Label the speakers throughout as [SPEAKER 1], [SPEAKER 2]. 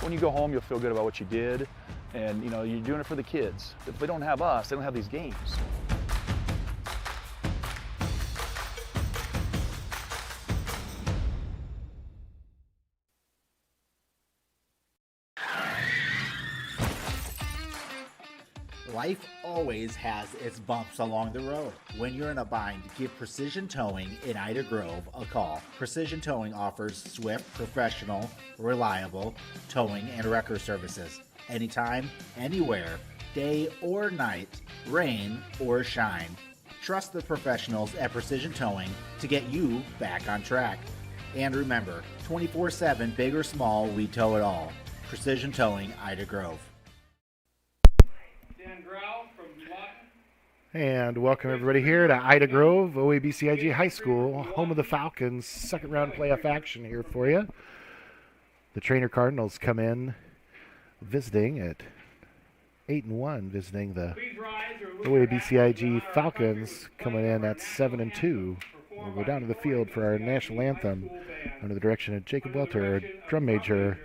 [SPEAKER 1] When you go home, you'll feel good about what you did, and you're doing it for the kids. If they don't have us, they don't have these games.
[SPEAKER 2] Life always has its bumps along the road. When you're in a bind, give Precision Towing in Ida Grove a call. Precision Towing offers swift, professional, reliable towing and wrecker services. Anytime, anywhere, day or night, rain or shine. Trust the professionals at Precision Towing to get you back on track. And remember, 24/7, big or small, we tow it all. Precision Towing, Ida Grove.
[SPEAKER 3] And welcome everybody here to Ida Grove, OABCIG High School, home of the Falcons. Second round playoff action here for you. The Treynor Cardinals come in visiting at 8-1, visiting the OABCIG Falcons coming in at 7-2. We'll go down to the field for our national anthem under the direction of Jacob Welter, drum major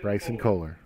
[SPEAKER 3] Bryson Kohler.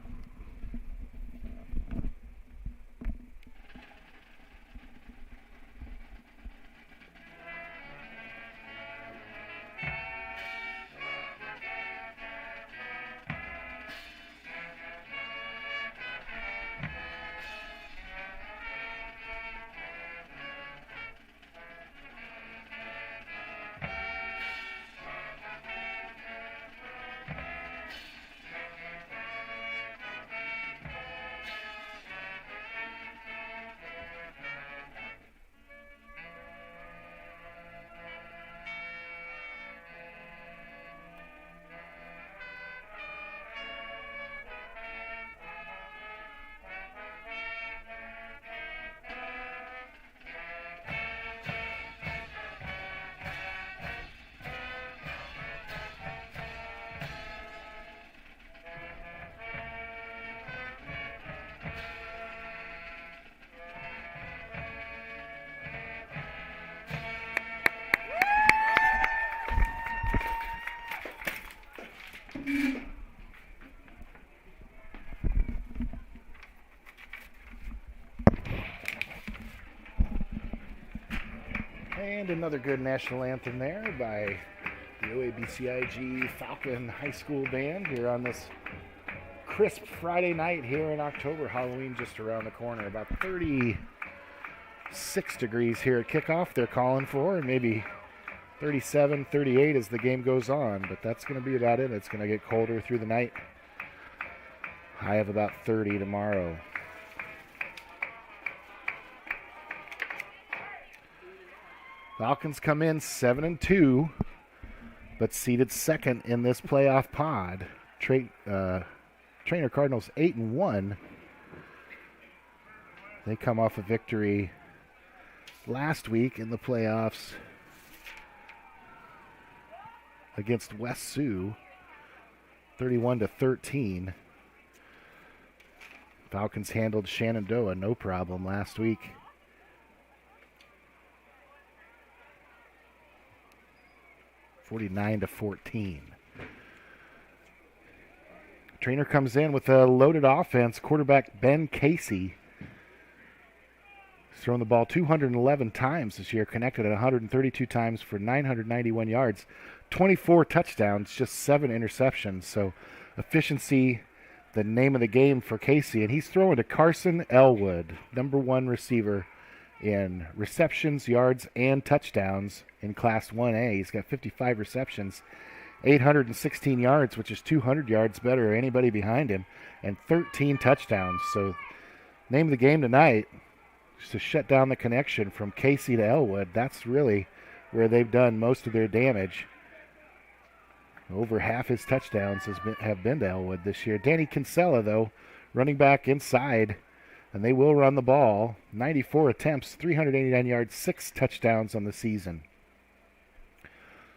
[SPEAKER 3] And another good national anthem there by the OABCIG Falcon High School Band here on this crisp Friday night here in October. Halloween just around the corner. About 36 degrees here at kickoff they're calling for, and maybe 37, 38 as the game goes on. But that's going to be about it. It's going to get colder through the night. High of about 30 tomorrow. Falcons come in 7-2, but seated second in this playoff pod. Treynor Cardinals 8-1. They come off a victory last week in the playoffs against West Sioux, 31-13. Falcons handled Shenandoah no problem last week. (49-14). Treynor comes in with a loaded offense. Quarterback Ben Casey has thrown the ball 211 times this year, connected at 132 times for 991 yards, 24 touchdowns, just 7 interceptions. So efficiency, the name of the game for Casey. And he's throwing to Carson Elwood, number 1 receiver in receptions, yards, and touchdowns in Class 1A. He's got 55 receptions, 816 yards, which is 200 yards better than anybody behind him, and 13 touchdowns. So name of the game tonight is to shut down the connection from Casey to Elwood. That's really where they've done most of their damage. Over half his touchdowns have been to Elwood this year. Danny Kinsella, though, running back inside, and they will run the ball. 94 attempts, 389 yards, 6 touchdowns on the season.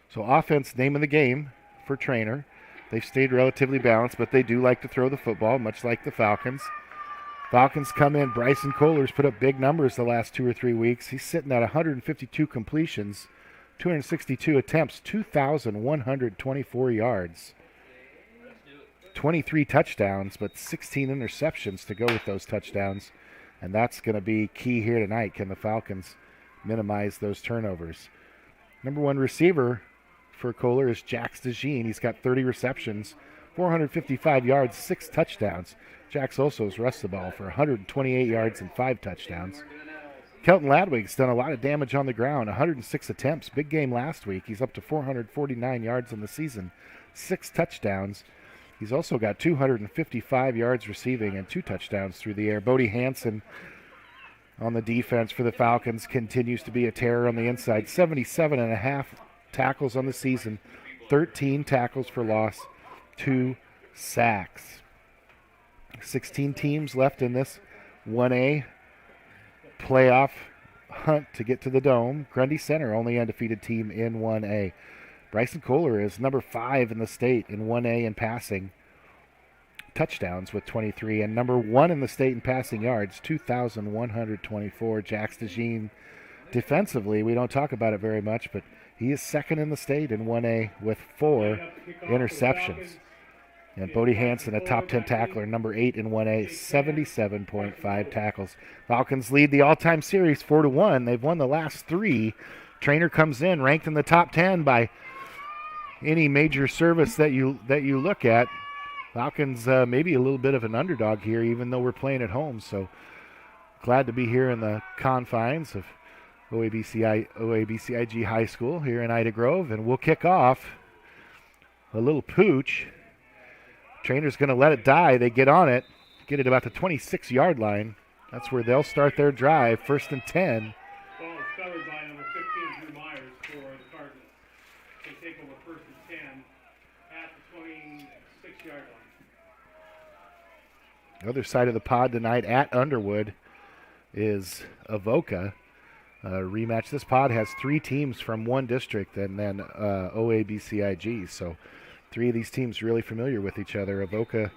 [SPEAKER 3] So offense, name of the game for Treynor. They've stayed relatively balanced, but they do like to throw the football, much like the Falcons. Falcons come in. Bryson Kohler's put up big numbers the last 2 or 3 weeks. He's sitting at 152 completions, 262 attempts, 2,124 yards. 23 touchdowns, but 16 interceptions to go with those touchdowns. And that's going to be key here tonight. Can the Falcons minimize those turnovers? Number one receiver for Kohler is Jax DeJean. He's got 30 receptions, 455 yards, 6 touchdowns. Jax also has rushed the ball for 128 yards and 5 touchdowns. Kelton Ladwig's done a lot of damage on the ground, 106 attempts. Big game last week. He's up to 449 yards in the season, 6 touchdowns. He's also got 255 yards receiving and 2 touchdowns through the air. Bodie Hansen on the defense for the Falcons continues to be a terror on the inside. 77.5 tackles on the season, 13 tackles for loss, 2 sacks. 16 teams left in this 1A playoff hunt to get to the Dome. Grundy Center, only undefeated team in 1A. Bryson Kohler is number 5 in the state in 1A in passing touchdowns with 23, and number 1 in the state in passing yards, 2,124. Jax DeJean defensively, we don't talk about it very much, but he is second in the state in 1A with 4 interceptions. And Bodie Hansen, a top 10 tackler, number 8 in 1A, 77.5 tackles. Falcons lead the all-time series 4-1. They've won the last 3. Treynor comes in ranked in the top 10 by any major service that you look at. Falcons maybe a little bit of an underdog here, even though we're playing at home. So glad to be here in the confines of OABCIG High School here in Ida Grove, and we'll kick off a little pooch. Treynor's going to let it die. They get on it, get it about the 26-yard line. That's where they'll start their drive, 1st and 10.
[SPEAKER 4] Ball is covered by number 15, Drew Myers, for the Cardinals. They take over 1st and 10 at the 26-yard line.
[SPEAKER 3] The other side of the pod tonight at Underwood is Avoca. Rematch. This pod has 3 teams from one district and then OABCIG. So 3 of these teams really familiar with each other. Avoca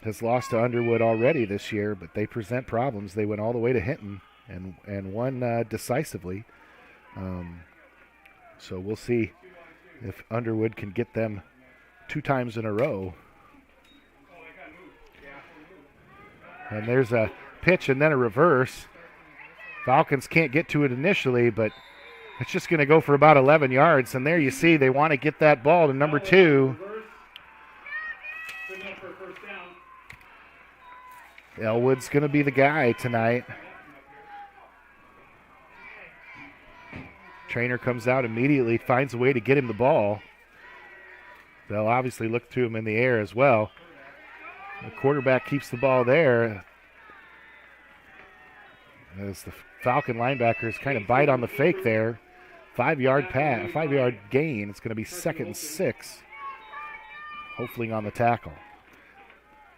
[SPEAKER 3] has lost to Underwood already this year, but they present problems. They went all the way to Hinton and won decisively. So we'll see if Underwood can get them 2 times in a row. And there's a pitch and then a reverse. Falcons can't get to it initially, but it's just going to go for about 11 yards. And there you see they want to get that ball to number 2. Elwood's going to be the guy tonight. Treynor comes out immediately, finds a way to get him the ball. They'll obviously look to him in the air as well. The quarterback keeps the ball there as the Falcon linebackers kind of bite on the fake there. 5-yard pass, 5-yard gain. It's going to be 2nd and 6. Hopefully on the tackle.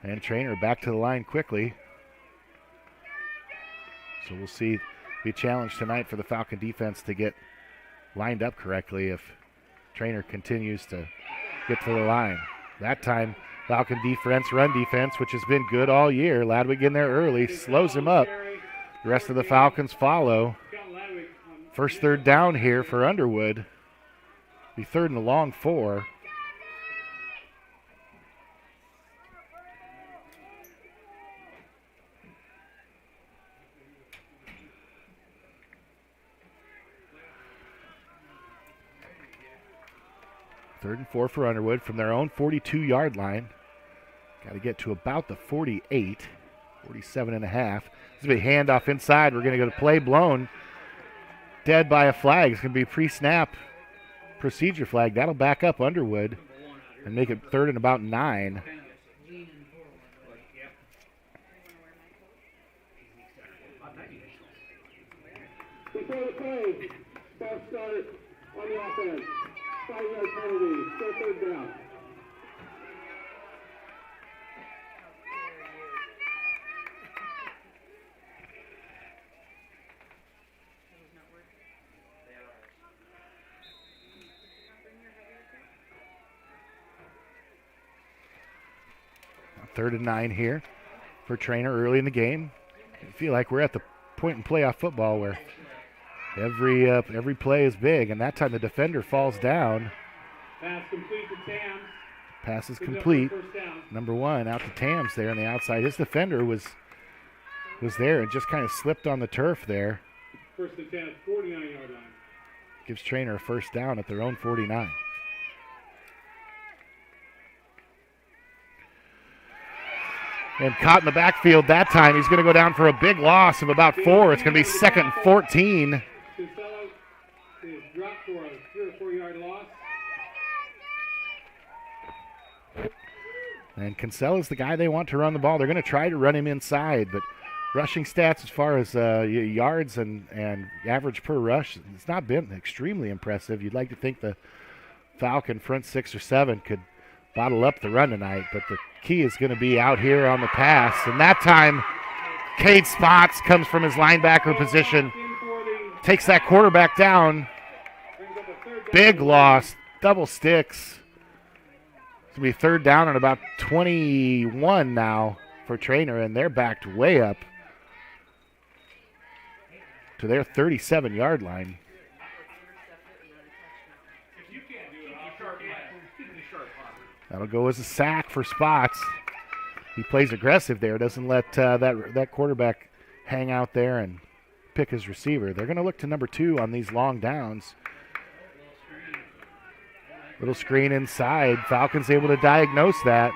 [SPEAKER 3] And Treynor back to the line quickly. So we'll see. Be a challenge tonight for the Falcon defense to get lined up correctly if Treynor continues to get to the line. That time, Falcon defense, run defense, which has been good all year. Ladwig in there early, slows him up. The rest of the Falcons follow. First 3rd down here for Underwood. Be 3rd and a long 4. Third and 4 for Underwood from their own 42-yard line. Got to get to about the 48, 47.5. This is a big handoff inside. We're going to go to play blown. Dead by a flag. It's going to be a pre-snap procedure flag. That'll back up Underwood and make it 3rd and about 9.
[SPEAKER 4] Before the play, false start on the offense. 5-yard penalty, still 3rd down.
[SPEAKER 3] Third and 9 here for Treynor early in the game. I feel like we're at the point in playoff football where every play is big, and that time the defender falls down.
[SPEAKER 4] Pass complete to Tam.
[SPEAKER 3] Pass is
[SPEAKER 4] Good enough for
[SPEAKER 3] complete.
[SPEAKER 4] first down.
[SPEAKER 3] Number 1 out to Tams there on the outside. His defender was there and just kind of slipped on the turf there.
[SPEAKER 4] First and 10 at 49-yard line.
[SPEAKER 3] Gives Treynor a first down at their own 49. And caught in the backfield that time. He's going to go down for a big loss of about 4. It's going to be 2nd and 14.
[SPEAKER 4] Kinsella is dropped for a 3 or 4 yard loss.
[SPEAKER 3] And Kinsella's the guy they want to run the ball. They're going to try to run him inside, but rushing stats as far as yards and average per rush, it's not been extremely impressive. You'd like to think the Falcon front 6 or 7 could bottle up the run tonight, but the key is going to be out here on the pass. And that time, Cade Spots comes from his linebacker position, takes that quarterback down. Big loss, double sticks. It's going to be 3rd down and about 21 now for Treynor, and they're backed way up to their 37-yard line. That'll go as a sack for Spots. He plays aggressive there, doesn't let that quarterback hang out there and pick his receiver. They're going to look to number 2 on these long downs. Little screen inside. Falcons able to diagnose that.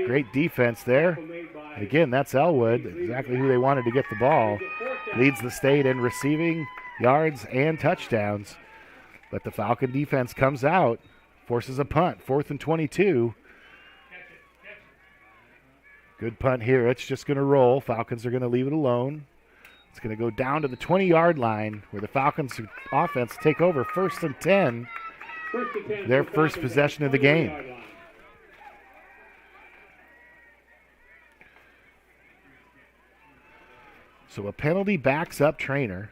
[SPEAKER 3] Great defense there. And again, that's Elwood, exactly who they wanted to get the ball. Leads the state in receiving yards and touchdowns. But the Falcon defense comes out, forces a punt, 4th and 22. Good punt here. It's just going to roll. Falcons are going to leave it alone. It's going to go down to the 20-yard line where the Falcons offense take over 1st and 10. Their first possession of the game. So a penalty backs up Treynor.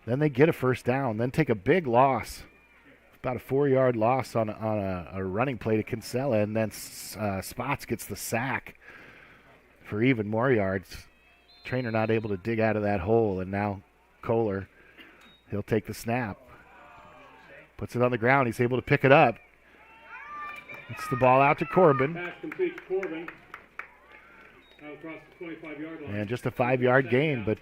[SPEAKER 3] Then they get a first down, then take a big loss, about a 4-yard loss on a running play to Kinsella, and then Spots gets the sack for even more yards. Treynor not able to dig out of that hole, and now Kohler, he'll take the snap. Puts it on the ground. He's able to pick it up. It's the ball out to Corbin.
[SPEAKER 4] Pass complete to Corbin. Out across the 25-yard line.
[SPEAKER 3] And just a 5-yard gain, but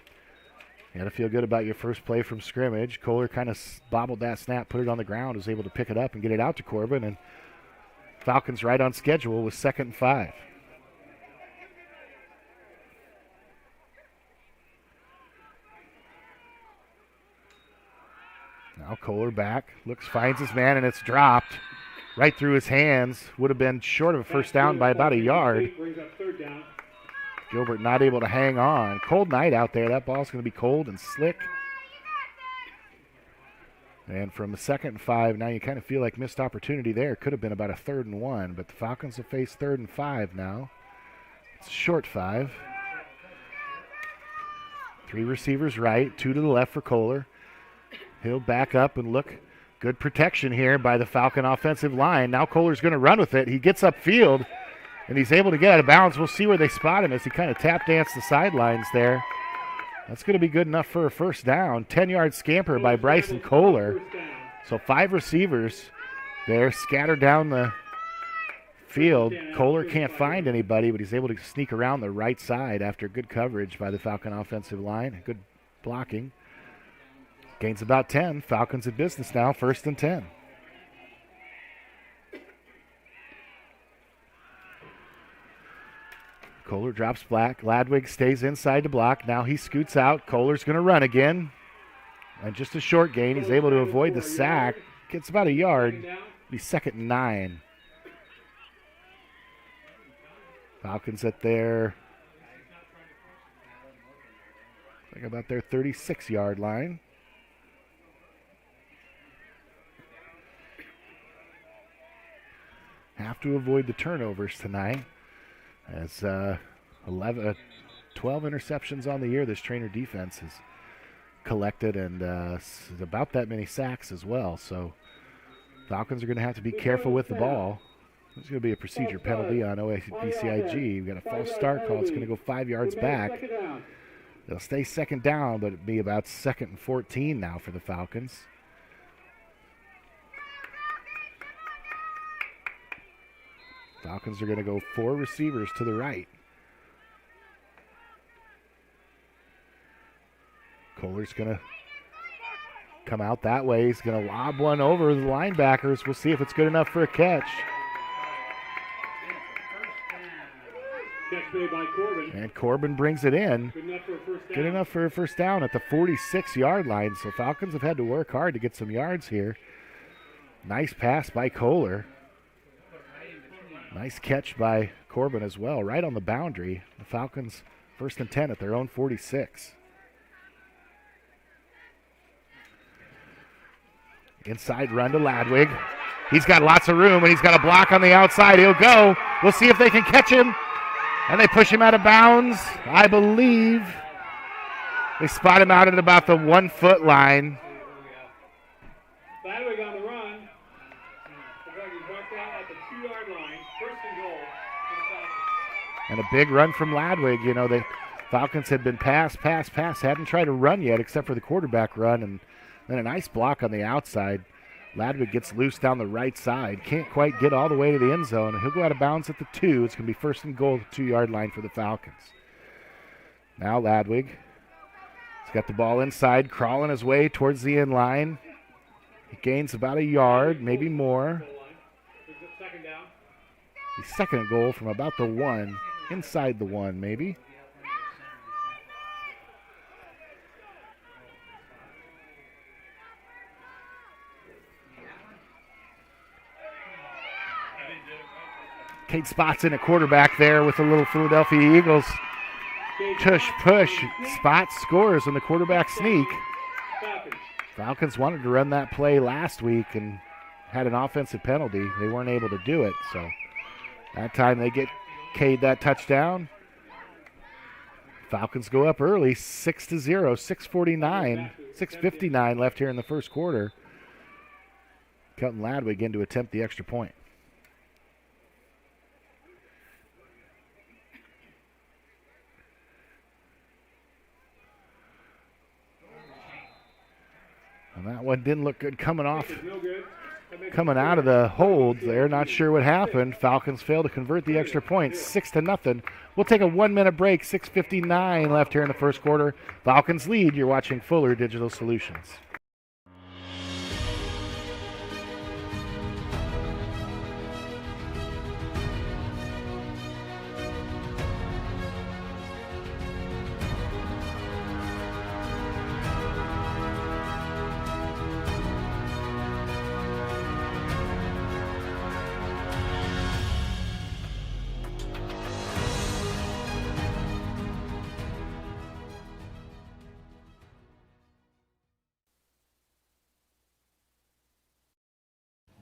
[SPEAKER 3] you got to feel good about your first play from scrimmage. Kohler kind of bobbled that snap, put it on the ground, was able to pick it up and get it out to Corbin, and Falcons right on schedule with 2nd and 5. Now Kohler back, finds his man, and it's dropped right through his hands. Would have been short of a first down by about a yard.
[SPEAKER 4] Brings up 3rd down.
[SPEAKER 3] Gilbert not able to hang on. Cold night out there. That ball's going to be cold and slick. And from the 2nd and 5, now you kind of feel like missed opportunity there. Could have been about a 3rd and 1, but the Falcons have faced 3rd and 5 now. It's a short 5. 3 receivers right, 2 to the left for Kohler. He'll back up and look. Good protection here by the Falcon offensive line. Now Kohler's going to run with it. He gets upfield, and he's able to get out of bounds. We'll see where they spot him as he kind of tap danced the sidelines there. That's going to be good enough for a first down. 10-yard scamper by Bryson Kohler. So 5 receivers there scattered down the field. Kohler can't find anybody, but he's able to sneak around the right side after good coverage by the Falcon offensive line. Good blocking. Gains about 10. Falcons in business now, 1st and 10. Kohler drops back. Ladwig stays inside to block. Now he scoots out. Kohler's going to run again. And just a short gain. He's able to avoid the sack. Gets about a yard. Be 2nd and 9. Falcons at their, I think about their 36-yard line. Have to avoid the turnovers tonight, as 12 interceptions on the year this Treynor defense has collected, and about that many sacks as well. So Falcons are going to have to be careful with the ball. There's going to be a procedure penalty on OABCIG. We've got a false start call. It's going to go 5 yards back. They'll stay 2nd down, but it'll be about 2nd and 14 now for the Falcons. Falcons are going to go 4 receivers to the right. Kohler's going to come out that way. He's going to lob one over the linebackers. We'll see if it's good enough for a catch.
[SPEAKER 4] Catch made by Corbin.
[SPEAKER 3] And Corbin brings it in.
[SPEAKER 4] Good enough for a first down.
[SPEAKER 3] Good enough for a first down at the 46-yard line. So Falcons have had to work hard to get some yards here. Nice pass by Kohler. Nice catch by Corbin as well, right on the boundary. The Falcons 1st and 10 at their own 46. Inside run to Ladwig. He's got lots of room, and he's got a block on the outside. He'll go. We'll see if they can catch him. And they push him out of bounds, I believe. They spot him out at about the 1 foot line.
[SPEAKER 4] Ladwig on the run. Looks like he's marked out at the 2-yard line. 1st and goal for the Falcons.
[SPEAKER 3] And a big run from Ladwig. You know, the Falcons had been pass. Hadn't tried to run yet except for the quarterback run. And then a nice block on the outside. Ladwig gets loose down the right side. Can't quite get all the way to the end zone. He'll go out of bounds at the 2. It's going to be 1st and goal at the 2-yard line for the Falcons. Now Ladwig. He's got the ball inside, crawling his way towards the end line. He gains about a yard, maybe more.
[SPEAKER 4] Second down.
[SPEAKER 3] He's 2nd and goal from about the 1, inside the 1 maybe. Cade Spott's in a quarterback there with the little Philadelphia Eagles. Tush push. Spot scores on the quarterback sneak. Falcons wanted to run that play last week and had an offensive penalty. They weren't able to do it, so that time they get Cade that touchdown. Falcons go up early, 6-0, 6:59 left here in the first quarter. Kelton Ladwig in to attempt the extra point. And that one didn't look good coming out of the hold there. Not sure what happened. Falcons fail to convert the extra point, 6-0. We'll take a 1-minute break, 6:59 left here in the first quarter. Falcons lead. You're watching Fuller Digital Solutions.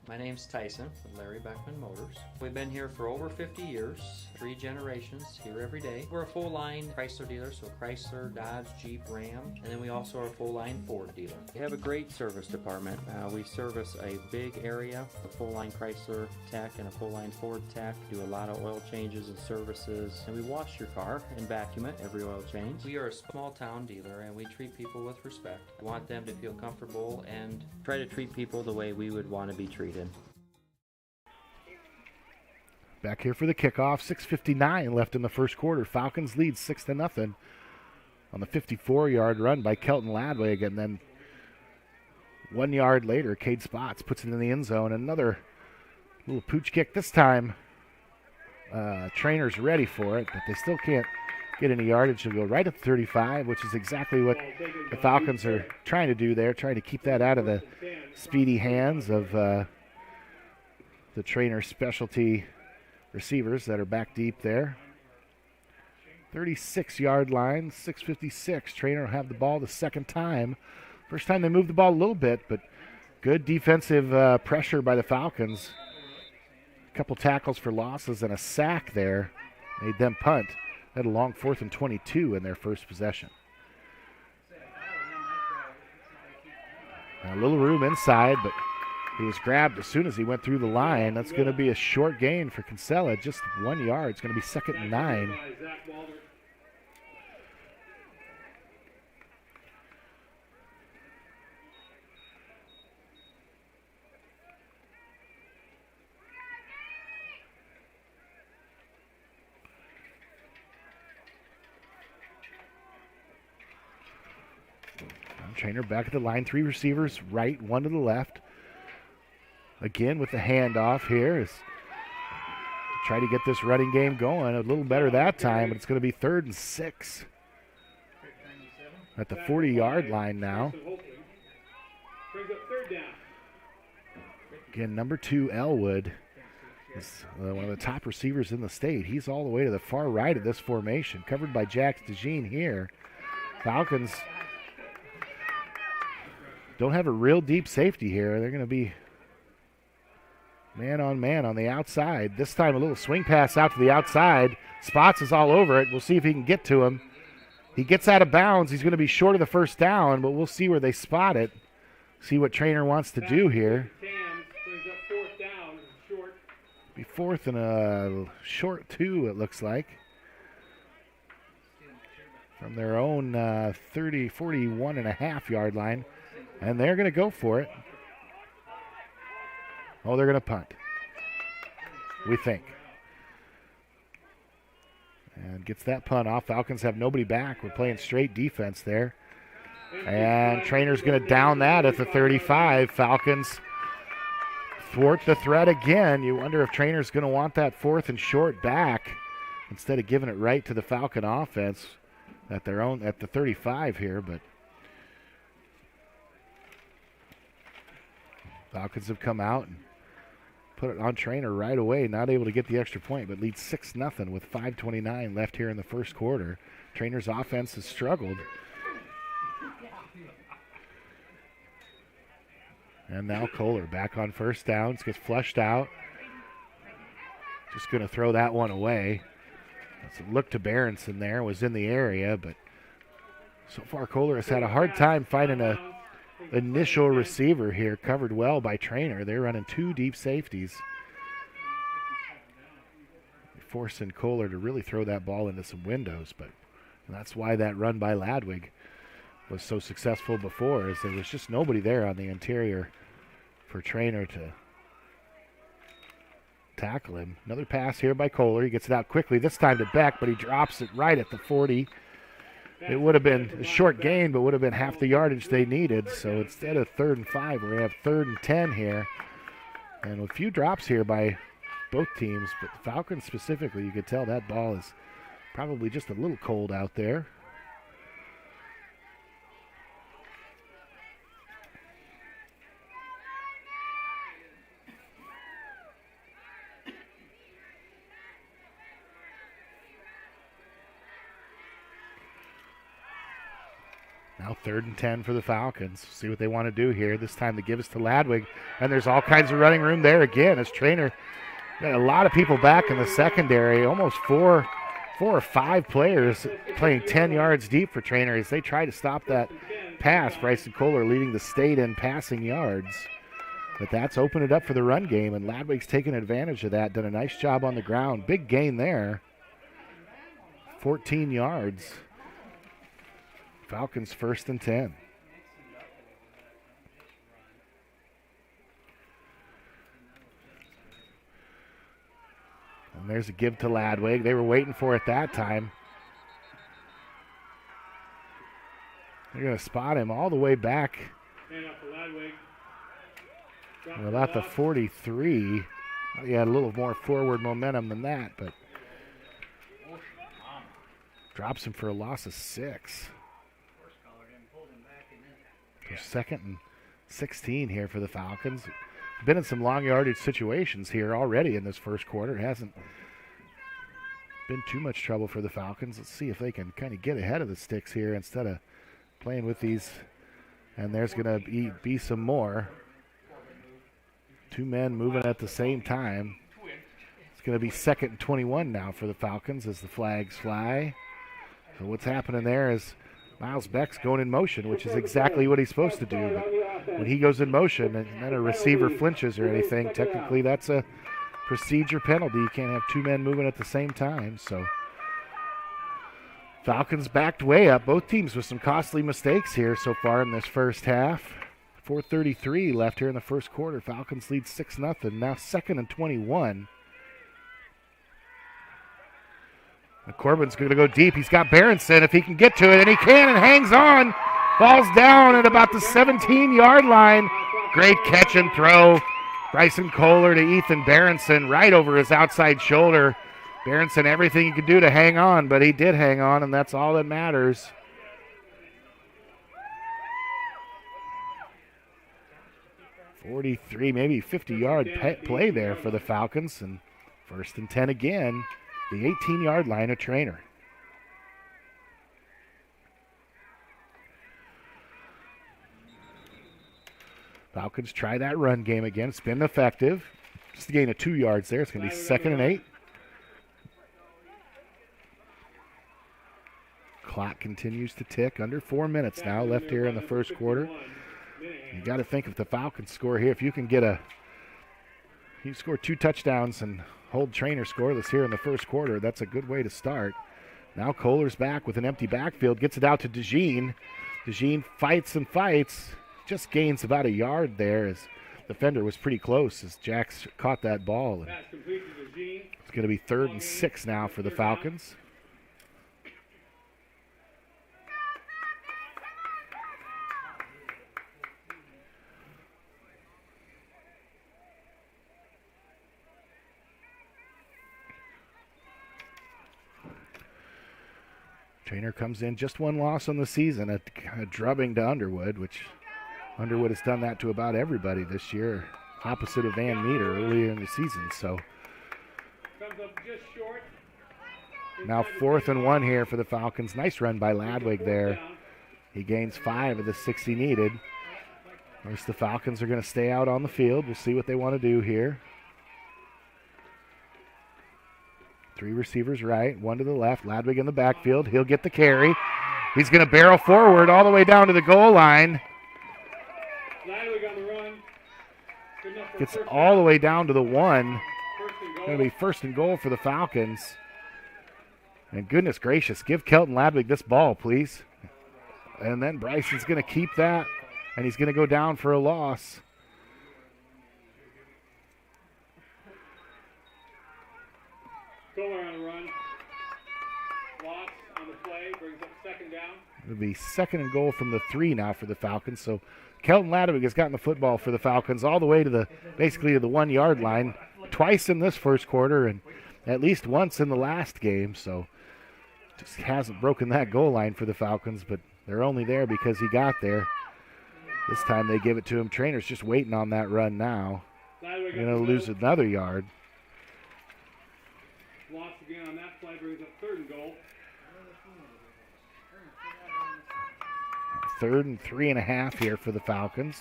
[SPEAKER 5] My name's Tyson with Larry Beckman Motors. We've been here for over 50 years, 3 generations, here every day. We're a full-line Chrysler dealer, so Chrysler, Dodge, Jeep, Ram, and then we also are a full-line Ford dealer. We have a great service department. We service a big area, a full-line Chrysler tech and a full-line Ford tech, do a lot of oil changes and services, and we wash your car and vacuum it every oil change. We are a small-town dealer, and we treat people with respect. We want them to feel comfortable and try to treat people the way we would want to be treated.
[SPEAKER 3] Back here for the kickoff, 6:59 left in the first quarter. Falcons lead 6-0 on the 54-yard run by Kelton Ladwig, and then 1 yard later, Cade Spots puts it in the end zone. Another little pooch kick. This time, Treynor's ready for it, but they still can't get any yardage. He'll go right at the 35, which is exactly what the Falcons are trying to do there, trying to keep that out of the speedy hands of the Treynor specialty receivers that are back deep there. 36-yard line, 6:56. Treynor will have the ball the second time. First time they moved the ball a little bit, but good defensive pressure by the Falcons. A couple tackles for losses and a sack there made them punt. Had a long 4th and 22 in their first possession. A little room inside, but he was grabbed as soon as he went through the line. That's going to be a short gain for Kinsella, just 1 yard. It's going to be 2nd and 9. Treynor back at the line. 3 receivers right, 1 to the left. Again with the handoff here. Try to get this running game going. A little better that time, but it's going to be 3rd and 6. At the 40-yard line now.
[SPEAKER 4] Brings up 3rd down.
[SPEAKER 3] Again, number 2, Elwood, is one of the top receivers in the state. He's all the way to the far right of this formation, covered by Jax DeJean here. Falcons don't have a real deep safety here. They're going to be man on the outside. This time a little swing pass out to the outside. Spots is all over it. We'll see if he can get to him. He gets out of bounds. He's going to be short of the 1st down, but we'll see where they spot it. See what Treynor wants to do here.
[SPEAKER 4] Brings up 4th down, short.
[SPEAKER 3] Be 4th and a short 2, it looks like. From their own 41.5-yard line. And they're going to go for it. Oh, they're going to punt, we think. And gets that punt off. Falcons have nobody back. We're playing straight defense there. And Treynor's going to down that at the 35. Falcons thwart the threat again. You wonder if Treynor's going to want that 4th and short back instead of giving it right to the Falcon offense at their own at the 35 here. But Falcons have come out and put it on Treynor right away. Not able to get the extra point, but leads 6-0 with 5:29 left here in the 1st quarter. Treynor's offense has struggled. And now Kohler back on 1st downs, gets flushed out. Just going to throw that one away. That's a look to Berenson there, was in the area, but so far Kohler has had a hard time finding a initial receiver here, covered well by Treynor. They're running 2 deep safeties. Forcing Kohler to really throw that ball into some windows, but that's why that run by Ladwig was so successful before, as there was just nobody there on the interior for Treynor to tackle him. Another pass here by Kohler. He gets it out quickly, this time to Beck, but he drops it right at the 40. It would have been a short gain, but would have been half the yardage they needed. So instead of 3rd and 5, we're going to have 3rd and 10 here. And a few drops here by both teams, but the Falcons specifically, you could tell that ball is probably just a little cold out there. Now 3rd and 10 for the Falcons. See what they want to do here. This time they give us to Ladwig, and there's all kinds of running room there again as Treynor got a lot of people back in the secondary. Almost four or five players playing 10 yards deep for Treynor as they try to stop that pass. Bryson Kohler leading the state in passing yards. But that's opened it up for the run game, and Ladwig's taken advantage of that. Done a nice job on the ground. Big gain there. 14 yards. Falcons 1st and 10. And there's a give to Ladwig. They were waiting for it that time. They're going to spot him all the way back. About the 43. He had a little more forward momentum than that, but drops him for a loss of 6. So 2nd and 16 here for the Falcons. Been in some long yardage situations here already in this 1st quarter. It hasn't been too much trouble for the Falcons. Let's see if they can kind of get ahead of the sticks here instead of playing with these. And there's going to be some more. 2 men moving at the same time. It's going to be 2nd and 21 now for the Falcons as the flags fly. So what's happening there is Miles Beck's going in motion, which is exactly what he's supposed to do. But when he goes in motion and then a receiver flinches or anything, technically that's a procedure penalty. You can't have 2 men moving at the same time. So Falcons backed way up. Both teams with some costly mistakes here so far in this first half. 4:33 left here in the 1st quarter. Falcons lead 6-0. Now 2nd and 21. And Corbin's going to go deep. He's got Berenson if he can get to it, and he can, and hangs on. Falls down at about the 17-yard line. Great catch and throw. Bryson Kohler to Ethan Berenson right over his outside shoulder. Berenson, everything he could do to hang on, but he did hang on, and that's all that matters. .43, maybe 50-yard play there for the Falcons, and 1st and 10 again, the 18-yard line of Treynor. Falcons try that run game again. It's been effective. Just a gain of 2 yards there. It's going to be 2nd and 8. Clock continues to tick. Under 4 minutes now left here in the first quarter. You got to think if the Falcons score here, if you can you score 2 touchdowns and hold Treynor scoreless here in the first quarter, that's a good way to start. Now Kohler's back with an empty backfield, gets it out to DeJean. DeJean fights and fights, just gains about a yard there as the defender was pretty close as Jax caught that ball. And it's going to be 3rd and 6 now for the Falcons. Treynor comes in, just 1 loss on the season, a drubbing to Underwood, which Underwood has done that to about everybody this year, opposite of Van Meter earlier in the season. So now 4th and 1 here for the Falcons. Nice run by Ladwig there. He gains 5 of the 6 he needed. Of course, the Falcons are going to stay out on the field. We'll see what they want to do here. 3 receivers right, 1 to the left. Ladwig in the backfield. He'll get the carry. He's going to barrel forward all the way down to the goal line.
[SPEAKER 4] Ladwig on the run.
[SPEAKER 3] Gets all the way down to the 1. Going to be 1st and goal for the Falcons. And goodness gracious, give Kelton Ladwig this ball, please. And then Bryson's going to keep that, and he's going to go down for a loss.
[SPEAKER 4] Kohler on the run. Watts on the play, brings up 2nd down.
[SPEAKER 3] It'll be 2nd and goal from the 3 now for the Falcons. So Kelton Ladwig has gotten the football for the Falcons all the way to basically to the 1-yard line, twice in this first quarter and at least once in the last game. So just hasn't broken that goal line for the Falcons, but they're only there because he got there. This time they give it to him. Treynor's just waiting on that run now. Going to lose another yard.
[SPEAKER 4] Watts again on that play, brings up 3rd and goal.
[SPEAKER 3] 3rd and 3.5 here for the Falcons.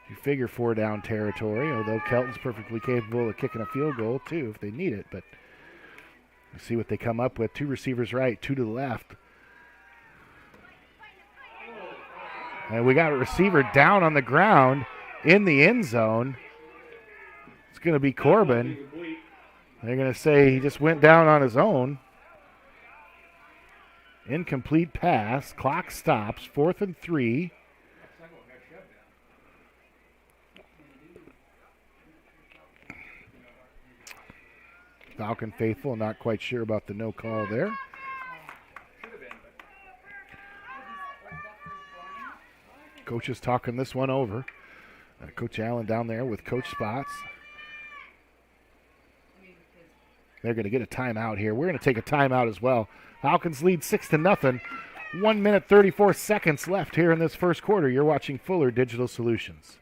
[SPEAKER 3] You figure 4 down territory, although Kelton's perfectly capable of kicking a field goal too if they need it. But we'll see what they come up with. 2 receivers right, 2 to the left. And we got a receiver down on the ground in the end zone. It's going to be Corbin. They're going to say he just went down on his own. Incomplete pass. Clock stops. 4th and 3. Falcon faithful, not quite sure about the no call there. Coach is talking this one over. Coach Allen down there with Coach Spots. They're going to get a timeout here. We're going to take a timeout as well. Falcons lead 6-0. 1 minute, 34 seconds left here in this first quarter. You're watching Fuller Digital Solutions.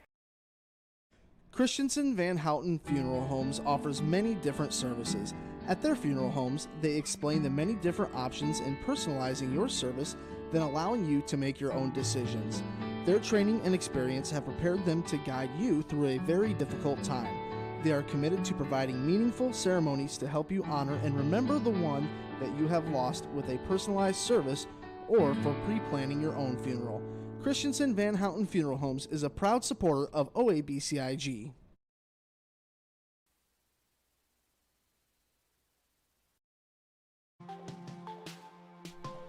[SPEAKER 6] Christensen Van Houten Funeral Homes offers many different services. At their funeral homes, they explain the many different options in personalizing your service, then allowing you to make your own decisions. Their training and experience have prepared them to guide you through a very difficult time. They are committed to providing meaningful ceremonies to help you honor and remember the one that you have lost with a personalized service or for pre-planning your own funeral. Christensen Van Houten Funeral Homes is a proud supporter of OABCIG.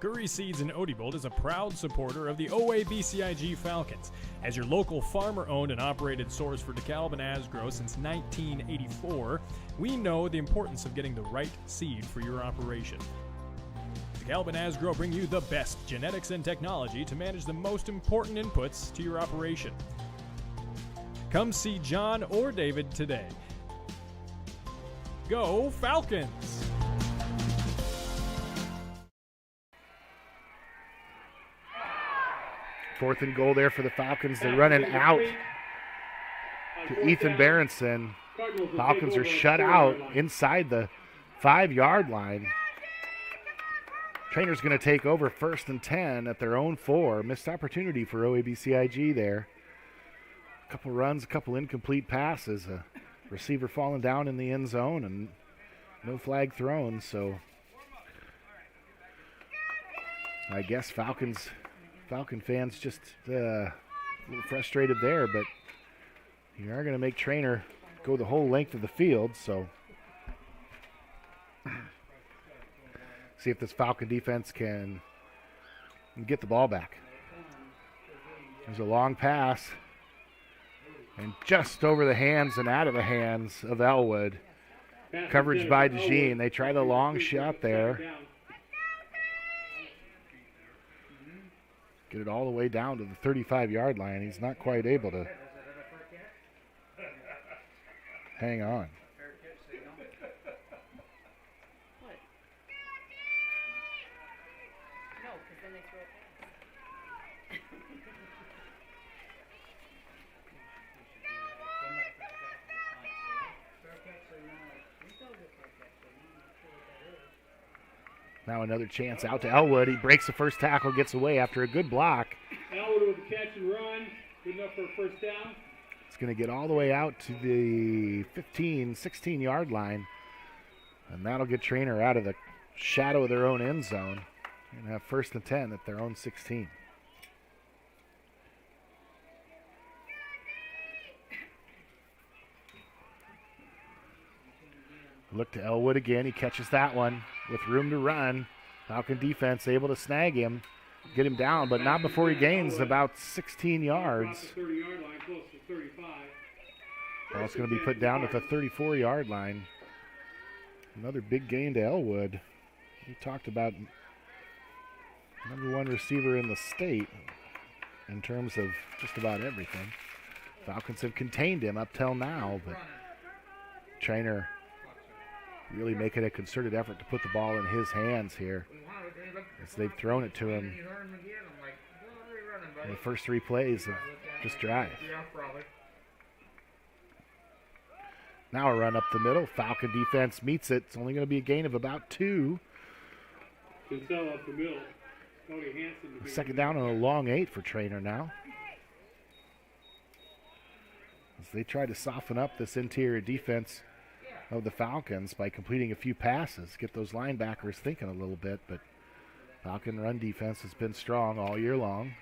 [SPEAKER 7] Curry Seeds in Odebolt is a proud supporter of the OABCIG Falcons. As your local farmer-owned and operated source for DeKalb and Asgrow since 1984, we know the importance of getting the right seed for your operation. DeKalb and Asgrow bring you the best genetics and technology to manage the most important inputs to your operation. Come see John or David today. Go Falcons!
[SPEAKER 3] Fourth and goal there for the Falcons. They're running out to Ethan Berenson. Falcons are shut out inside the 5-yard line. Treynor's going to take over 1st and 10 at their own 4. Missed opportunity for OABCIG there. A couple runs, a couple incomplete passes. A receiver falling down in the end zone and no flag thrown. So I guess Falcon fans just a little frustrated there, but you are going to make Treynor go the whole length of the field. So see if this Falcon defense can get the ball back. There's a long pass, and just over the hands and out of the hands of Elwood. Coverage by DeJean. They try the long shot there. Get it all the way down to the 35-yard line. He's not quite able to hang on. Now another chance out to Elwood. He breaks the first tackle, gets away after a good block.
[SPEAKER 4] Elwood with a catch and run. Good enough for a first down.
[SPEAKER 3] It's going to get all the way out to the 15, 16-yard line. And that'll get Treynor out of the shadow of their own end zone. And have 1st and 10 at their own 16. Look to Elwood again. He catches that one with room to run. Falcon defense able to snag him, get him down, but not before he gains about 16 yards. Well, it's going to be put down at the 34-yard line. Another big gain to Elwood. We talked about #1 receiver in the state in terms of just about everything. Falcons have contained him up till now, but Treynor really making a concerted effort to put the ball in his hands here, as they've thrown it to him in the first 3 plays of this drive. Now a run up the middle. Falcon defense meets it. It's only going to be a gain of about 2.
[SPEAKER 4] Up the middle.
[SPEAKER 3] Second down on a long 8 for Treynor now, as they try to soften up this interior defense of the Falcons by completing a few passes, get those linebackers thinking a little bit, but Falcon run defense has been strong all year long.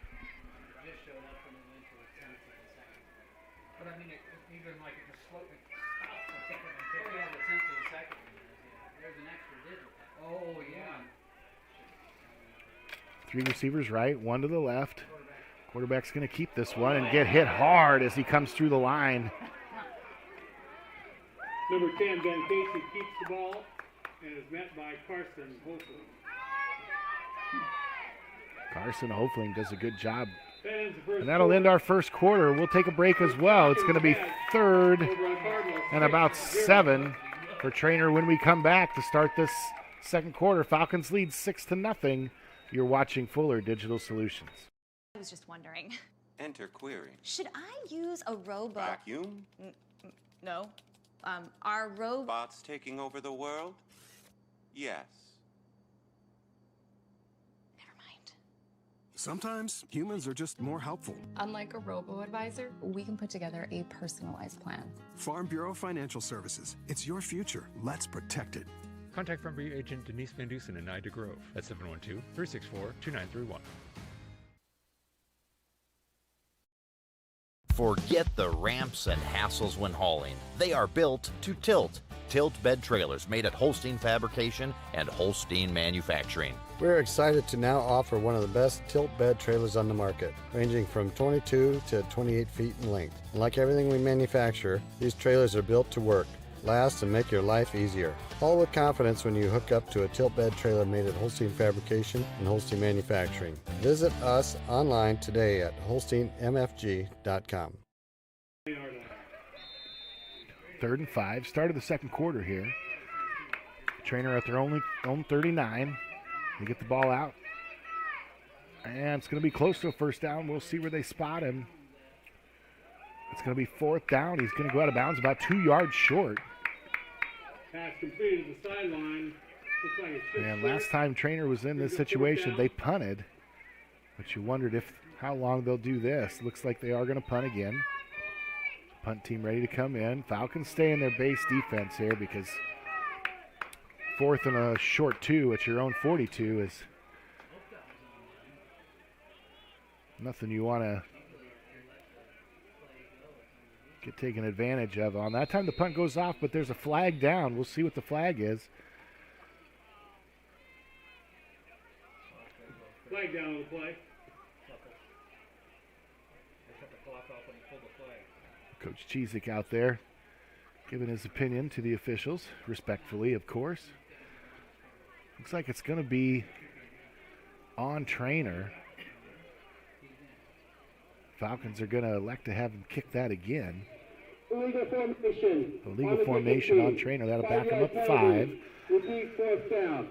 [SPEAKER 3] Three receivers right, 1 to the left. Quarterback's going to keep this one and get hit hard as he comes through the line.
[SPEAKER 4] Number 10, Ben Casey, keeps the ball and is met by Carson Hoefling.
[SPEAKER 3] Carson Hoefling does a good job. And that'll end our first quarter. We'll take a break as well. It's going to be 3rd and about 7 for Treynor when we come back to start this second quarter. Falcons lead 6-0. You're watching Fuller Digital Solutions.
[SPEAKER 8] I was just wondering.
[SPEAKER 9] Enter query.
[SPEAKER 8] Should I use a robot?
[SPEAKER 9] Vacuum?
[SPEAKER 8] No. Are robots
[SPEAKER 9] Bots taking over the world? Yes.
[SPEAKER 8] Never mind.
[SPEAKER 10] Sometimes humans are just more helpful.
[SPEAKER 11] Unlike a robo-advisor, we can put together a personalized plan.
[SPEAKER 10] Farm Bureau Financial Services. It's your future. Let's protect it.
[SPEAKER 12] Contact Farm Bureau agent Denise Van Dusen in Ida Grove at 712-364-2931.
[SPEAKER 13] Forget the ramps and hassles when hauling. They are built to tilt. Tilt bed trailers made at Holstein Fabrication and Holstein Manufacturing.
[SPEAKER 14] We're excited to now offer one of the best tilt bed trailers on the market, ranging from 22 to 28 feet in length. And like everything we manufacture, these trailers are built to work. last, and make your life easier. Haul with confidence when you hook up to a tilt bed trailer made at Holstein Fabrication and Holstein Manufacturing. Visit us online today at holsteinmfg.com.
[SPEAKER 3] 3rd and 5. Start of the second quarter here. Treynor at their own 39. They get the ball out. And it's going to be close to a first down. We'll see where they spot him. It's going to be 4th down. He's going to go out of bounds about 2 yards short.
[SPEAKER 4] Pass completed to the sideline. Looks like it's
[SPEAKER 3] And last time Treynor was in this situation, they punted. But you wondered how long they'll do this. Looks like they are going to punt again. Punt team ready to come in. Falcons stay in their base defense here because 4th and a short 2 at your own 42 is nothing you want to get taken advantage of on. That time the punt goes off, but there's a flag down. We'll see what the flag is.
[SPEAKER 4] Flag down on the play.
[SPEAKER 3] Coach Chizik out there giving his opinion to the officials, respectfully, of course. Looks like it's going to be on Treynor. Falcons are going to elect to have him kick that again. Illegal formation on Treynor. That'll back him up 5.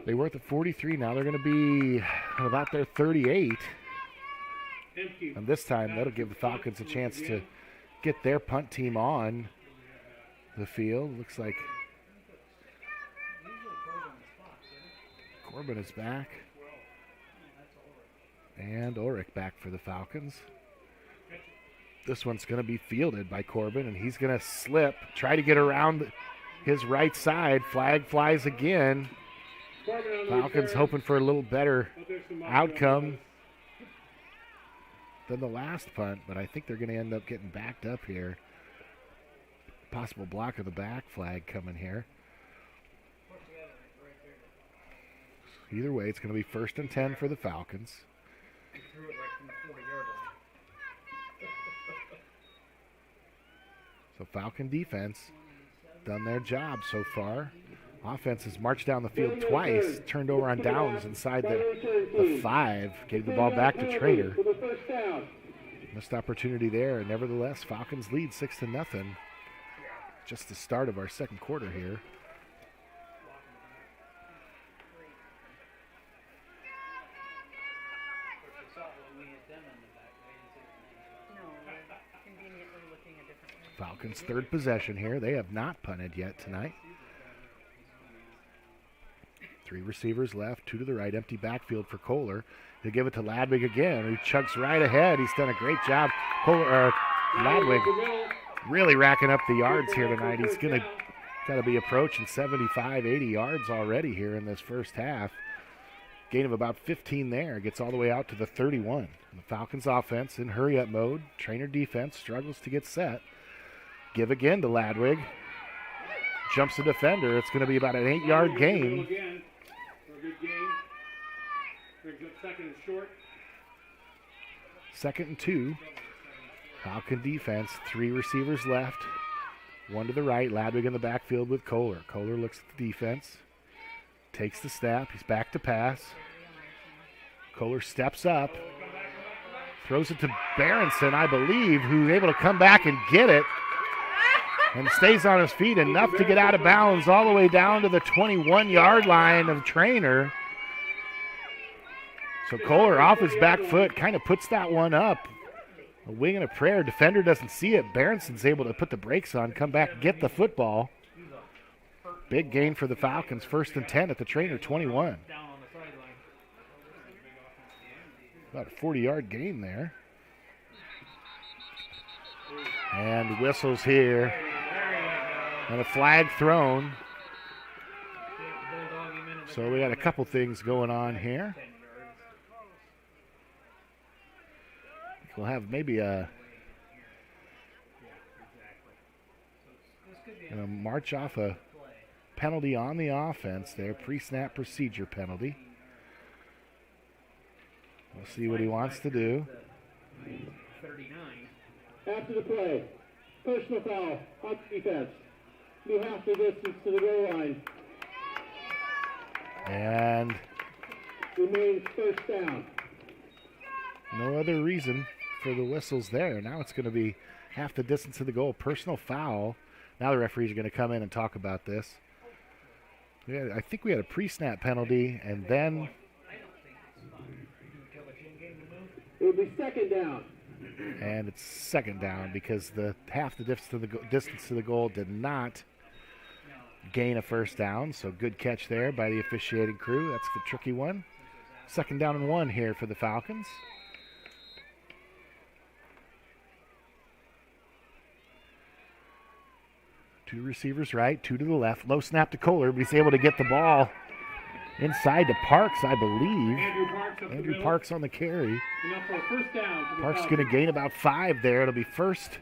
[SPEAKER 3] They were at the 43 now. They're going to be at about their 38. And this time that'll give the Falcons a chance to get their punt team on the field. Looks like Corbin is back. And Ulrich back for the Falcons. This one's going to be fielded by Corbin, and he's going to slip, try to get around his right side. Flag flies again. Falcons hoping for a little better outcome than the last punt, but I think they're going to end up getting backed up here. Possible block of the back flag coming here. Either way, it's going to be 1st and 10 for the Falcons. So Falcon defense done their job so far. Offense has marched down the field twice, turned over on downs inside the 5, gave the ball back to Treynor. Missed opportunity there. Nevertheless, Falcons lead 6-0. Just the start of our second quarter here. Falcons' 3rd possession here. They have not punted yet tonight. 3 receivers left, 2 to the right. Empty backfield for Kohler. He'll give it to Ladwig again, who chugs right ahead. He's done a great job. Ladwig really racking up the yards here tonight. He's got to be approaching 75, 80 yards already here in this first half. Gain of about 15 there. Gets all the way out to the 31. The Falcons offense in hurry-up mode. Treynor defense struggles to get set. Give again to Ladwig. Jumps the defender. It's going to be about an 8-yard gain.
[SPEAKER 4] Second and short.
[SPEAKER 3] 2nd and 2. Falcon defense. 3 receivers left. 1 to the right. Ladwig in the backfield with Kohler. Kohler looks at the defense. Takes the snap. He's back to pass. Kohler steps up. Throws it to Berenson, I believe, who's able to come back and get it. And stays on his feet enough to get out of bounds all the way down to the 21-yard line of Treynor. So Kohler off his back foot kind of puts that one up. A wing and a prayer. Defender doesn't see it. Berenson's able to put the brakes on, come back and get the football. Big gain for the Falcons. 1st and 10 at the Treynor 21. About a 40-yard gain there. And whistles here. And a flag thrown. So we got a couple things going on here. We'll have maybe a march off a penalty on the offense there, pre-snap procedure penalty. We'll see what he wants to do.
[SPEAKER 4] After the play, personal foul on defense. Be half the distance to the goal line.
[SPEAKER 3] And
[SPEAKER 4] Remains first down.
[SPEAKER 3] no other reason for the whistles there. Now it's going to be half the distance to the goal. Personal foul. Now the referees are going to come in and talk about this. Yeah, I think we had a pre-snap penalty, and then
[SPEAKER 4] It will be second down.
[SPEAKER 3] and it's second down because the half the distance to the goal did not gain a first down. So good catch there by the officiating crew. That's the tricky one. Second down and 1 here for the Falcons. Two receivers right, 2 to the left. Low snap to Kohler, but he's able to get the ball inside to Parks, I believe. Andrew Parks on the carry.
[SPEAKER 4] Enough for a first down. For the
[SPEAKER 3] Parks
[SPEAKER 4] Falcons.
[SPEAKER 3] going to gain about 5 there. It'll be first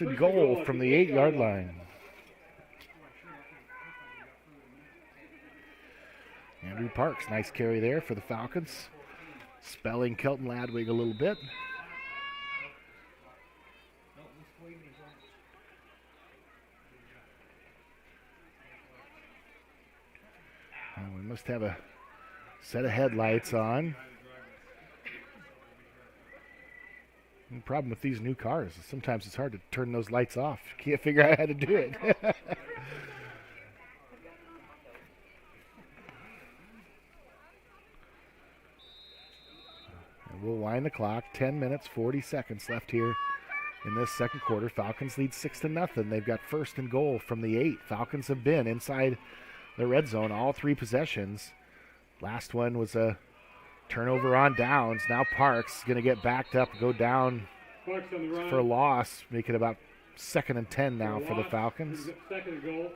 [SPEAKER 3] and goal from the 8-yard line. Andrew Parks, nice carry there for the Falcons. Spelling Kelton Ladwig a little bit. We must have a set of headlights on. The problem with these new cars is sometimes it's hard to turn those lights off. You can't figure out how to do it. And we'll wind the clock. 10 minutes, 40 seconds left here in this second quarter. Falcons lead 6-0. They've got first and goal from the 8. Falcons have been inside the red zone all 3 possessions. Last one was a turnover on downs. Now Parks going to get backed up, go down for a loss, make it about 2nd and 10 now for the Falcons.
[SPEAKER 4] Second and goal.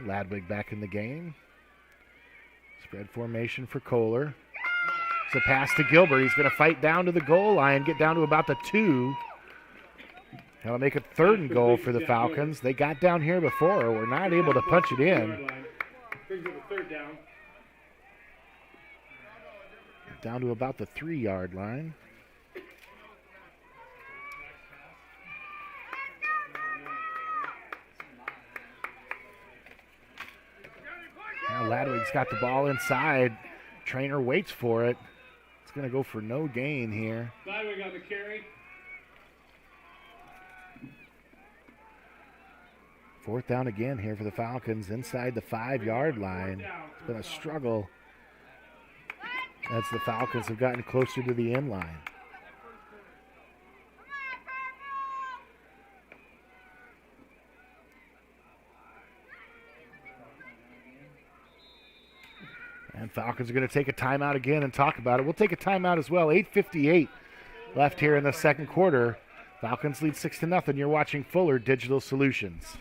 [SPEAKER 3] Ladwig back in the game. Spread formation for Kohler. It's a pass to Gilbert. He's going to fight down to the goal line, get down to about the 2. That'll make it 3rd and goal for the Falcons. They got down here before. We're not able to punch it in.
[SPEAKER 4] Brings it to 3rd down.
[SPEAKER 3] Down to about the 3-yard line. Now Ladwig's got the ball inside. Treynor waits for it. It's going to go for no gain here.
[SPEAKER 4] Ladwig on the carry.
[SPEAKER 3] 4th down again here for the Falcons inside the 5-yard line. It's been a struggle as the Falcons have gotten closer to the end line. And Falcons are going to take a timeout again and talk about it. We'll take a timeout as well. 8:58 left here in the second quarter. Falcons lead 6-0. You're watching Fuller Digital Solutions.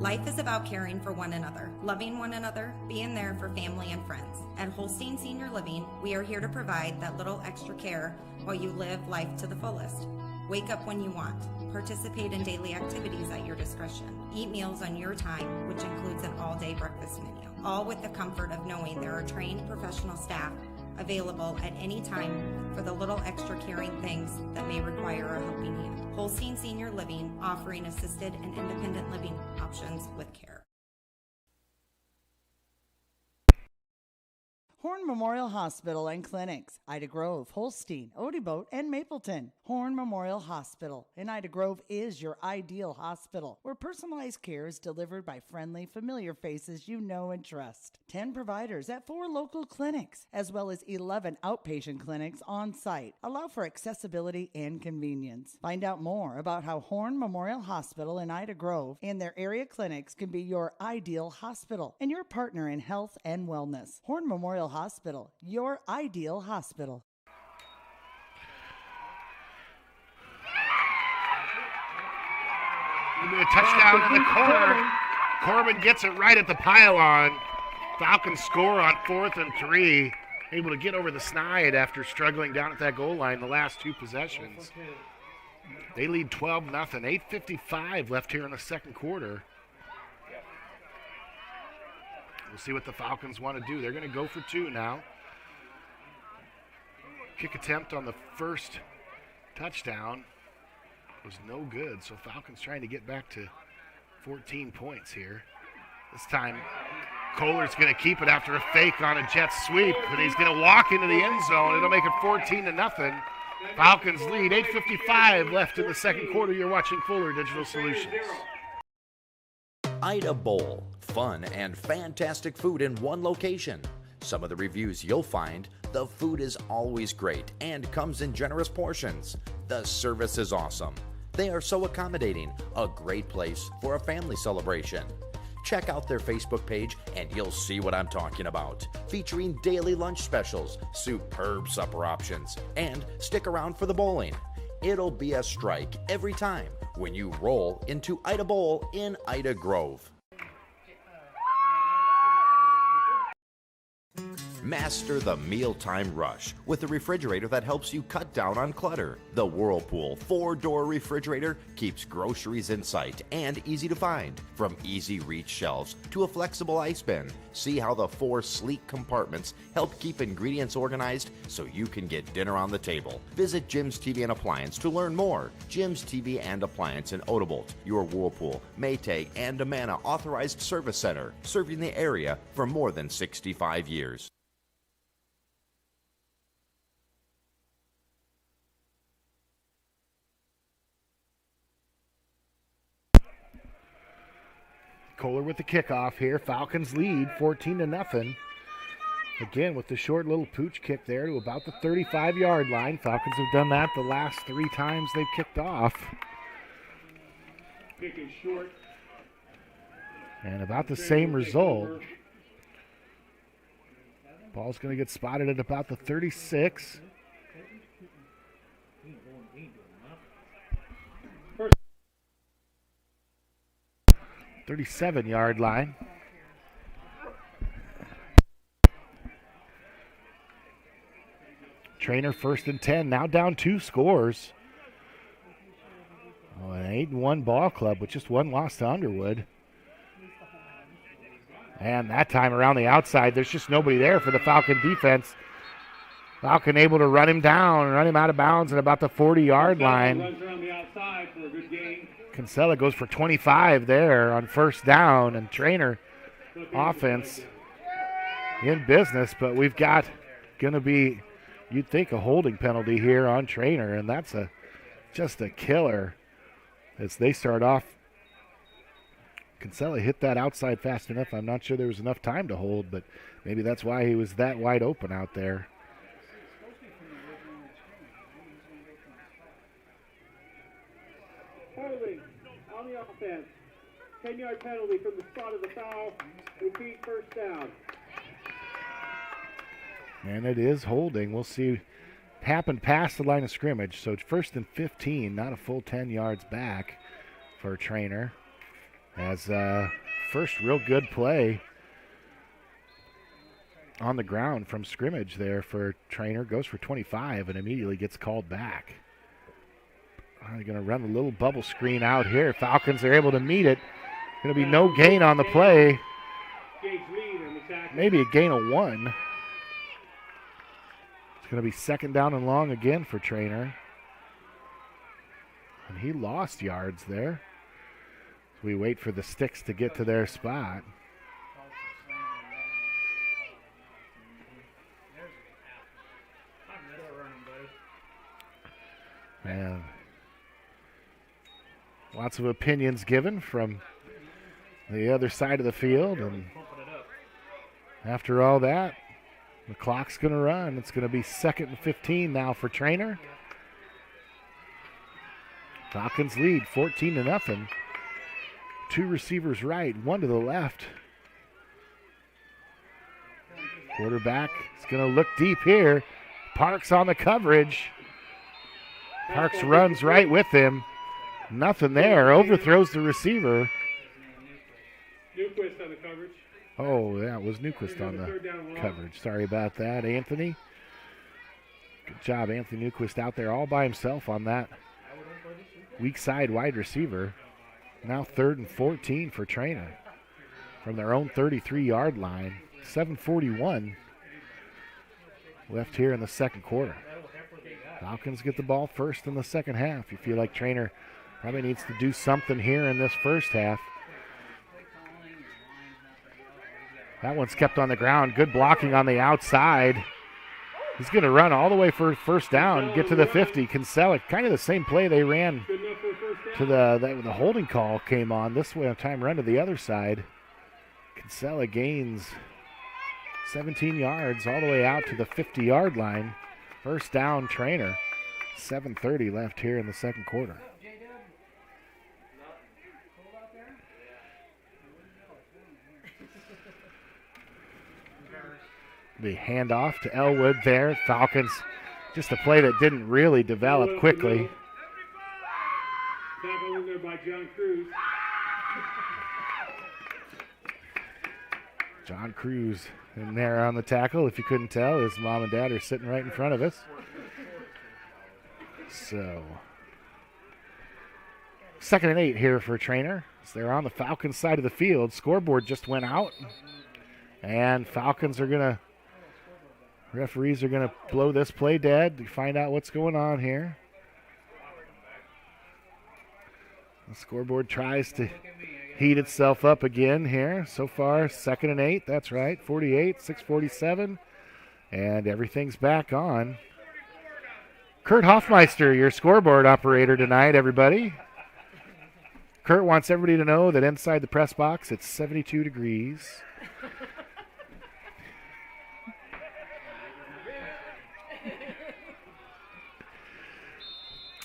[SPEAKER 15] Life is about caring for one another, loving one another, being there for family and friends. At Holstein Senior Living, we are here to provide that little extra care while you live life to the fullest. Wake up when you want. Participate in daily activities at your discretion. Eat meals on your time, which includes an all-day breakfast menu. All with the comfort of knowing there are trained professional staff available at any time for the little extra caring things that may require a helping hand. Holstein Senior Living, offering assisted and independent living options with care.
[SPEAKER 16] Horn Memorial Hospital and Clinics, Ida Grove, Holstein, Odeboat, and Mapleton. Horn Memorial Hospital in Ida Grove is your ideal hospital, where personalized care is delivered by friendly, familiar faces you know and trust. 10 providers at 4 local clinics, as well as 11 outpatient clinics on site, allow for accessibility and convenience. Find out more about how Horn Memorial Hospital in Ida Grove and their area clinics can be your ideal hospital and your partner in health and wellness. Horn Memorial Hospital, your ideal hospital.
[SPEAKER 3] A touchdown in the corner. Corbin gets it right at the pylon. Falcons score on 4th and 3. Able to get over the snide after struggling down at that goal line the last 2 possessions. They lead 12-0. 8:55 left here in the second quarter. We'll see what the Falcons want to do. They're going to go for two now. Kick attempt on the first touchdown was no good, so Falcons trying to get back to 14 points here. This time, Kohler's going to keep it after a fake on a jet sweep, and he's going to walk into the end zone. It'll make it 14-0. Falcons lead. 8:55 left in the second quarter. You're watching Fuller Digital Solutions.
[SPEAKER 13] Ida Bowl. Fun and fantastic food in one location. Some of the reviews you'll find, the food is always great and comes in generous portions. The service is awesome. They are so accommodating, a great place for a family celebration. Check out their Facebook page and you'll see what I'm talking about. Featuring daily lunch specials, superb supper options, and stick around for the bowling. It'll be a strike every time when you roll into Ida Bowl in Ida Grove. Master the mealtime rush with a refrigerator that helps you cut down on clutter. The Whirlpool 4-door refrigerator keeps groceries in sight and easy to find. From easy reach shelves to a flexible ice bin, see how the 4 sleek compartments help keep ingredients organized so you can get dinner on the table. Visit Jim's TV and Appliance to learn more. Jim's TV and Appliance in Odebolt, your Whirlpool, Maytag, and Amana authorized service center, serving the area for more than 65 years.
[SPEAKER 3] Kohler with the kickoff here. Falcons lead 14-0. Again with the short little pooch kick there to about the 35-yard line. Falcons have done that the last 3 times they've kicked off.
[SPEAKER 4] Kick is short.
[SPEAKER 3] And about the same result. Ball's going to get spotted at about the 36. 37-yard line. Treynor 1st and 10, now down 2 scores. Oh, an 8-1 ball club with just 1 loss to Underwood. And that time around the outside, there's just nobody there for the Falcon defense. Falcon able to run him down, run him out of bounds at about the 40-yard line.
[SPEAKER 4] Runs around the outside for a good gain.
[SPEAKER 3] Kinsella goes for 25 there on 1st down, and Treynor offense in business, but we've got going to be, you'd think, a holding penalty here on Treynor, and that's just a killer as they start off. Kinsella hit that outside fast enough. I'm not sure there was enough time to hold, but maybe that's why he was that wide open out there.
[SPEAKER 4] Penalty on the offense. 10-yard penalty from the spot of the foul. Repeat, 1st down.
[SPEAKER 3] And it is holding. We'll see. Happened past the line of scrimmage, so it's 1st and 15, not a full 10 yards back for Treynor. As first real good play on the ground from scrimmage there for Treynor. Goes for 25 and immediately gets called back. They're going to run a little bubble screen out here. Falcons are able to meet it. Going to be no gain on the play. Maybe a gain of 1. It's going to be 2nd down and long again for Treynor. And he lost yards there. We wait for the sticks to get to their spot. Man. Lots of opinions given from the other side of the field. And after all that, the clock's going to run. It's going to be 2nd and 15 now for Treynor. Falcons lead 14-0. 2 receivers right, 1 to the left. Quarterback is going to look deep here. Parks on the coverage. Parks runs right with him. Nothing there. Overthrows the receiver.
[SPEAKER 4] Newquist on the coverage.
[SPEAKER 3] Oh, that was Newquist on the coverage. Sorry about that, Anthony. Good job, Anthony Newquist out there all by himself on that weak side wide receiver. Now 3rd and 14 for Treynor from their own 33-yard line. 7:41 left here in the second quarter. Falcons get the ball first in the second half. You feel like Treynor probably needs to do something here in this first half. That one's kept on the ground. Good blocking on the outside. He's going to run all the way for first down, get to the 50. Kinsella, kind of the same play they ran to the holding call came on. This way, time run to the other side. Kinsella gains 17 yards all the way out to the 50-yard line. First down, Treynor. 7:30 left here in the second quarter. The handoff to Elwood there. Falcons, just a play that didn't really develop quickly.
[SPEAKER 4] Tackle in there by John Cruz.
[SPEAKER 3] John Cruz in there on the tackle. If you couldn't tell, his mom and dad are sitting right in front of us. So, 2nd and 8 here for Treynor. So they're on the Falcons side of the field. Scoreboard just went out. And Falcons are going to, referees are going to blow this play dead to find out what's going on here. The scoreboard tries to heat itself up again here. So far, 2nd and 8. That's right, 48, 6:47. And everything's back on. Kurt Hoffmeister, your scoreboard operator tonight, everybody. Kurt wants everybody to know that inside the press box, it's 72 degrees.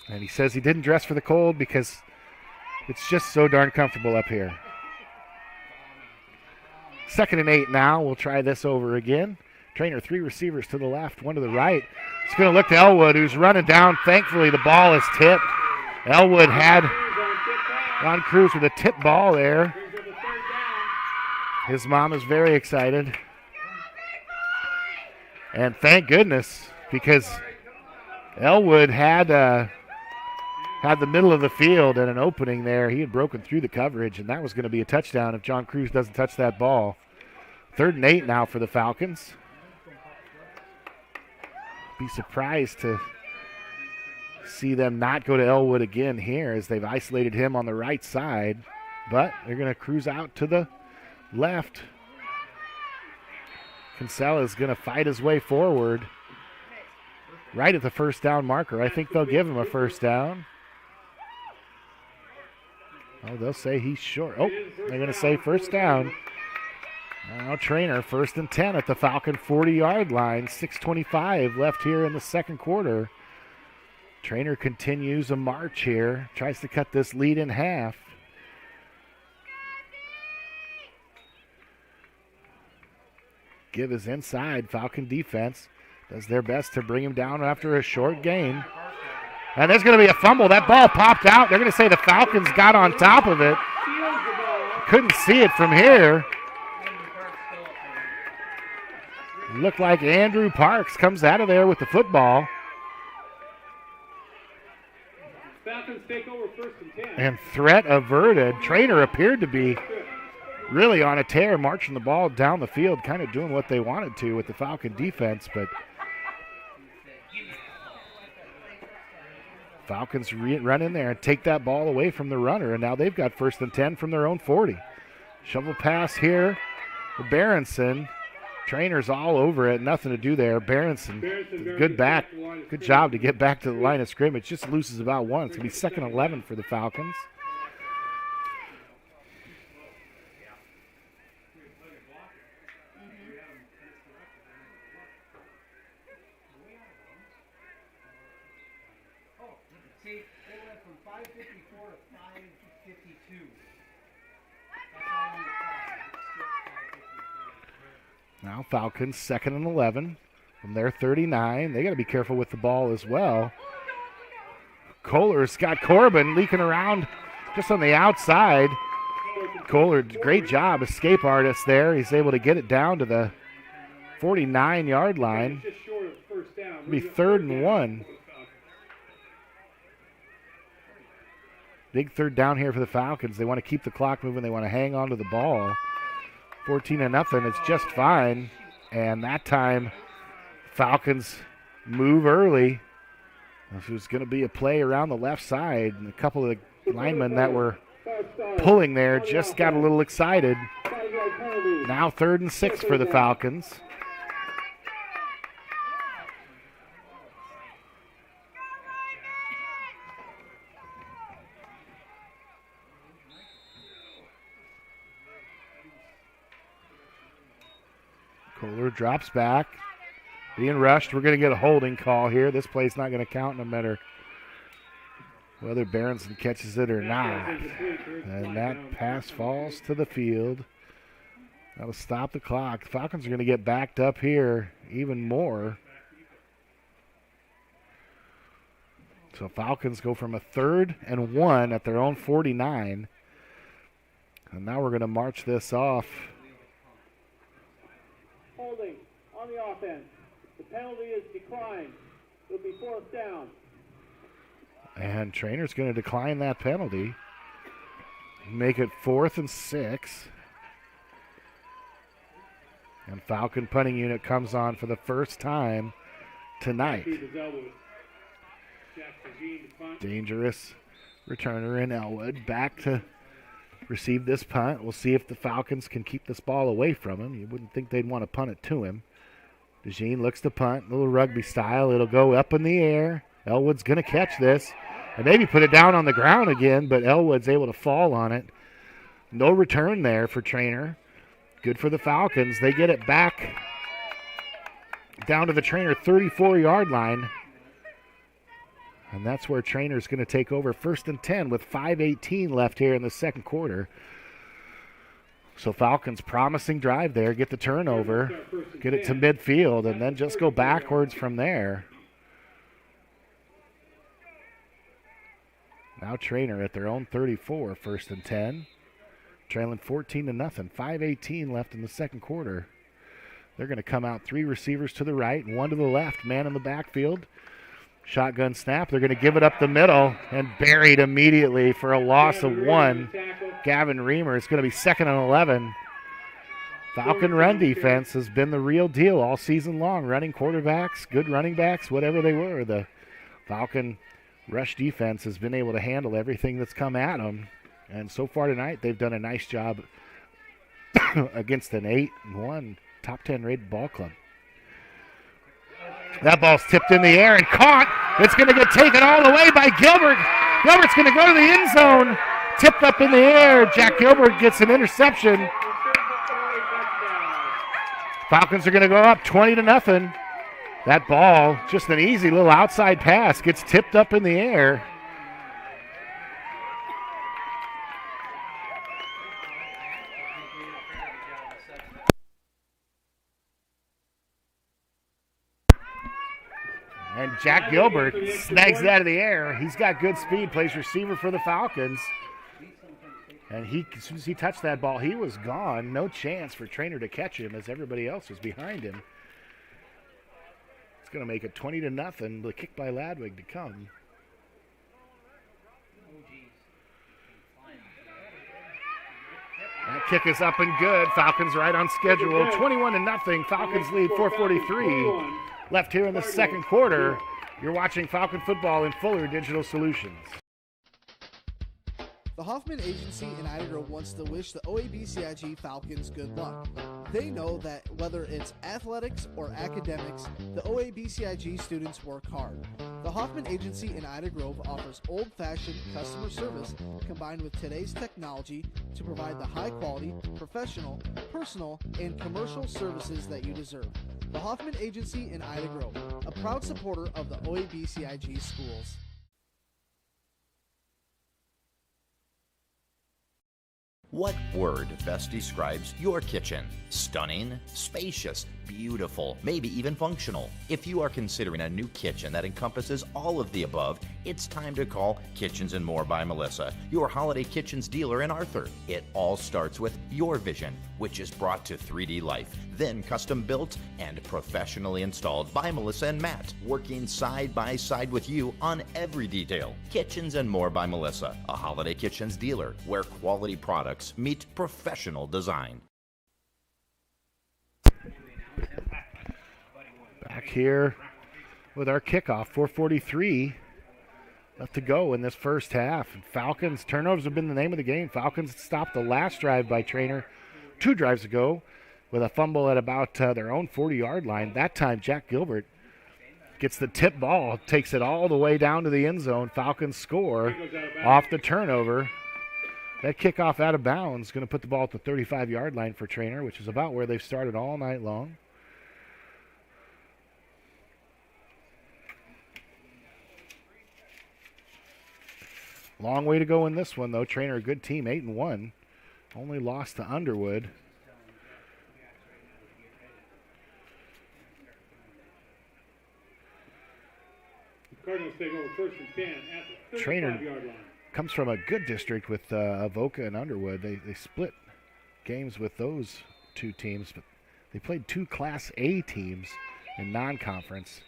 [SPEAKER 3] And he says he didn't dress for the cold because it's just so darn comfortable up here. 2nd and 8 now. We'll try this over again. Treynor, 3 receivers to the left, 1 to the right. He's going to look to Elwood, who's running down. Thankfully, the ball is tipped. Elwood had Ron Cruz with a tip ball there. His mom is very excited. And thank goodness, because Elwood had the middle of the field and an opening there. He had broken through the coverage, and that was going to be a touchdown if John Cruz doesn't touch that ball. 3rd and 8 now for the Falcons. Be surprised to see them not go to Elwood again here as they've isolated him on the right side, but they're going to cruise out to the left. Kinsella is going to fight his way forward right at the first down marker. I think they'll give him a first down. Oh, they'll say he's short. Oh, they're going to say first down. Now Treynor, 1st and 10 at the Falcon 40-yard line. 6:25 left here in the second quarter. Treynor continues a march here. Tries to cut this lead in half. Give is inside. Falcon defense does their best to bring him down after a short gain. And there's going to be a fumble. That ball popped out. They're going to say the Falcons got on top of it. Couldn't see it from here. Looked like Andrew Parks comes out of there with the football.
[SPEAKER 4] Falcons take over 1st and 10.
[SPEAKER 3] And threat averted. Treynor appeared to be really on a tear, marching the ball down the field, kind of doing what they wanted to with the Falcon defense, but Falcons run in there and take that ball away from the runner, and now they've got 1st and 10 from their own 40. Shovel pass here for Berenson. Treynor's all over it, nothing to do there. Berenson, good job to get back to the line of scrimmage. Just loses about 1. It's going to be 2nd and 11 for the Falcons. Now Falcons 2nd and 11 from their 39. They got to be careful with the ball as well. Kohler's got Corbin leaking around just on the outside. Kohler, great job, escape artist there. He's able to get it down to the 49-yard line. It'll be 3rd and 1. Big third down here for the Falcons. They want to keep the clock moving. They want to hang on to the ball. 14-0. It's just fine. And that time, Falcons move early. This was going to be a play around the left side. And a couple of the linemen that were pulling there just got a little excited. Now 3rd and 6 for the Falcons. Kohler drops back, being rushed. We're going to get a holding call here. This play's not going to count no matter whether Berenson catches it or not. And that pass falls to the field. That'll stop the clock. The Falcons are going to get backed up here even more. So Falcons go from a 3rd and 1 at their own 49. And now we're going to march this off.
[SPEAKER 4] Holding on the offense. The penalty is declined. It'll be 4th down.
[SPEAKER 3] And Treynor's going to decline that penalty. Make it 4th and 6. And Falcon punting unit comes on for the first time tonight. Dangerous returner in Elwood. Back to receive this punt. We'll see if the Falcons can keep this ball away from him. You wouldn't think they'd want to punt it to him. DeJean looks to punt, a little rugby style. It'll go up in the air. Elwood's going to catch this and maybe put it down on the ground again, but Elwood's able to fall on it. No return there for Treynor. Good for the Falcons. They get it back down to the Treynor 34-yard line. And that's where Treynor's going to take over 1st and 10 with 5:18 left here in the second quarter. So Falcons promising drive there, get the turnover, get it to midfield, and then just go backwards from there. Now Treynor at their own 34, 1st and 10. Trailing 14-0, 5:18 left in the second quarter. They're going to come out 3 receivers to the right, 1 to the left, man in the backfield. Shotgun snap. They're going to give it up the middle and buried immediately for a loss of 1. Gavin Reamer. It's going to be 2nd and 11. Falcon run defense has been the real deal all season long. Running quarterbacks, good running backs, whatever they were. The Falcon rush defense has been able to handle everything that's come at them. And so far tonight, they've done a nice job against an 8-1 top 10 rated ball club. That ball's tipped in the air and caught. It's going to get taken all the way by Gilbert. Gilbert's going to go to the end zone. Tipped up in the air. Jack Gilbert gets an interception. Falcons are going to go up 20-0. That ball, just an easy little outside pass, gets tipped up in the air. And Jack Gilbert snags it out of the air. He's got good speed, plays receiver for the Falcons. And as soon as he touched that ball, he was gone. No chance for Treynor to catch him as everybody else was behind him. It's going to make it 20-0. The kick by Ladwig to come. That kick is up and good. Falcons right on schedule. 21-0. Falcons lead 4:43 left here in the second quarter. You're watching Falcon football in Fuller Digital Solutions.
[SPEAKER 6] The Hoffman Agency in Ida Grove wants to wish the OABCIG Falcons good luck. They know that whether it's athletics or academics, the OABCIG students work hard. The Hoffman Agency in Ida Grove offers old-fashioned customer service combined with today's technology to provide the high-quality, professional, personal, and commercial services that you deserve. The Hoffman Agency in Ida Grove, a proud supporter of the OABCIG schools.
[SPEAKER 13] What word best describes your kitchen? Stunning, spacious, beautiful, maybe even functional. If you are considering a new kitchen that encompasses all of the above, it's time to call Kitchens and More by Melissa, your holiday kitchens dealer in Arthur. It all starts with your vision, which is brought to 3D life, then custom built and professionally installed by Melissa and Matt, working side by side with you on every detail. Kitchens and More by Melissa, a holiday kitchens dealer where quality products meet professional design.
[SPEAKER 3] Back here with our kickoff, 4:43 left to go in this first half. Falcons, turnovers have been the name of the game. Falcons stopped the last drive by Treynor 2 drives ago with a fumble at about their own 40-yard line. That time, Jack Gilbert gets the tip ball, takes it all the way down to the end zone. Falcons score off the turnover. That kickoff out of bounds going to put the ball at the 35-yard line for Treynor, which is about where they've started all night long. Long way to go in this one, though. Treynor, a good team, 8-1. Only lost to Underwood.
[SPEAKER 4] Cardinals take over 1st and 10 at the 35-yard line.
[SPEAKER 3] Comes from a good district with Avoca and Underwood. They split games with those two teams, but they played 2 Class A teams in non-conference.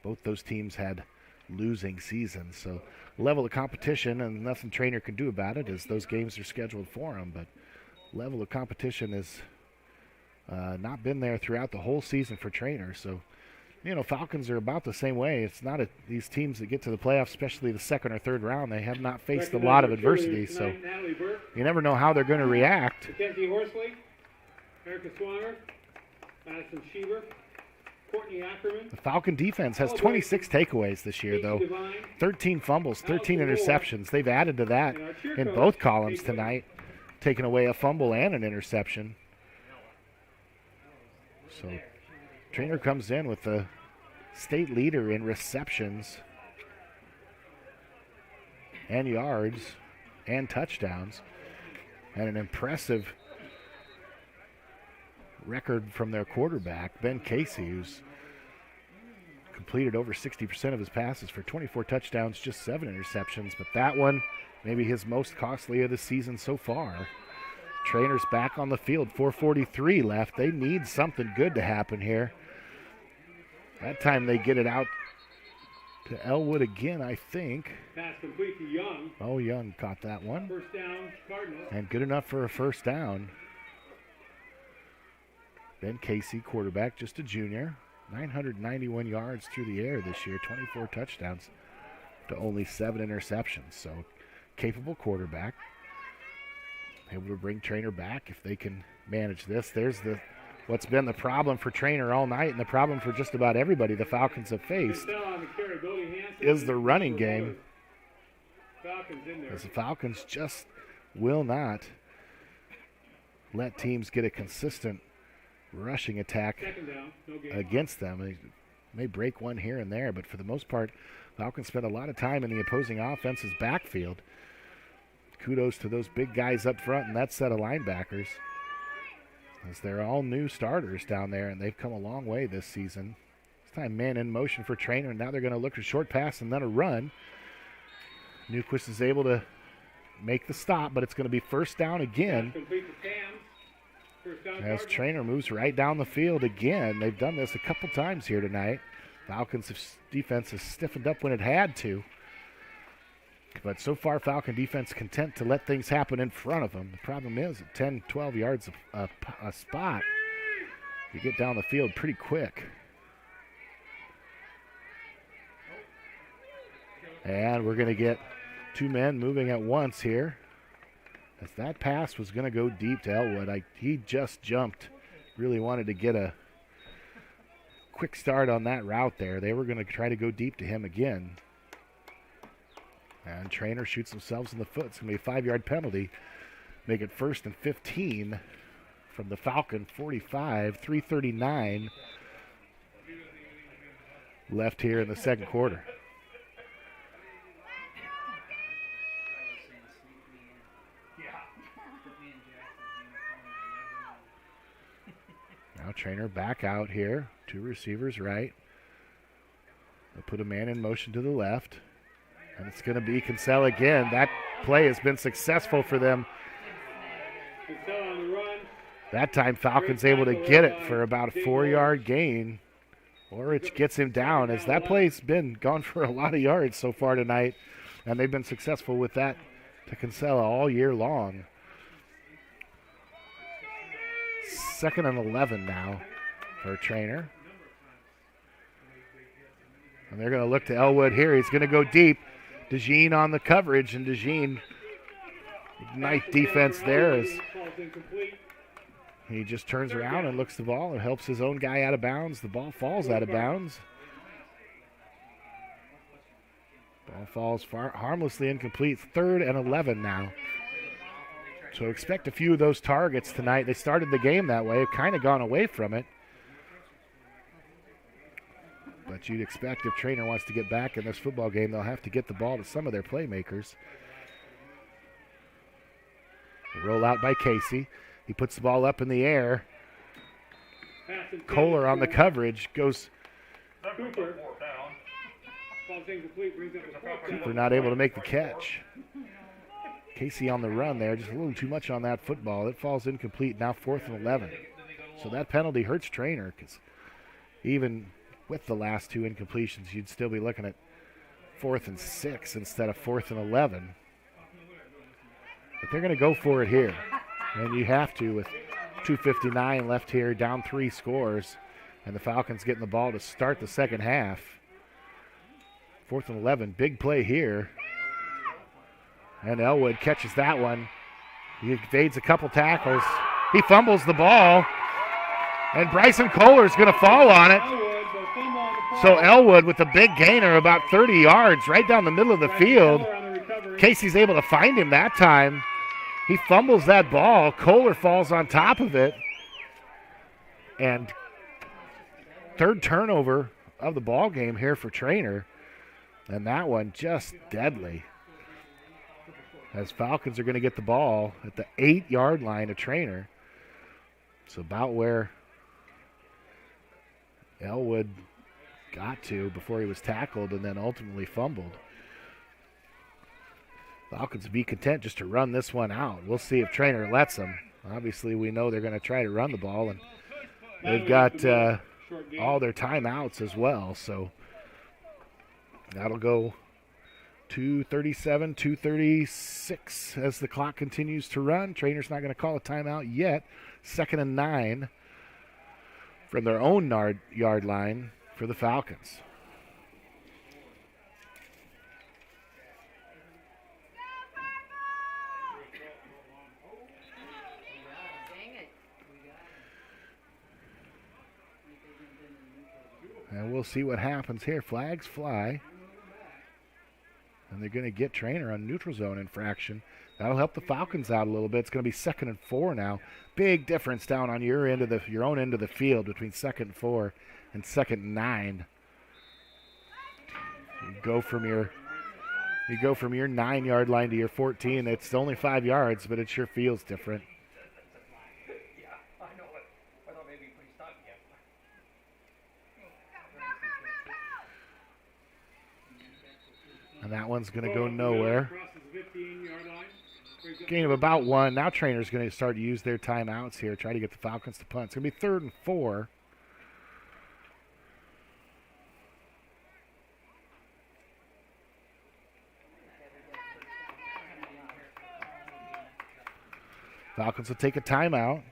[SPEAKER 3] Both those teams had losing seasons, so level of competition, and nothing Treynor can do about it as those games are scheduled for them, but level of competition has not been there throughout the whole season for Treynor. So, you know, Falcons are about the same way. It's not these teams that get to the playoffs, especially the second or third round, they have not faced a lot of adversity, so you never know how they're going to react.
[SPEAKER 4] Mackenzie Horsley, Erica Swanger, Madison Sheever, Courtney Ackerman.
[SPEAKER 3] The Falcon defense has 26 takeaways this year, though. 13 fumbles, 13 interceptions. They've added to that in both columns tonight, taking away a fumble and an interception. So Treynor comes in with the state leader in receptions and yards and touchdowns, and an impressive record from their quarterback, Ben Casey, who's completed over 60% of his passes for 24 touchdowns, just 7 interceptions. But that one, maybe his most costly of the season so far. Treynor's back on the field, 4:43 left. They need something good to happen here. That time they get it out to Elwood again, I think.
[SPEAKER 4] Pass complete to Young.
[SPEAKER 3] Oh, Young caught that one.
[SPEAKER 4] First down, Cardinals.
[SPEAKER 3] And good enough for a first down. Ben Casey, quarterback, just a junior. 991 yards through the air this year, 24 touchdowns to only 7 interceptions. So, capable quarterback. Able to bring Treynor back if they can manage this. There's what's been the problem for Treynor all night, and the problem for just about everybody the Falcons have faced is the running game. As the Falcons just will not let teams get a consistent rushing attack against them. They may break one here and there, but for the most part, Falcons spend a lot of time in the opposing offense's backfield. Kudos to those big guys up front and that set of linebackers, as they're all new starters down there, and they've come a long way this season. This time man in motion for Treynor, and now they're going to look for a short pass and then a run. Newquist is able to make the stop, but it's going to be first down again. As Treynor moves right down the field again. They've done this a couple times here tonight. Falcons' defense has stiffened up when it had to. But so far, Falcon defense content to let things happen in front of them. The problem is at 10, 12 yards a spot, you get down the field pretty quick. And we're going to get 2 men moving at once here, as that pass was going to go deep to Elwood. He just jumped. Really wanted to get a quick start on that route there. They were going to try to go deep to him again. And Treynor shoots themselves in the foot. It's going to be a 5-yard penalty. Make it 1st and 15 from the Falcon 45. 3:39 left here in the second quarter. Treynor back out here. 2 receivers right. They'll put a man in motion to the left. And it's going to be Kinsella again. That play has been successful for them. That time Falcons able to get it for about a 4-yard gain. Orich gets him down, as that play's been gone for a lot of yards so far tonight. And they've been successful with that to Kinsella all year long. 2nd and 11 now for Treynor. And they're going to look to Elwood here. He's going to go deep. DeJean on the coverage, and DeJean, nice defense there as he just turns around and looks the ball and helps his own guy out of bounds. The ball falls out of bounds. Ball falls harmlessly incomplete. 3rd and 11 now. So expect a few of those targets tonight. They started the game that way. Have kind of gone away from it. But you'd expect if Treynor wants to get back in this football game, they'll have to get the ball to some of their playmakers. Roll out by Casey. He puts the ball up in the air. Kohler on the coverage goes. Cooper not able to make the catch. Casey on the run there, just a little too much on that football. It falls incomplete, now 4th and 11. So that penalty hurts Treynor, because even with the last 2 incompletions, you'd still be looking at 4th and 6 instead of 4th and 11. But they're going to go for it here. And you have to with 2:59 left here, down 3 scores. And the Falcons getting the ball to start the second half. 4th and 11, big play here. And Elwood catches that one. He evades a couple tackles. He fumbles the ball. And Bryson Kohler's going to fall on it. So Elwood with a big gainer, about 30 yards, right down the middle of the field. Casey's able to find him that time. He fumbles that ball. Kohler falls on top of it. And 3rd turnover of the ball game here for Treynor. And that one just deadly. As Falcons are going to get the ball at the 8-yard line of Treynor. It's about where Elwood got to before he was tackled and then ultimately fumbled. Falcons be content just to run this one out. We'll see if Treynor lets them. Obviously, we know they're going to try to run the ball, and they've got all their timeouts as well. So that'll go 2:37, 2:36 as the clock continues to run. Treynor's not going to call a timeout yet. 2nd and 9 from their own yard line for the Falcons. And we'll see what happens here. Flags fly. And they're going to get Treynor on neutral zone infraction. That'll help the Falcons out a little bit. It's going to be 2nd and 4 now. Big difference down on your own end of the field between 2nd and 4 and 2nd and 9. You go from your 9-yard line to your 14. It's only 5 yards, but it sure feels different. And that one's going to go nowhere. Gain of about 1. Now Treynor's going to start to use their timeouts here, try to get the Falcons to punt. It's going to be 3rd and 4. Falcons will take a timeout.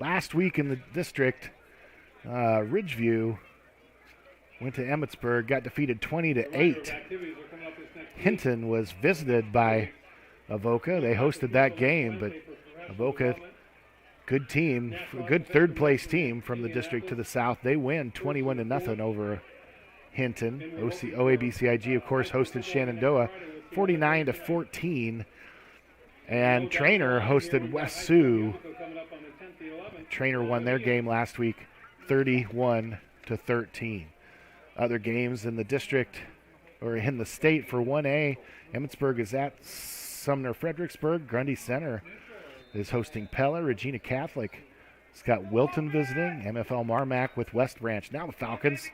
[SPEAKER 3] Last week in the district, Ridgeview went to Emmitsburg, got defeated 20-8. Hinton was visited by Avoca. They hosted that game, but Avoca, good team, good third-place team from the district to the south. They win 21-0 over Hinton. OABCIG, of course, hosted Shenandoah 49-14. And Treynor hosted West Sioux. Treynor won their game last week 31-13. Other games in the district or in the state for 1A, Emmitsburg is at Sumner Fredericksburg. Grundy Center is hosting Pella. Regina Catholic has got Wilton visiting. MFL Marmac with West Branch. Now the Falcons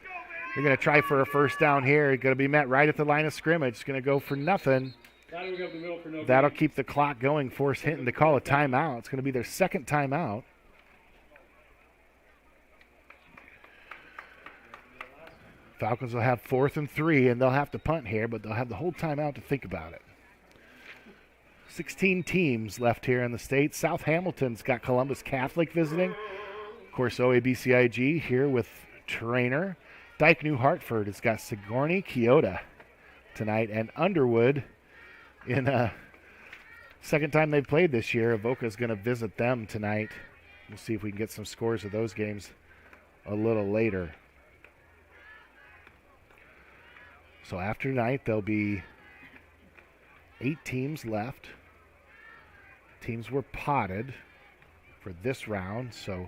[SPEAKER 3] are going to try for a first down here. Going to be met right at the line of scrimmage. Going to go for nothing. That'll keep the clock going. Force Hinton to call a timeout. It's going to be their second timeout. Falcons will have 4th and 3, and they'll have to punt here, but they'll have the whole timeout to think about it. 16 teams left here in the state. South Hamilton's got Columbus Catholic visiting. Of course, OABCIG here with Treynor. Dyke New Hartford has got Sigourney Keota tonight, and Underwood in a second time they've played this year. Avoca's going to visit them tonight. We'll see if we can get some scores of those games a little later. So after tonight, there'll be 8 teams left. Teams were potted for this round, so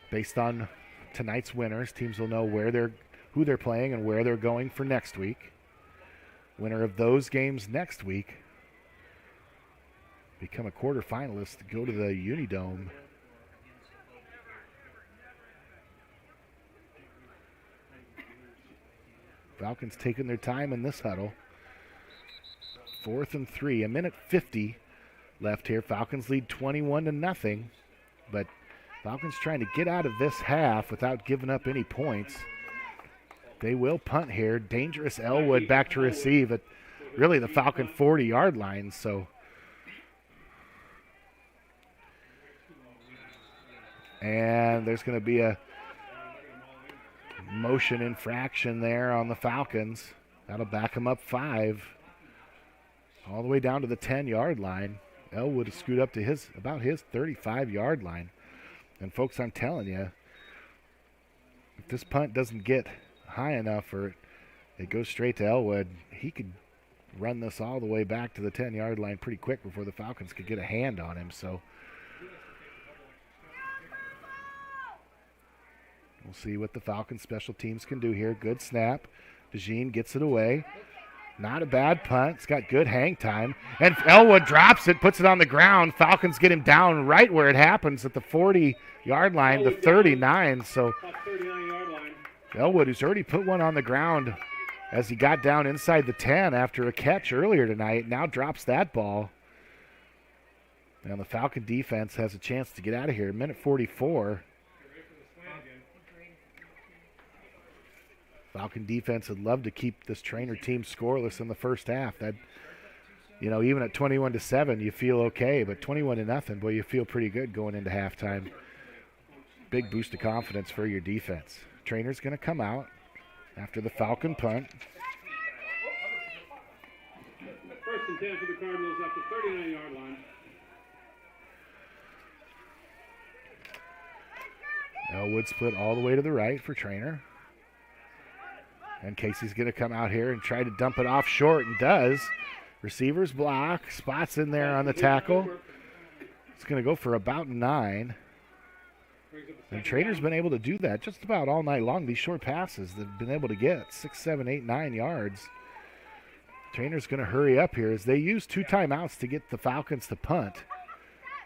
[SPEAKER 3] based on tonight's winners, teams will know who they're playing and where they're going for next week. Winner of those games next week become a quarterfinalist to go to the Unidome. Falcons taking their time in this huddle. 4th and 3, a minute 50 left here. Falcons lead 21-0, but Falcons trying to get out of this half without giving up any points. They will punt here. Dangerous Elwood back to receive at really the Falcon 40-yard line. So and there's going to be a motion infraction there on the Falcons. That'll back them up 5 all the way down to the 10-yard line. Elwood has screwed up to about his 35-yard line. And folks, I'm telling you, if this punt doesn't get high enough or it goes straight to Elwood, he could run this all the way back to the 10-yard line pretty quick before the Falcons could get a hand on him. So we'll see what the Falcons special teams can do here. Good snap. DeJean gets it away. Not a bad punt. It's got good hang time. And Elwood drops it, puts it on the ground. Falcons get him down right where it happens at the 40-yard line, the 39. So Elwood, who's already put one on the ground as he got down inside the 10 after a catch earlier tonight, now drops that ball. And the Falcon defense has a chance to get out of here. Minute 44. Falcon defense would love to keep this Treynor team scoreless in the first half. That, even at 21-7, you feel okay, but 21-0, boy, you feel pretty good going into halftime. Big boost of confidence for your defense. Treynor's going to come out after the Falcon punt.
[SPEAKER 4] 1st and 10 for the Cardinals at the 39-yard line.
[SPEAKER 3] Elwood split all the way to the right for Treynor. And Casey's going to come out here and try to dump it off short, and does. Receivers block, spots in there on the tackle. It's going to go for about 9. And Treynor's been able to do that just about all night long. These short passes, they've been able to get 6, 7, 8, 9 yards. Treynor's going to hurry up here as they use 2 timeouts to get the Falcons to punt.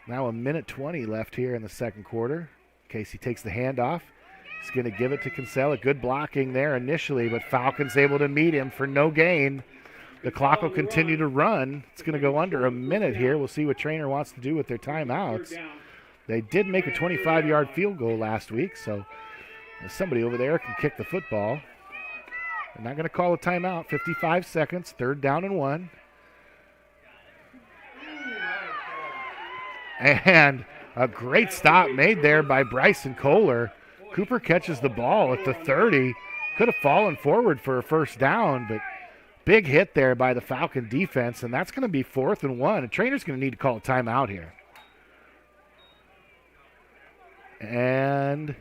[SPEAKER 3] Now a minute 20 left here in the second quarter. Casey takes the handoff. He's going to give it to Kinsella. Good blocking there initially, but Falcons able to meet him for no gain. The clock will continue to run. It's going to go under a minute here. We'll see what Treynor wants to do with their timeouts. They did make a 25-yard field goal last week, so somebody over there can kick the football. They're not going to call a timeout. 55 seconds, 3rd down and 1. And a great stop made there by Bryson Kohler. Cooper catches the ball at the 30. Could have fallen forward for a first down, but big hit there by the Falcon defense, and that's going to be 4th and 1. And Treynor's going to need to call a timeout here. And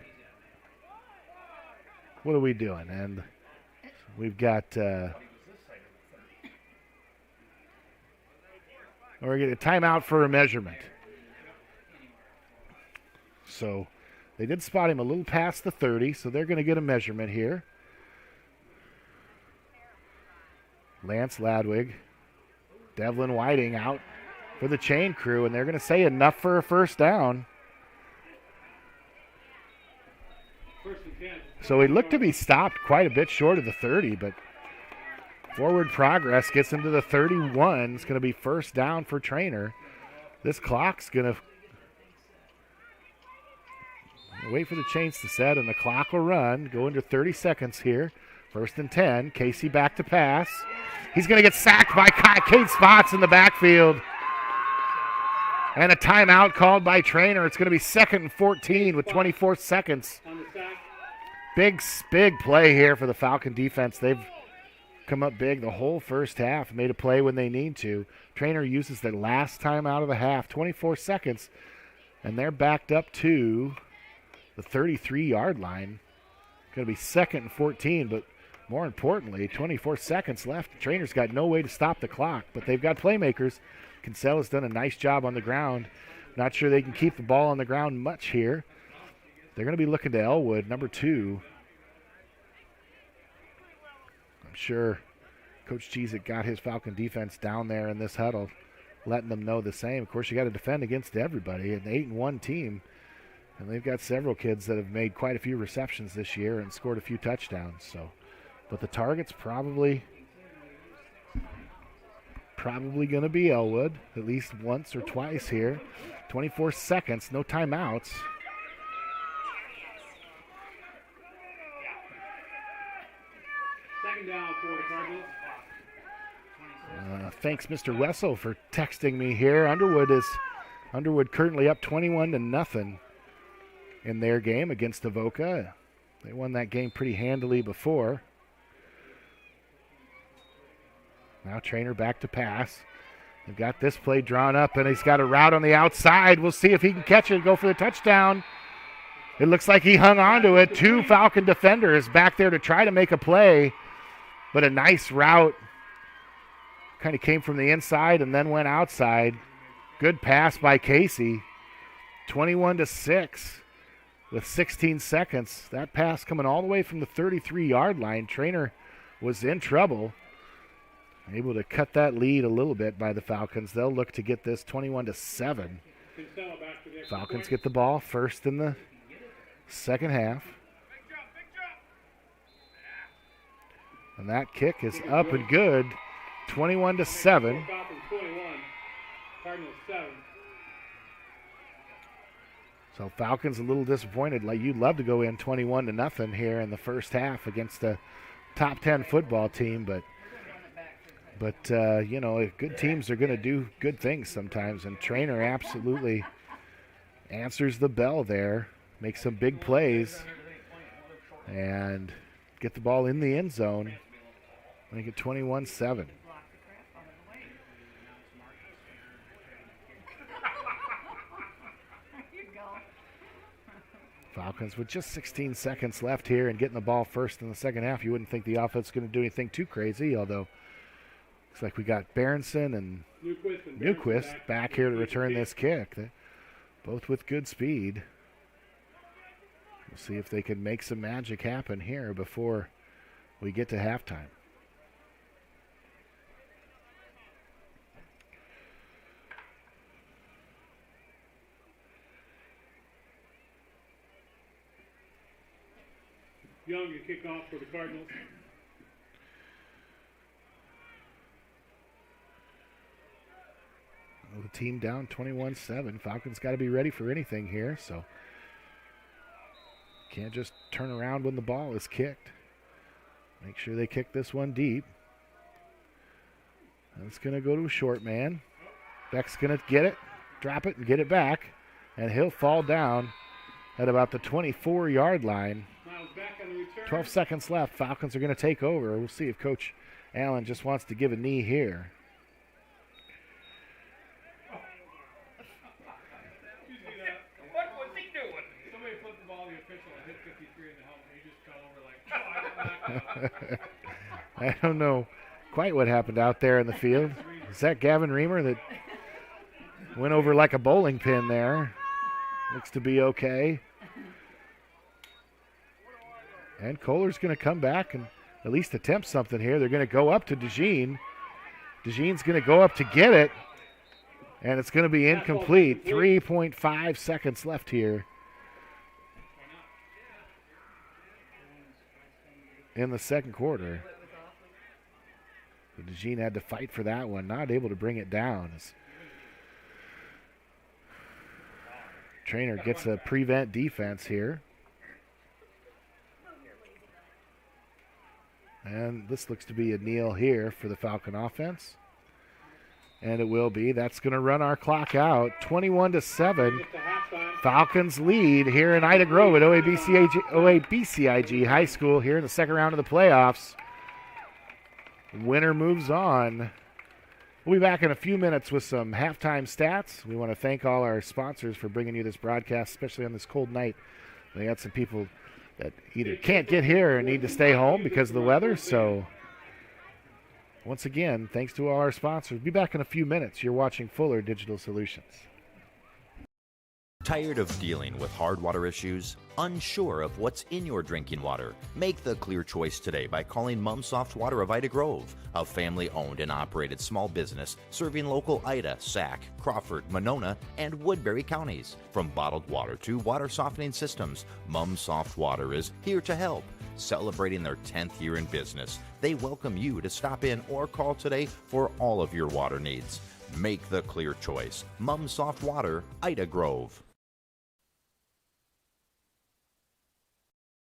[SPEAKER 3] what are we doing? And we've got we're getting a timeout for a measurement. So they did spot him a little past the 30, so they're going to get a measurement here. Lance Ladwig, Devlin Whiting out for the chain crew, and they're going to say enough for a first down. So he looked to be stopped quite a bit short of the 30, but forward progress gets him to the 31. It's going to be first down for Treynor. This clock's going to wait for the chains to set, and the clock will run. Go into 30 seconds here. First and 10. Casey back to pass. He's going to get sacked by Kate Spots in the backfield. And a timeout called by Treynor. It's going to be 2nd and 14 with 24 seconds. Big play here for the Falcon defense. They've come up big the whole first half, made a play when they need to. Treynor uses their last time out of the half, 24 seconds, and they're backed up to the 33-yard line. Going to be 2nd and 14, but more importantly, 24 seconds left. Treynor's got no way to stop the clock, but they've got playmakers. Kinsella's done a nice job on the ground. Not sure they can keep the ball on the ground much here. They're going to be looking to Elwood, number 2. I'm sure Coach Cheezick got his Falcon defense down there in this huddle, letting them know the same. Of course, you got to defend against everybody. An 8-1 team, and they've got several kids that have made quite a few receptions this year and scored a few touchdowns. So, but the target's probably going to be Elwood at least once or twice here. 24 seconds, no timeouts.
[SPEAKER 4] Second down for the Cardinals.
[SPEAKER 3] Thanks, Mr. Wessel, for texting me here. Underwood currently up 21-0 in their game against Avoca. They won that game pretty handily before. Now Treynor back to pass. They've got this play drawn up, and he's got a route on the outside. We'll see if he can catch it and go for the touchdown. It looks like he hung on to it. 2 Falcon defenders back there to try to make a play, but a nice route. Kind of came from the inside and then went outside. Good pass by Casey. 21-6 with 16 seconds. That pass coming all the way from the 33-yard line. Treynor was in trouble. Able to cut that lead a little bit by the Falcons. They'll look to get this 21-7. Falcons get the ball first in the second half. And that kick is up and good. 21-7. So Falcons a little disappointed. Like, you'd love to go in 21-0 here in the first half against a top 10 football team, but you know, good teams are going to do good things sometimes, and Treynor absolutely answers the bell there, makes some big plays, and get the ball in the end zone. Make it 21-7. Falcons with just 16 seconds left here and getting the ball first in the second half. You wouldn't think the offense is going to do anything too crazy, although looks like we got Berenson and Newquist back here to return this kick. They're both with good speed. We'll see if they can make some magic happen here before we get to halftime.
[SPEAKER 4] Young to kick off for the Cardinals.
[SPEAKER 3] The team down 21-7. Falcons got to be ready for anything here, so can't just turn around when the ball is kicked. Make sure they kick this one deep. And it's going to go to a short man. Beck's going to get it, drop it, and get it back, and he'll fall down at about the 24-yard line. 12 seconds left. Falcons are going to take over. We'll see if Coach Allen just wants to give a knee here.
[SPEAKER 4] What was he doing? Somebody flipped the ball to the official and hit 53 in the helmet. He just fell over like,
[SPEAKER 3] I don't know quite what happened out there in the field. Is that Gavin Reamer that went over like a bowling pin there? Looks to be okay. And Kohler's going to come back and at least attempt something here. They're going to go up to DeJean. DeJean's going to go up to get it. And it's going to be incomplete. 3.5 seconds left here in the second quarter. DeJean had to fight for that one, not able to bring it down. Treynor gets a prevent defense here. And this looks to be a kneel here for the Falcon offense. And it will be. That's going to run our clock out. 21-7. Falcons lead here in Ida Grove at OABCIG High School here in the second round of the playoffs. Winner moves on. We'll be back in a few minutes with some halftime stats. We want to thank all our sponsors for bringing you this broadcast, especially on this cold night. We got some people that either can't get here or need to stay home because of the weather. So, once again, thanks to all our sponsors. We'll be back in a few minutes. You're watching Fuller Digital Solutions.
[SPEAKER 13] Tired of dealing with hard water issues? Unsure of what's in your drinking water? Make the clear choice today by calling Mum Soft Water of Ida Grove, a family-owned and operated small business serving local Ida, Sac, Crawford, Monona, and Woodbury counties. From bottled water to water softening systems, Mum Soft Water is here to help. Celebrating their 10th year in business, they welcome you to stop in or call today for all of your water needs. Make the clear choice. Mum Soft Water, Ida Grove.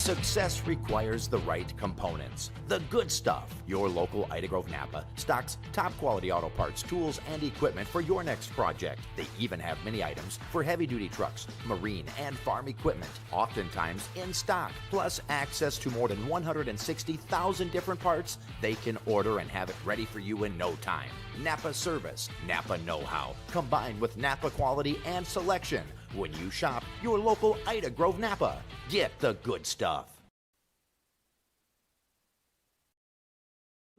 [SPEAKER 13] Success requires the right components. The good stuff. Your local Ida Grove Napa stocks top quality auto parts, tools, and equipment for your next project. They even have many items for heavy duty trucks, marine, and farm equipment, oftentimes in stock. Plus access to more than 160,000 different parts they can order and have it ready for you in no time. Napa service, Napa know-how, combined with Napa quality and selection. When you shop your local Ida Grove Napa, get the good stuff.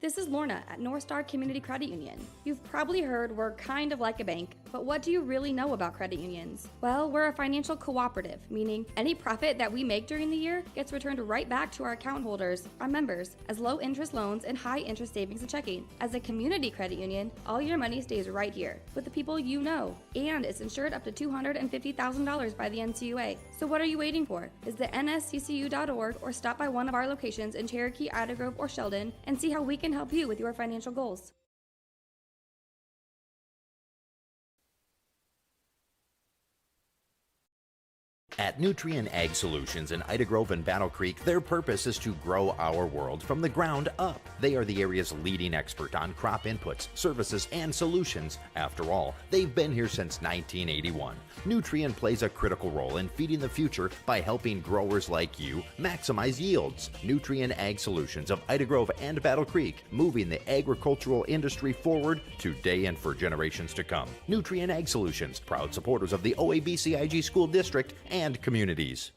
[SPEAKER 17] This is Lorna at North Star Community Credit Union. You've probably heard we're kind of like a bank, but what do you really know about credit unions? Well, we're a financial cooperative, meaning any profit that we make during the year gets returned right back to our account holders, our members, as low interest loans and high interest savings and checking. As a community credit union, all your money stays right here with the people you know, and it's insured up to $250,000 by the NCUA. So what are you waiting for? Visit nsccu.org or stop by one of our locations in Cherokee, Ida Grove, or Sheldon and see how we can help you with your financial goals.
[SPEAKER 13] At Nutrien Ag Solutions in Ida Grove and Battle Creek, their purpose is to grow our world from the ground up. They are the area's leading expert on crop inputs, services, and solutions. After all, they've been here since 1981. Nutrien plays a critical role in feeding the future by helping growers like you maximize yields. Nutrien Ag Solutions of Ida Grove and Battle Creek, moving the agricultural industry forward today and for generations to come. Nutrien Ag Solutions, proud supporters of the OABCIG School District and communities.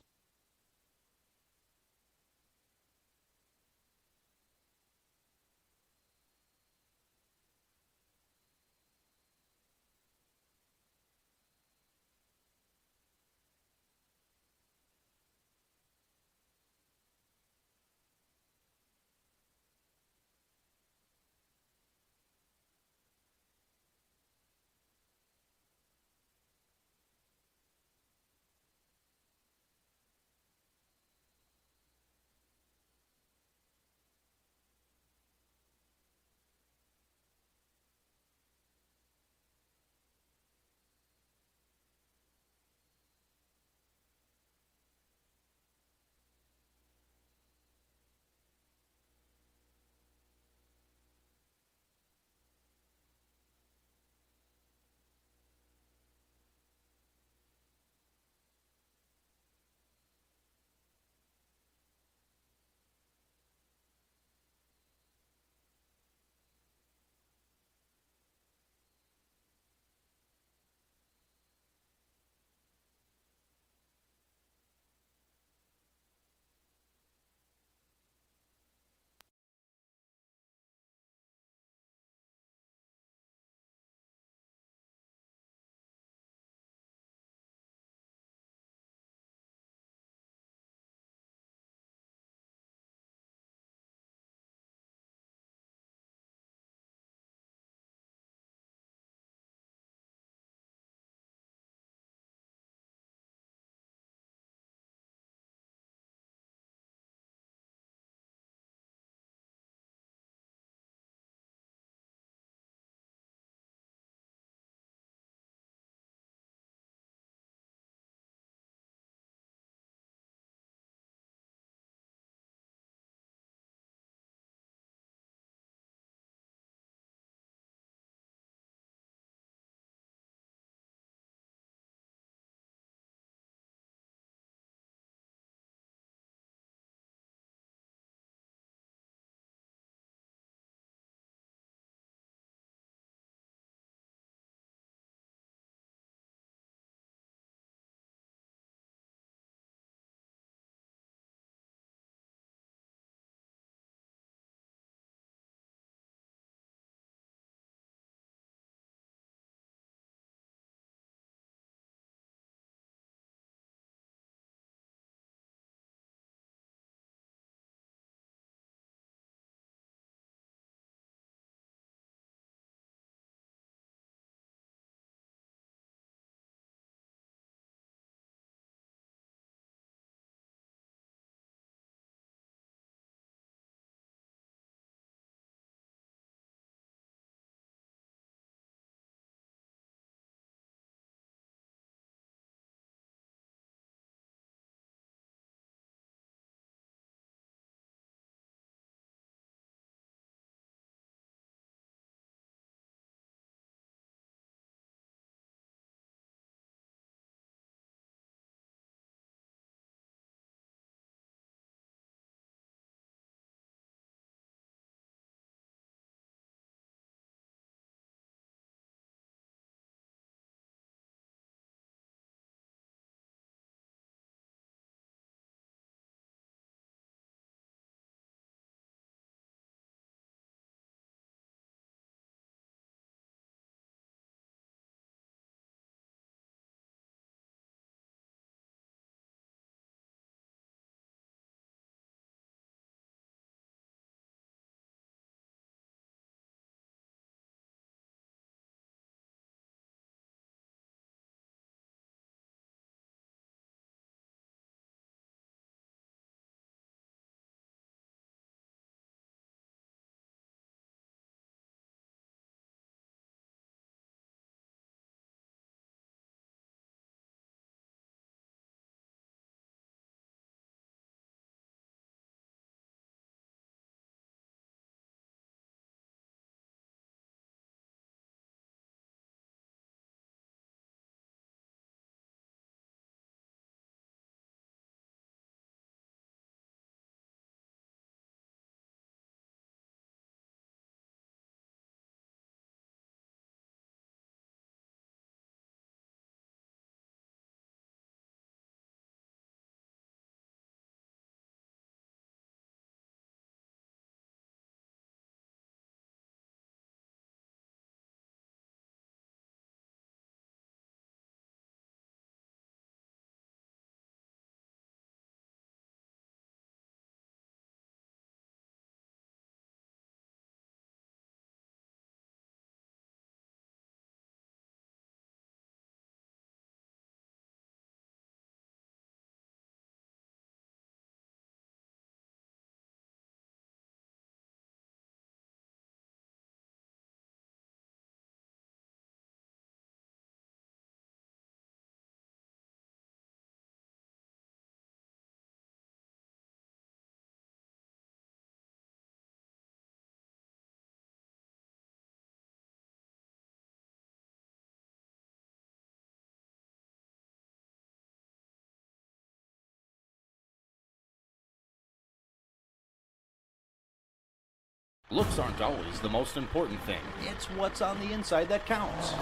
[SPEAKER 18] Looks aren't always the most important thing. It's what's on the inside that counts.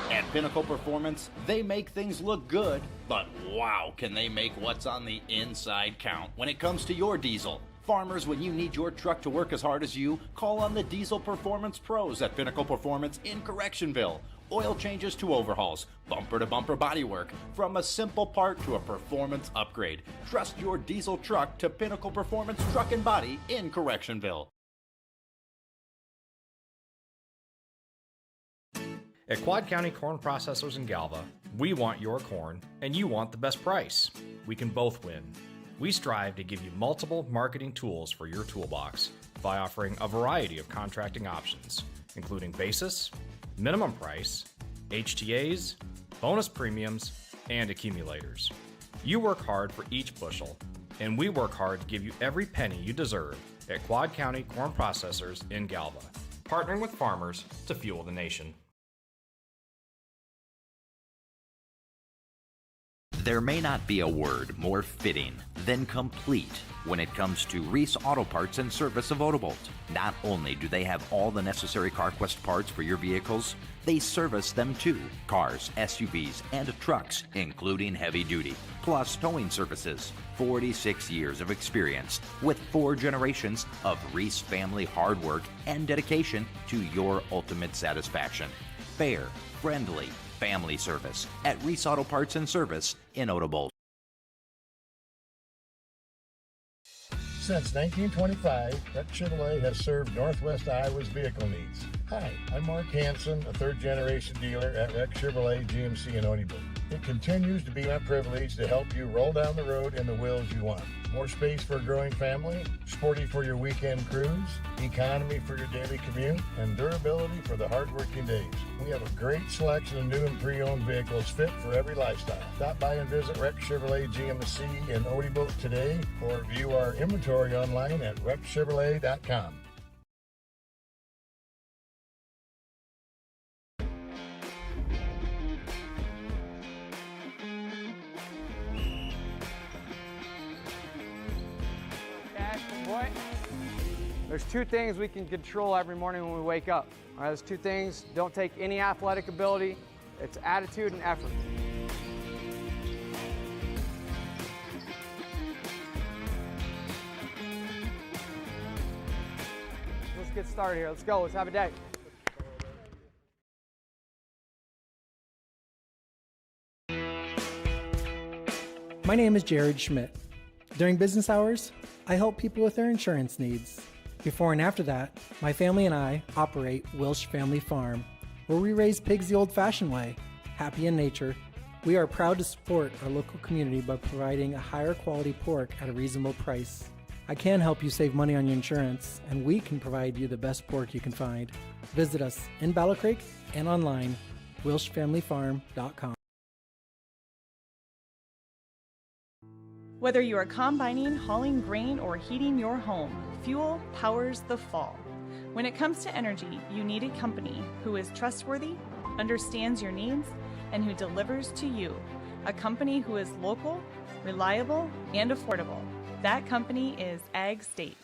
[SPEAKER 18] At Pinnacle Performance, they make things look good, but wow, can they make what's on the inside count when it comes to your diesel. Farmers, when you need your truck to work as hard as you, call on the Diesel Performance Pros at Pinnacle Performance in Correctionville. Oil changes to overhauls, bumper-to-bumper bodywork, from a simple part to a performance upgrade. Trust your diesel truck to Pinnacle Performance Truck and Body in Correctionville.
[SPEAKER 19] At Quad County Corn Processors in Galva, we want your corn and you want the best price. We can both win. We strive to give you multiple marketing tools for your toolbox by offering a variety of contracting options, including basis, minimum price, HTAs, bonus premiums, and accumulators. You work hard for each bushel, and we work hard to give you every penny you deserve at Quad County Corn Processors in Galva, partnering with farmers to fuel the nation.
[SPEAKER 20] There may not be a word more fitting than complete when it comes to Reese Auto Parts and Service of Odobolt. Not only do they have all the necessary CarQuest parts for your vehicles, they service them too. Cars, SUVs, and trucks, including heavy duty, plus towing services. 46 years of experience with 4 generations of Reese family hard work and dedication to your ultimate satisfaction. Fair, friendly, family service at Reese Auto Parts and Service in Odobolt.
[SPEAKER 21] Since 1925, Rec Chevrolet has served Northwest Iowa's vehicle needs. Hi, I'm Mark Hansen, a third-generation dealer at Rec Chevrolet GMC in Odobolt. It continues to be my privilege to help you roll down the road in the wheels you want. More space for a growing family, sporty for your weekend cruise, economy for your daily commute, and durability for the hard-working days. We have a great selection of new and pre-owned vehicles fit for every lifestyle. Stop by and visit Rec Chevrolet GMC in Odobolt today, or view our inventory online at recchevrolet.com.
[SPEAKER 22] Boy, there's 2 things we can control every morning when we wake up. All right, those 2 things don't take any athletic ability. It's attitude and effort. Let's get started here. Let's go. Let's have a day.
[SPEAKER 23] My name is Jared Schmidt. During business hours, I help people with their insurance needs. Before and after that, my family and I operate Wilsh Family Farm, where we raise pigs the old-fashioned way, happy in nature. We are proud to support our local community by providing a higher quality pork at a reasonable price. I can help you save money on your insurance, and we can provide you the best pork you can find. Visit us in Battle Creek and online, wilshfamilyfarm.com.
[SPEAKER 24] Whether you are combining, hauling grain, or heating your home, fuel powers the fall. When it comes to energy, you need a company who is trustworthy, understands your needs, and who delivers to you. A company who is local, reliable, and affordable. That company is Ag State.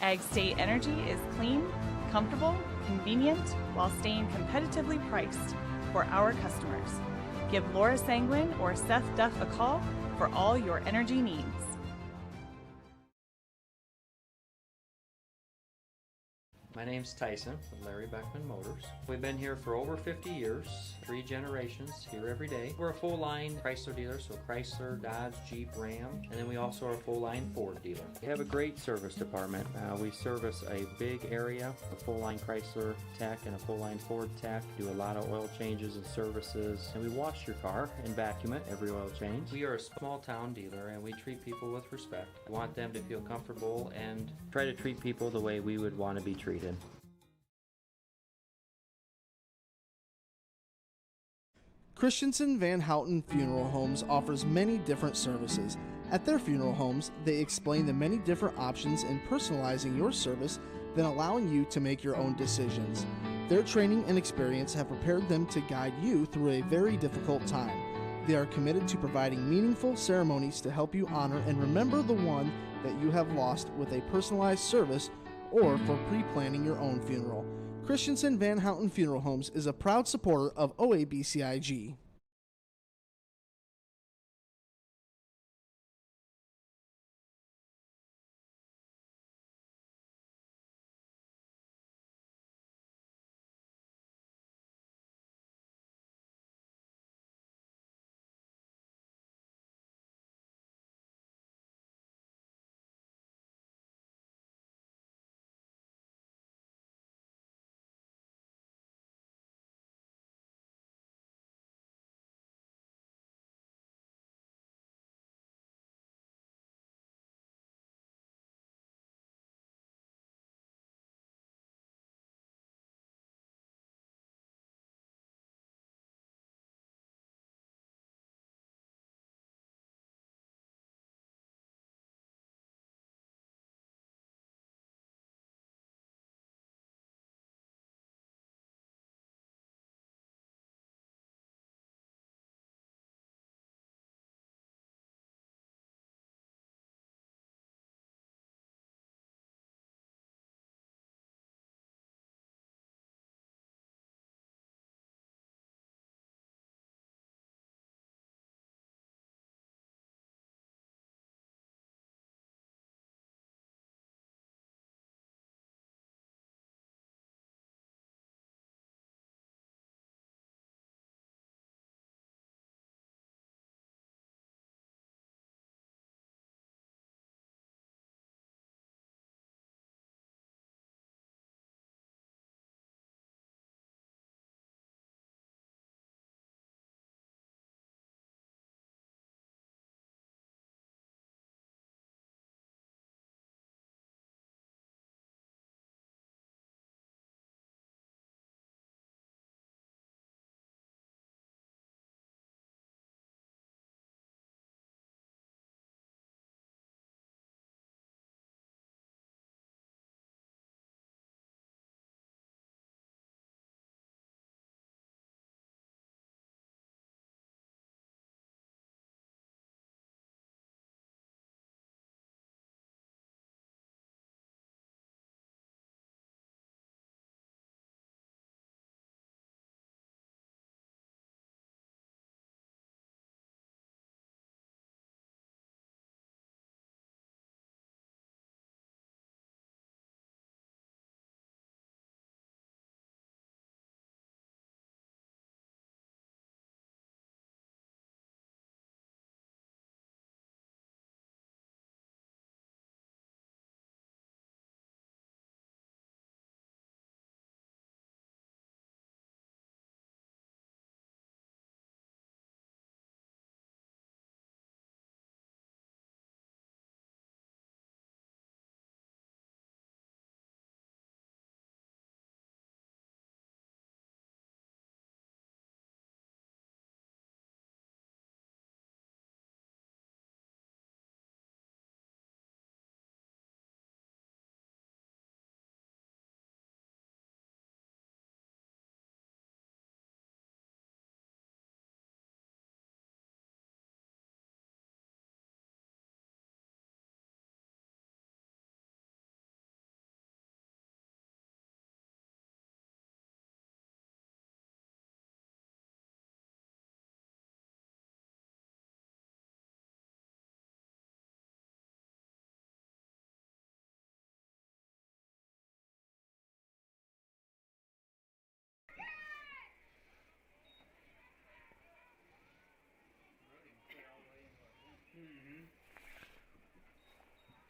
[SPEAKER 24] Ag State Energy is clean, comfortable, convenient, while staying competitively priced for our customers. Give Laura Sanguin or Seth Duff a call for all your energy needs.
[SPEAKER 5] My name's Tyson with Larry Beckman Motors. We've been here for over 50 years, 3 generations, here every day. We're a full-line Chrysler dealer, so Chrysler, Dodge, Jeep, Ram, and then we also are a full-line Ford dealer. We have a great service department. We service a big area, a full-line Chrysler tech and a full-line Ford tech, do a lot of oil changes and services, and we wash your car and vacuum it every oil change. We are a small-town dealer, and we treat people with respect. We want them to feel comfortable and try to treat people the way we would want to be treated.
[SPEAKER 6] Christensen Van Houten Funeral Homes offers many different services. At their funeral homes, they explain the many different options in personalizing your service, then allowing you to make your own decisions. Their training and experience have prepared them to guide you through a very difficult time. They are committed to providing meaningful ceremonies to help you honor and remember the one that you have lost with a personalized service or for pre-planning your own funeral. Christensen Van Houten Funeral Homes is a proud supporter of OABCIG.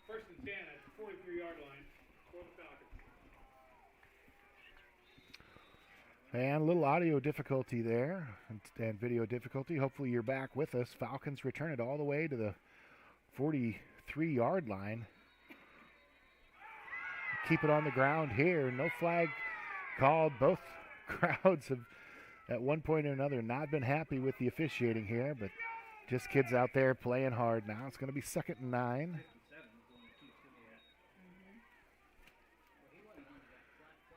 [SPEAKER 4] First and 10 at the 43-yard line for the Falcons.
[SPEAKER 3] And a little audio difficulty there and video difficulty. Hopefully you're back with us. Falcons return it all the way to the 43-yard line. Keep it on the ground here. No flag called. Both crowds have at one point or another not been happy with the officiating here, but just kids out there playing hard now. It's going to be 2nd and 9.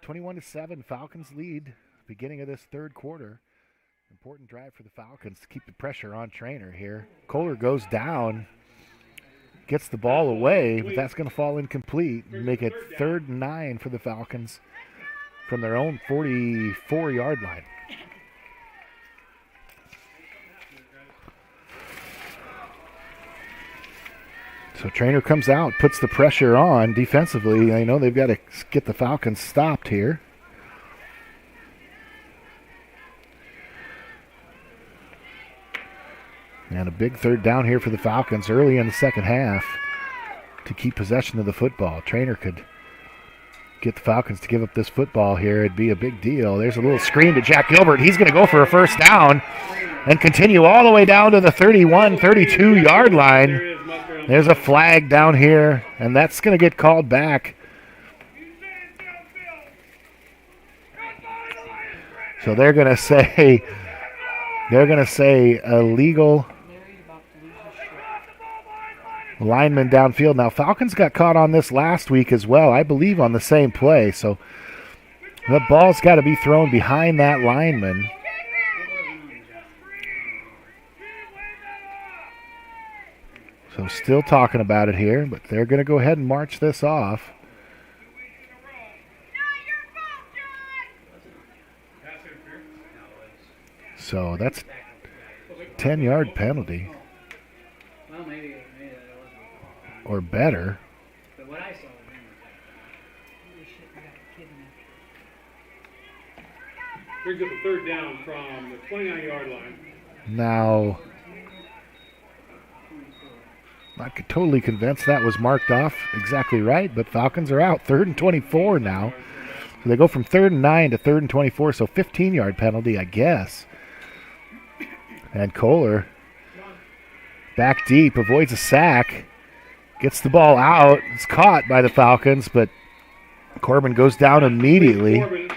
[SPEAKER 3] 21-7, Falcons lead. Beginning of this third quarter. Important drive for the Falcons to keep the pressure on Treynor here. Kohler goes down. gets the ball away, but that's going to fall incomplete and make it 3rd and 9 for the Falcons from their own 44-yard line. So Treynor comes out, puts the pressure on defensively. I know they've got to get the Falcons stopped here. And a big 3rd down here for the Falcons early in the second half to keep possession of the football. Treynor could get the Falcons to give up this football here. It'd be a big deal. There's a little screen to Jack Gilbert. He's going to go for a 1st down and continue all the way down to the 31, 32-yard line. There's a flag down here, and that's going to get called back. So they're going to say illegal lineman downfield. Now, Falcons got caught on this last week as well, I believe on the same play. So the ball's got to be thrown behind that lineman. So still talking about it here, but they're going to go ahead and march this off. So that's a 10-yard penalty. Or better.
[SPEAKER 4] Brings up a 3rd down from the 29-yard line.
[SPEAKER 3] Now, not totally convinced that was marked off exactly right, but Falcons are out. 3rd and 24 now. So they go from 3rd and 9 to 3rd and 24, so 15-yard penalty, I guess. And Kohler, back deep, avoids a sack, gets the ball out. It's caught by the Falcons, but Corbin goes down immediately.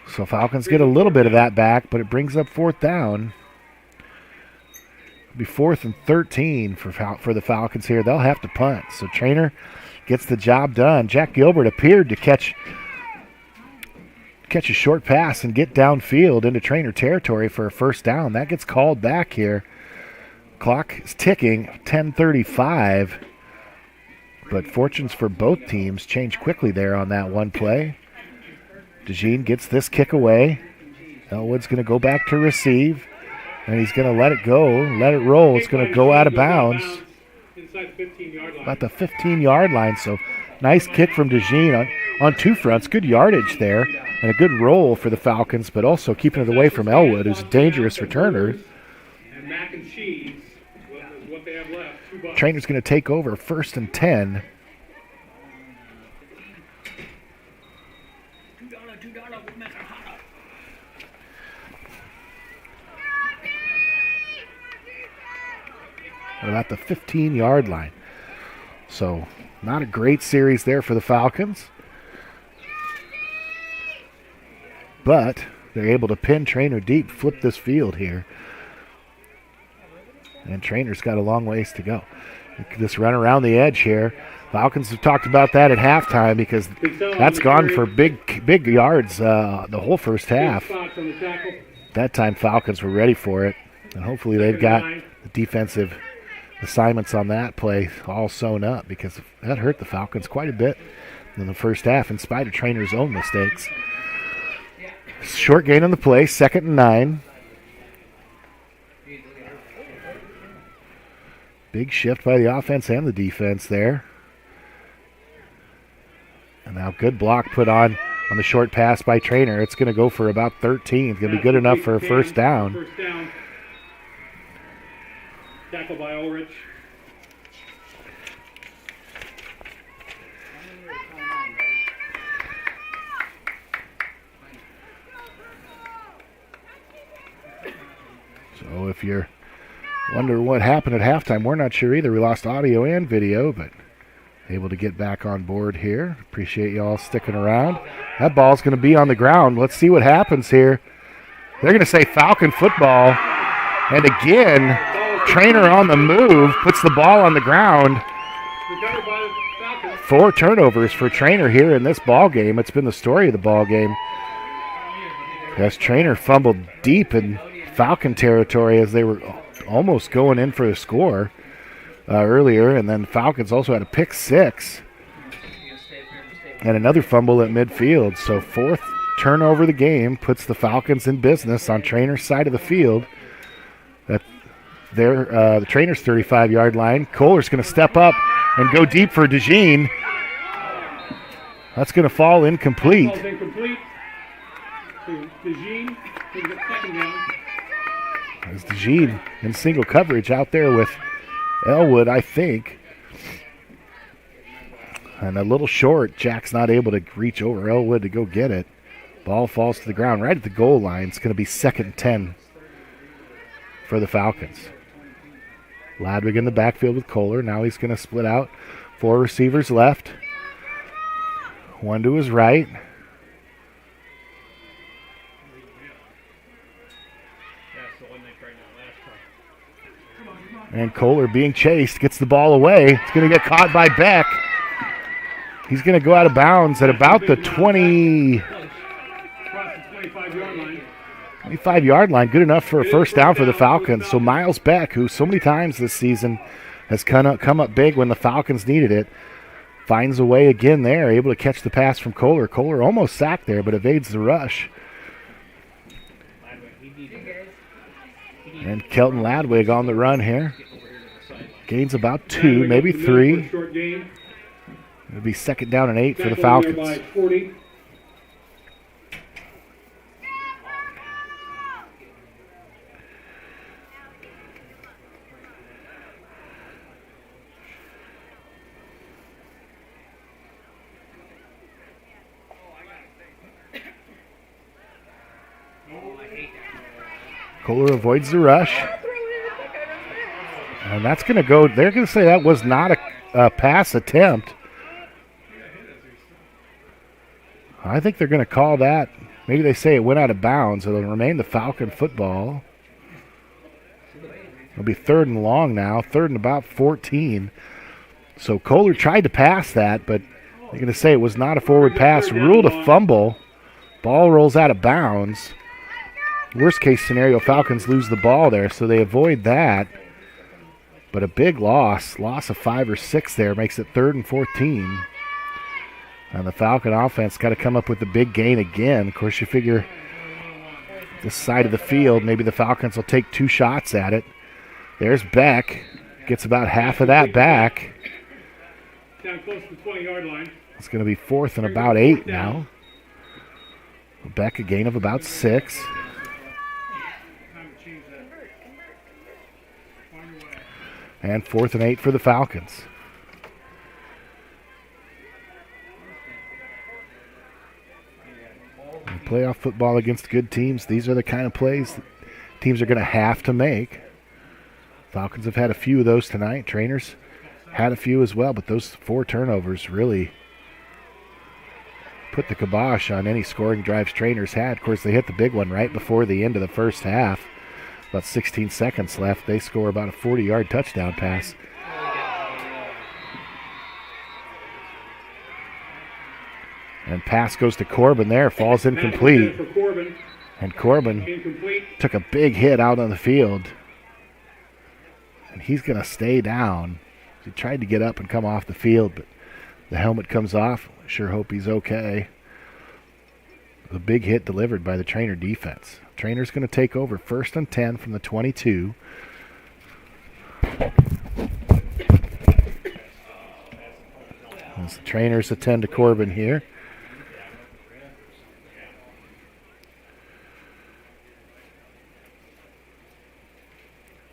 [SPEAKER 3] So Falcons get a little bit of that back, but it brings up 4th down. It'll be 4th and 13 for the Falcons here. They'll have to punt. So Treynor gets the job done. Jack Gilbert appeared to catch a short pass and get downfield into Treynor territory for a 1st down. That gets called back here. Clock is ticking, 10:35. But fortunes for both teams change quickly there on that one play. DeJean gets this kick away. Elwood's going to go back to receive. And he's going to let it go, let it roll. It's going to go out of bounds about the 15-yard line. So nice kick from DeJean on 2 fronts. Good yardage there and a good roll for the Falcons, but also keeping it away from Elwood, who's a dangerous returner.
[SPEAKER 4] And mac and cheese is what they have left.
[SPEAKER 3] Treynor's going to take over 1st and 10. About the 15-yard line. So not a great series there for the Falcons. But they're able to pin Treynor deep, flip this field here. And Treynor's got a long ways to go. This run around the edge here. Falcons have talked about that at halftime because that's gone for big yards the whole first half. That time Falcons were ready for it. And hopefully they've got the defensive assignments on that play all sewn up because that hurt the Falcons quite a bit in the first half in spite of Treynor's own mistakes. Short gain on the play, 2nd and 9. Big shift by the offense and the defense there. And now good block put on the short pass by Treynor. It's going to go for about 13. It's going to be good enough for a 1st down.
[SPEAKER 4] Tackle by Ulrich.
[SPEAKER 3] So if you're wondering what happened at halftime, we're not sure either. We lost audio and video, but able to get back on board here. Appreciate you all sticking around. That ball's going to be on the ground. Let's see what happens here. They're going to say Falcon football. And again, Treynor on the move, puts the ball on the ground. 4 turnovers for Treynor here in this ball game. It's been the story of the ball game. As Treynor fumbled deep in Falcon territory as they were almost going in for a score. earlier, and then Falcons also had a pick 6 and another fumble at midfield. So 4th turnover of the game puts the Falcons in business on Treynor's side of the field. At the Treynor's 35-yard line. Kohler's going to step up and go deep for DeJean. That's going to fall incomplete.
[SPEAKER 4] Ball's incomplete. DeJean takes it second down.
[SPEAKER 3] As DeJean in single coverage out there with Elwood, I think. And a little short. Jack's not able to reach over Elwood to go get it. Ball falls to the ground right at the goal line. It's going to be 2nd and 10 for the Falcons. Ladwig in the backfield with Kohler. Now he's going to split out. 4 receivers left. One to his right. And Kohler being chased, gets the ball away. It's going to get caught by Beck. He's going to go out of bounds at about the 25-yard line. Good enough for a first down for the Falcons. So Miles Beck, who so many times this season has come up big when the Falcons needed it, finds a way again there, able to catch the pass from Kohler. Kohler almost sacked there, but evades the rush. And Kelton Ladwig on the run here. Gains about 2, maybe 3. It'll be 2nd down and 8 for the Falcons. Kohler avoids the rush. And that's going to go, they're going to say that was not a pass attempt. I think they're going to call that. Maybe they say it went out of bounds. It'll remain the Falcon football. It'll be 3rd and long now, 3rd and about 14. So Kohler tried to pass that, but they're going to say it was not a forward pass. Ruled a fumble. Ball rolls out of bounds. Worst case scenario, Falcons lose the ball there, so they avoid that. But a big loss of 5 or 6 there makes it 3rd and 14. And the Falcon offense got to come up with a big gain again. Of course, you figure this side of the field, maybe the Falcons will take 2 shots at it. There's Beck. Gets about half of that back.
[SPEAKER 4] Down close to the 20-yard line.
[SPEAKER 3] It's going to be 4th and about 8 now. Beck a gain of about 6. And 4th and 8 for the Falcons. In playoff football against good teams, these are the kind of plays that teams are going to have to make. Falcons have had a few of those tonight. Treynor's had a few as well, but those 4 turnovers really put the kibosh on any scoring drives Treynor's had. Of course, they hit the big one right before the end of the first half. About 16 seconds left. They score about a 40-yard touchdown pass. And pass goes to Corbin there. Falls incomplete. And Corbin took a big hit out on the field. And he's going to stay down. He tried to get up and come off the field, but the helmet comes off. Sure hope he's okay. The big hit delivered by the Treynor defense. Treynor's going to take over 1st and 10 from the 22. As the Treynors attend to Corbin here.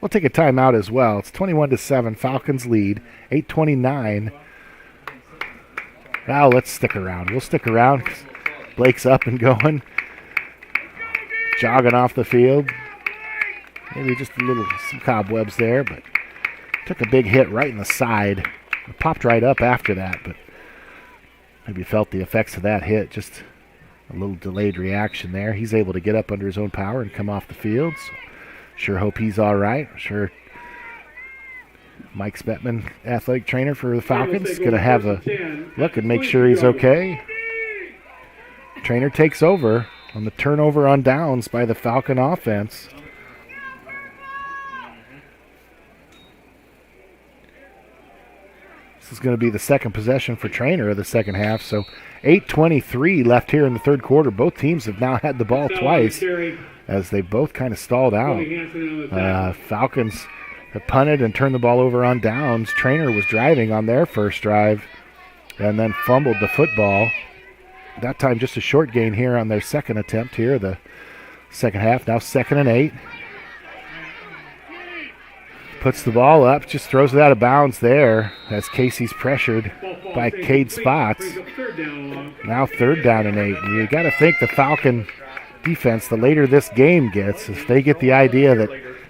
[SPEAKER 3] We'll take a timeout as well. It's 21-7. Falcons lead. 8:29. Now let's stick around. We'll stick around. Blake's up and going. Jogging off the field. Maybe just some cobwebs there, but took a big hit right in the side. It popped right up after that, but maybe felt the effects of that hit. Just a little delayed reaction there. He's able to get up under his own power and come off the field. So sure hope he's all right. Sure Mike Spetman, athletic trainer for the Falcons, going to have a look and make sure he's okay. Treynor takes over on the turnover on downs by the Falcon offense. This is going to be the second possession for Treynor of the second half. So 8:23 left here in the third quarter. Both teams have now had the ball twice as they both kind of stalled out. Falcons have punted and turned the ball over on downs. Treynor was driving on their first drive and then fumbled the football. That time just a short gain here on their second attempt here, the second half. Now 2nd and 8. Puts the ball up, just throws it out of bounds there as Casey's pressured by Cade Spots. Now 3rd down and 8. And you got to think the Falcon defense, the later this game gets, if they get the idea that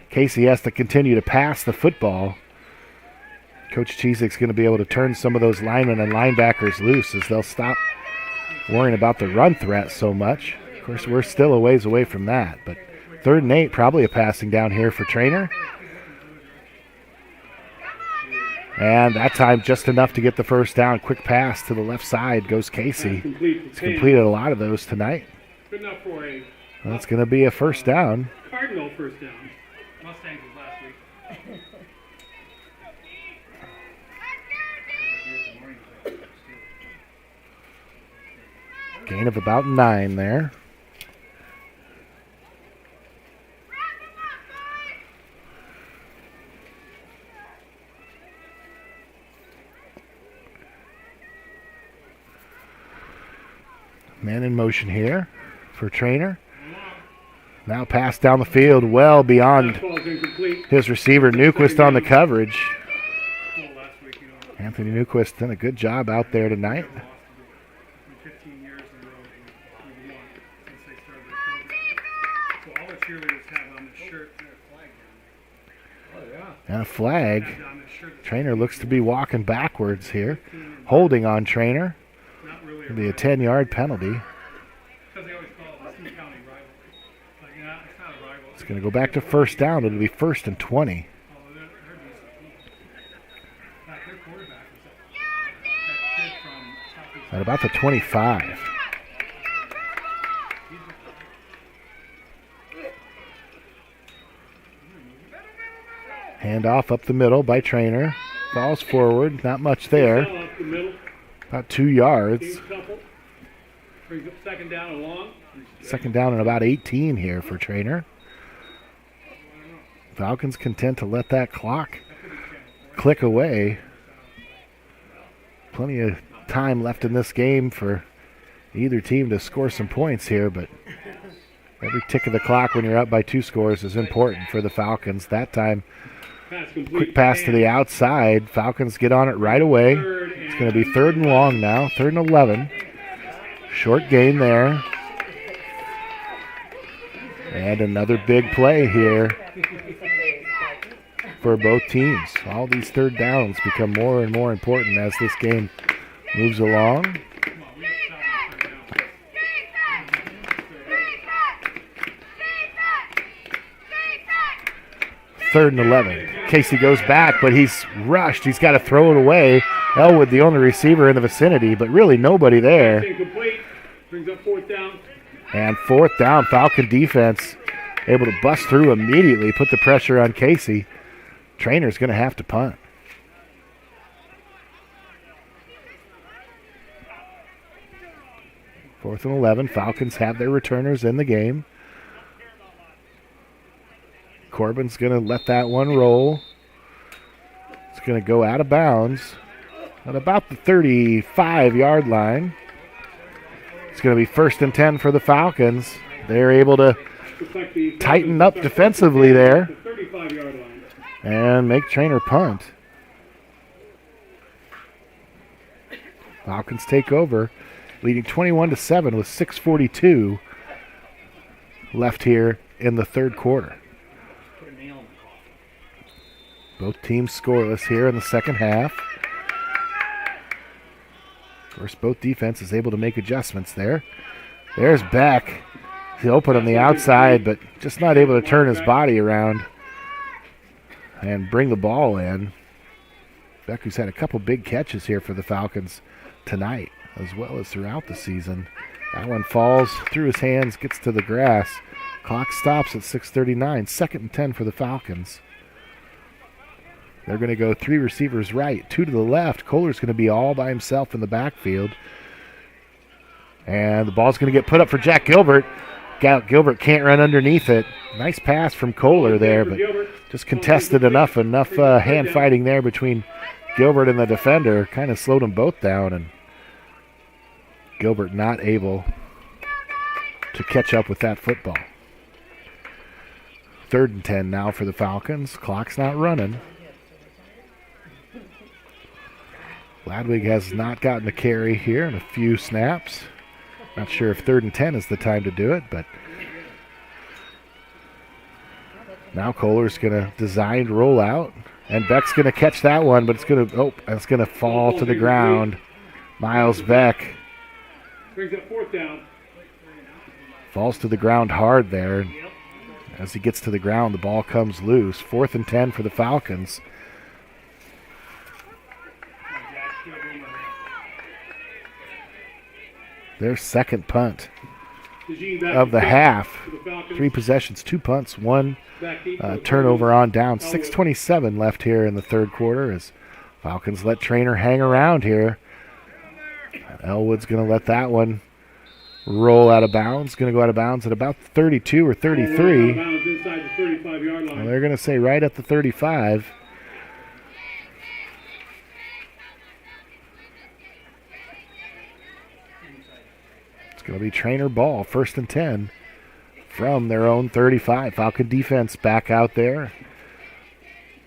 [SPEAKER 3] Casey has to continue to pass the football, Coach Chizik's going to be able to turn some of those linemen and linebackers loose as they'll stop worrying about the run threat so much. Of course, we're still a ways away from that, but 3rd and 8, probably a passing down here for Treynor. And that time just enough to get the first down. Quick pass to the left side goes Casey. He's completed a lot of those tonight.
[SPEAKER 4] Good enough for a
[SPEAKER 3] That's going to be a first down.
[SPEAKER 4] Cardinal first down. Mustangs was last week.
[SPEAKER 3] Gain of about 9 there. Man in motion here for Treynor. Now pass down the field well beyond his receiver, Newquist, on the coverage. Anthony Newquist done a good job out there tonight. And a flag. Treynor looks to be walking backwards here. Holding on Treynor. It'll be a 10-yard penalty. It's going to go back to first down. It'll be 1st and 20. At about the 25. Handoff up the middle by Treynor. Falls forward. Not much there. About 2 yards.
[SPEAKER 4] Brings up 2nd down and long.
[SPEAKER 3] 2nd down and about 18 here for Treynor. Falcons content to let that clock click away. Plenty of time left in this game for either team to score some points here, but every tick of the clock when you're up by 2 scores is important for the Falcons. That time, quick pass to the outside. Falcons get on it right away. It's going to be 3rd and long now, 3rd and 11. Short gain there. And another big play here for both teams. All these 3rd downs become more and more important as this game moves along. Third and 11. Casey goes back, but he's rushed. He's got to throw it away. Elwood, the only receiver in the vicinity, but really nobody there.
[SPEAKER 4] Brings up 4th down.
[SPEAKER 3] And 4th down, Falcon defense able to bust through immediately, put the pressure on Casey. Treynor's going to have to punt. Fourth and 11. Falcons have their returners in the game. Corbin's going to let that one roll. It's going to go out of bounds at about the 35-yard line. It's going to be 1st and 10 for the Falcons. They're able to tighten up defensively there and make Treynor punt. Falcons take over, leading 21-7 with 6:42 left here in the third quarter. Both teams scoreless here in the second half. Of course, both defenses able to make adjustments there. There's Beck. He's open on the outside, but just not able to turn his body around and bring the ball in. Beck, who's had a couple big catches here for the Falcons tonight, as well as throughout the season. That one falls through his hands, gets to the grass. Clock stops at 6:39. 2nd and 10 for the Falcons. They're going to go 3 receivers right, 2 to the left. Kohler's going to be all by himself in the backfield. And the ball's going to get put up for Jack Gilbert. Gilbert can't run underneath it. Nice pass from Kohler there, but just contested enough hand fighting there between Gilbert and the defender. Kind of slowed them both down, and Gilbert not able to catch up with that football. 3rd and 10 now for the Falcons. Clock's not running. Ladwig has not gotten a carry here in a few snaps. Not sure if 3rd and 10 is the time to do it, but now Kohler's going to design roll out, and Beck's going to catch that one, but it's going to fall to the ground. Miles Beck
[SPEAKER 4] brings up 4th down.
[SPEAKER 3] Falls to the ground hard there. As he gets to the ground, the ball comes loose. 4th and 10 for the Falcons. Their second punt of the half. 3 possessions, 2 punts, 1 turnover on down. 6:27 left here in the 3rd quarter as Falcons let Treynor hang around here. Elwood's going to let that one roll out of bounds. Going to go out of bounds at about 32 or 33.
[SPEAKER 4] Inside the 35-yard line.
[SPEAKER 3] Well, they're going to say right at the 35. Going to be Treynor ball, 1st and 10 from their own 35. Falcon defense back out there.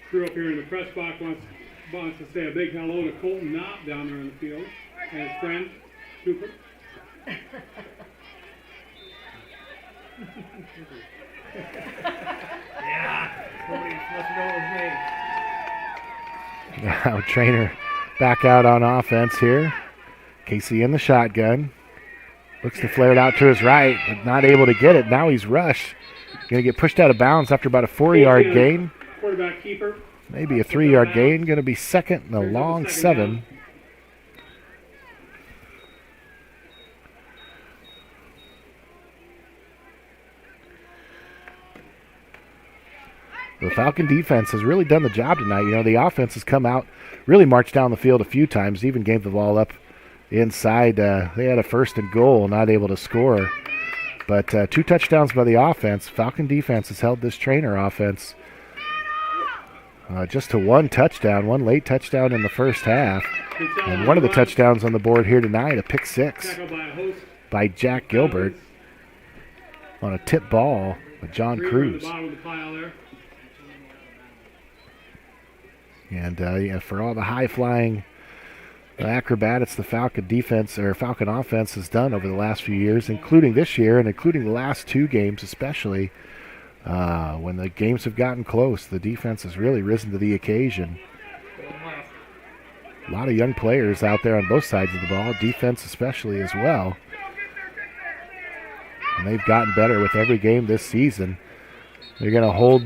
[SPEAKER 4] Crew up here in the press box wants to say a big hello to Colton Knott down there in the field and his friend, Cooper.
[SPEAKER 1] Yeah, nobody must know his name.
[SPEAKER 3] Now Treynor back out on offense here. Casey in the shotgun. Looks to flare it out to his right, but not able to get it. Now he's rushed. Going to get pushed out of bounds after about a 4-yard gain.
[SPEAKER 4] Quarterback keeper.
[SPEAKER 3] Maybe a 3-yard gain. Going to be second and a long 7. The Falcon defense has really done the job tonight. You know, the offense has come out, really marched down the field a few times, even gave the ball up inside. They had a 1st and goal, not able to score. But 2 touchdowns by the offense. Falcon defense has held this Treynor offense just to 1 touchdown, 1 late touchdown in the first half. And one of the touchdowns on the board here tonight, a pick 6 by Jack Gilbert on a tip ball with John Cruz. And for all the high-flying acrobatics the Falcon defense or Falcon offense has done over the last few years, including this year and including the last 2 games especially, when the games have gotten close, the defense has really risen to the occasion. A lot of young players out there on both sides of the ball, defense especially as well. And they've gotten better with every game this season. They're going to hold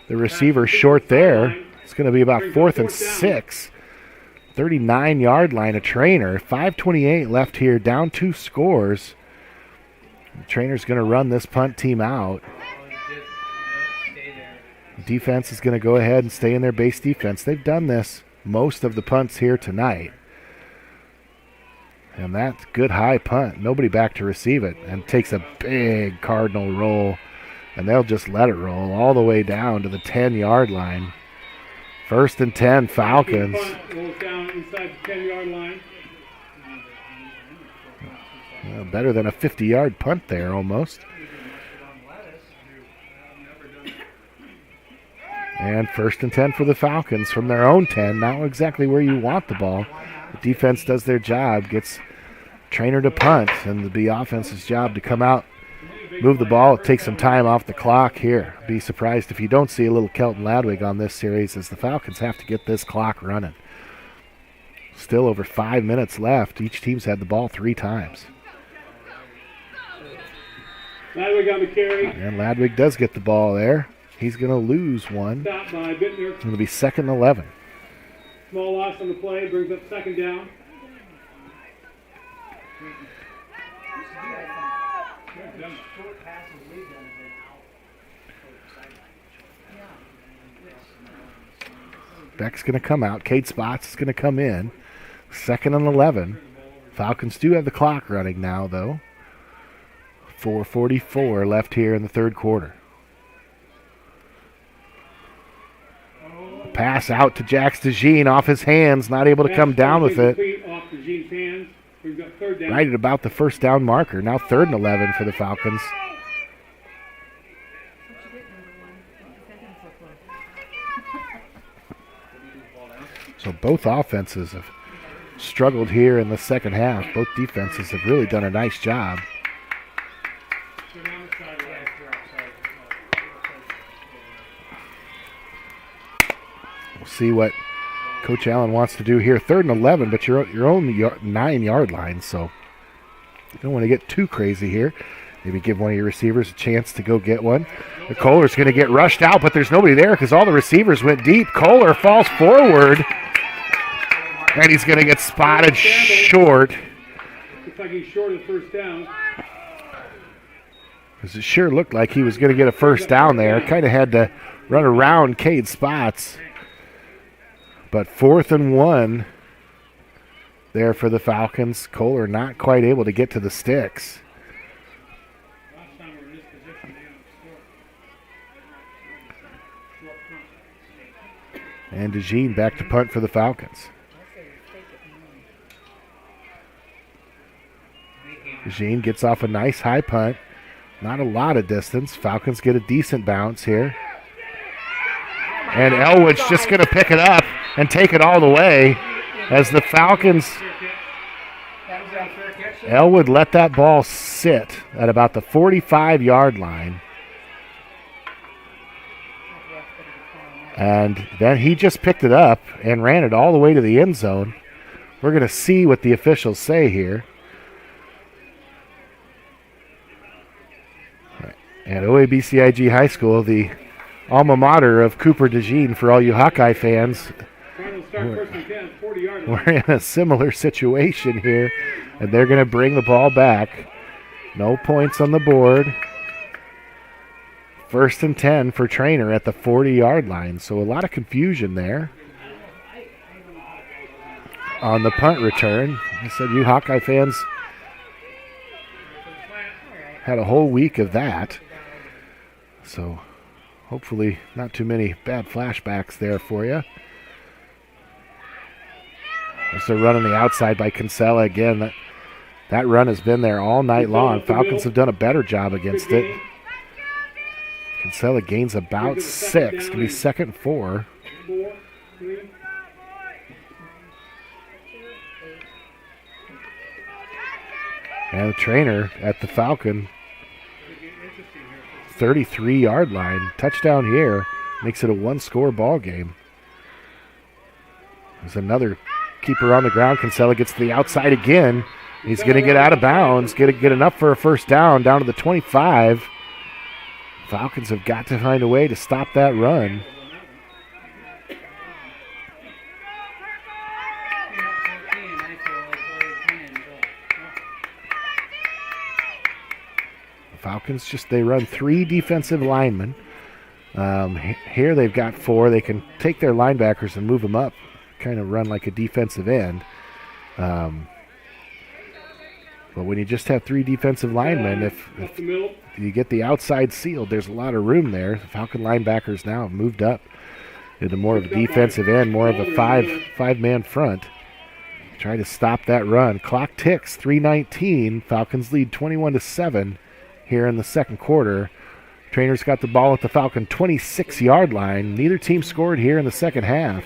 [SPEAKER 3] the receiver short there. It's going to be about 4th and 6. 39-yard line of Treynor. 5:28 left here, down 2 scores. Trainor's going to run this punt team out. Defense is going to go ahead and stay in their base defense. They've done this most of the punts here tonight. And that's good high punt. Nobody back to receive it. And takes a big Cardinal roll. And they'll just let it roll all the way down to the 10-yard line. 1st and 10, Falcons.
[SPEAKER 4] Rolls down inside the 10-yard line.
[SPEAKER 3] Well, better than a 50-yard punt there almost. And 1st and 10 for the Falcons from their own 10. Not exactly where you want the ball. The defense does their job, gets Treynor to punt, and it'll be offense's job to come out, move the ball, take some time off the clock here. Be surprised if you don't see a little Kelton Ladwig on this series, as the Falcons have to get this clock running. Still over 5 minutes left. Each team's had the ball 3 times.
[SPEAKER 4] Ladwig on the carry.
[SPEAKER 3] And Ladwig does get the ball there. He's going to lose one.
[SPEAKER 4] Stopped by Bittner.
[SPEAKER 3] It's going to be 2nd and 11.
[SPEAKER 4] Small loss on the play, brings up 2nd down.
[SPEAKER 3] Beck's going to come out. Kate Spots is going to come in. 2nd and 11. Falcons do have the clock running now, though. 4:44 left here in the third quarter. Pass out to Jax DeJean off his hands, not able to come down with it. Right at about the first down marker. Now 3rd and 11 for the Falcons. So both offenses have struggled here in the second half. Both defenses have really done a nice job. We'll see what Coach Allen wants to do here. 3rd and 11, but you're on the 9-yard line, so you don't want to get too crazy here. Maybe give one of your receivers a chance to go get one. The Kohler's going to get rushed out, but there's nobody there because all the receivers went deep. Kohler falls forward, and he's going to get spotted short.
[SPEAKER 4] Looks like he's short of first down.
[SPEAKER 3] Because it sure looked like he was going to get a first down there. Kind of had to run around Cade Spots. But 4th and 1 there for the Falcons. Kohler not quite able to get to the sticks. And DeJean back to punt for the Falcons. DeJean gets off a nice high punt. Not a lot of distance. Falcons get a decent bounce here. And Elwood's just going to pick it up and take it all the way as the Falcons. Elwood let that ball sit at about the 45-yard line. And then he just picked it up and ran it all the way to the end zone. We're going to see what the officials say here. At OABCIG High School, the alma mater of Cooper DeJean, for all you Hawkeye fans, we're in a similar situation here, and they're going to bring the ball back. No points on the board. 1st and 10 for Treynor at the 40-yard line, so a lot of confusion there on the punt return. I said you Hawkeye fans had a whole week of that, so hopefully not too many bad flashbacks there for you. As they're running the outside by Kinsella again. That run has been there all night long. Falcons have done a better job against it. Kinsella gains about 6. Can be 2nd and 4. And the Treynor at the Falcon 33-yard line. Touchdown here. Makes it a 1-score ball game. There's another keeper on the ground. Kinsella gets to the outside again. He's going to get out of bounds. Get enough for a first down to the 25. Falcons have got to find a way to stop that run. Falcons they run 3 defensive linemen. Here they've got 4. They can take their linebackers and move them up, kind of run like a defensive end. But when you just have 3 defensive linemen, if you get the outside sealed, there's a lot of room there. The Falcon linebackers now have moved up into more of a defensive end, more of a five-man front. Try to stop that run. Clock ticks, 3:19. Falcons lead 21-7 here in the second quarter. Treynor's got the ball at the Falcon 26-yard line. Neither team scored here in the second half.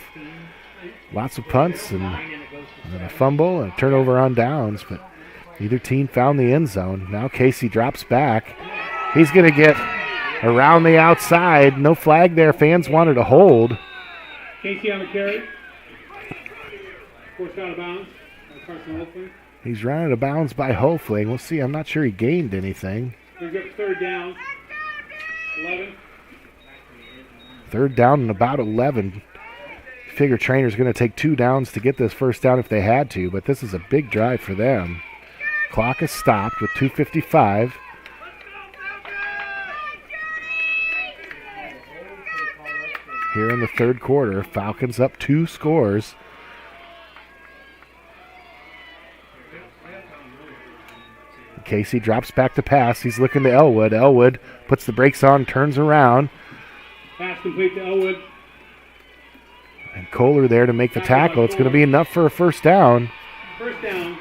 [SPEAKER 3] Lots of punts and then a fumble and a turnover on downs, but neither team found the end zone. Now Casey drops back. He's going to get around the outside. No flag there. Fans wanted a hold.
[SPEAKER 4] Casey on the carry. Forced out of bounds. Carson Holfling.
[SPEAKER 3] He's run out of bounds by Holfling. We'll see. I'm not sure he gained anything.
[SPEAKER 4] Brings up 3rd down. 11.
[SPEAKER 3] 3rd down and about 11. Figure Treynor's going to take 2 downs to get this first down if they had to, but this is a big drive for them. Clock is stopped with 2:55. here in the third quarter. Falcons up 2 scores. Casey drops back to pass. He's looking to Elwood. Elwood puts the brakes on, turns around.
[SPEAKER 4] Pass complete to Elwood.
[SPEAKER 3] And Kohler there to make the tackle. It's going to be enough for a first down.
[SPEAKER 4] First down.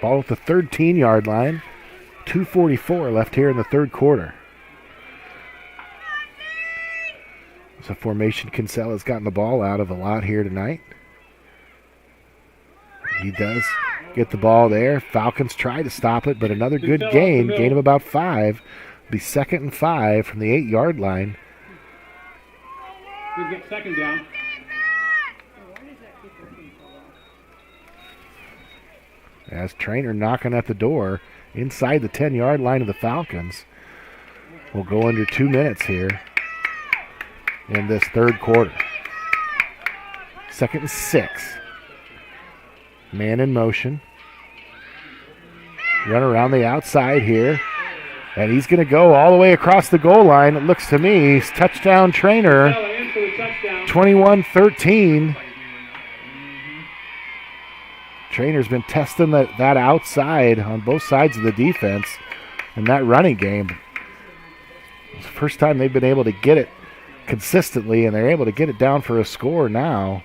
[SPEAKER 3] Ball at the 13-yard line. 2:44 left here in the third quarter. It's a formation Kinsella's gotten the ball out of a lot here tonight. He does get the ball there. Falcons try to stop it, but another good gain. Gain of about 5. It'll be 2nd and 5 from the 8-yard line.
[SPEAKER 4] We get second down.
[SPEAKER 3] As Treynor knocking at the door inside the 10-yard line of the Falcons. We'll go under 2 minutes here in this third quarter. 2nd and 6. Man in motion. Run around the outside here. And he's going to go all the way across the goal line. It looks to me. Touchdown Treynor. 21-13. Treynor's been testing that outside on both sides of the defense in that running game. It's the first time they've been able to get it consistently, and they're able to get it down for a score now.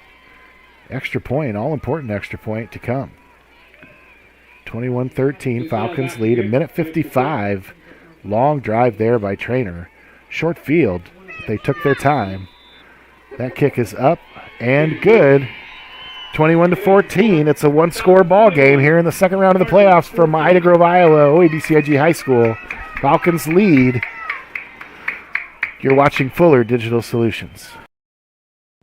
[SPEAKER 3] Extra point, all-important extra point to come. 21-13, Falcons lead, 1:55. Long drive there by Treynor. Short field, but they took their time. That kick is up and good. 21-14. It's a one-score ball game here in the second round of the playoffs from Ida Grove, Iowa, OABCIG High School. Falcons lead. You're watching Fuller Digital Solutions.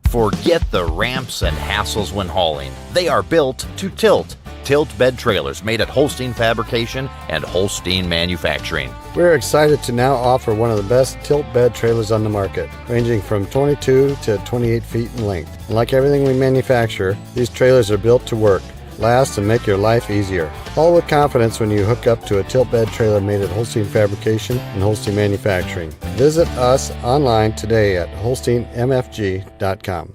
[SPEAKER 13] Forget the ramps and hassles when hauling. They are built to tilt. Tilt bed trailers made at Holstein Fabrication and Holstein Manufacturing.
[SPEAKER 14] We're excited to now offer one of the best tilt bed trailers on the market, ranging from 22 to 28 feet in length. And like everything we manufacture, these trailers are built to work, last, and make your life easier. Haul with confidence when you hook up to a tilt bed trailer made at Holstein Fabrication and Holstein Manufacturing. Visit us online today at holsteinmfg.com.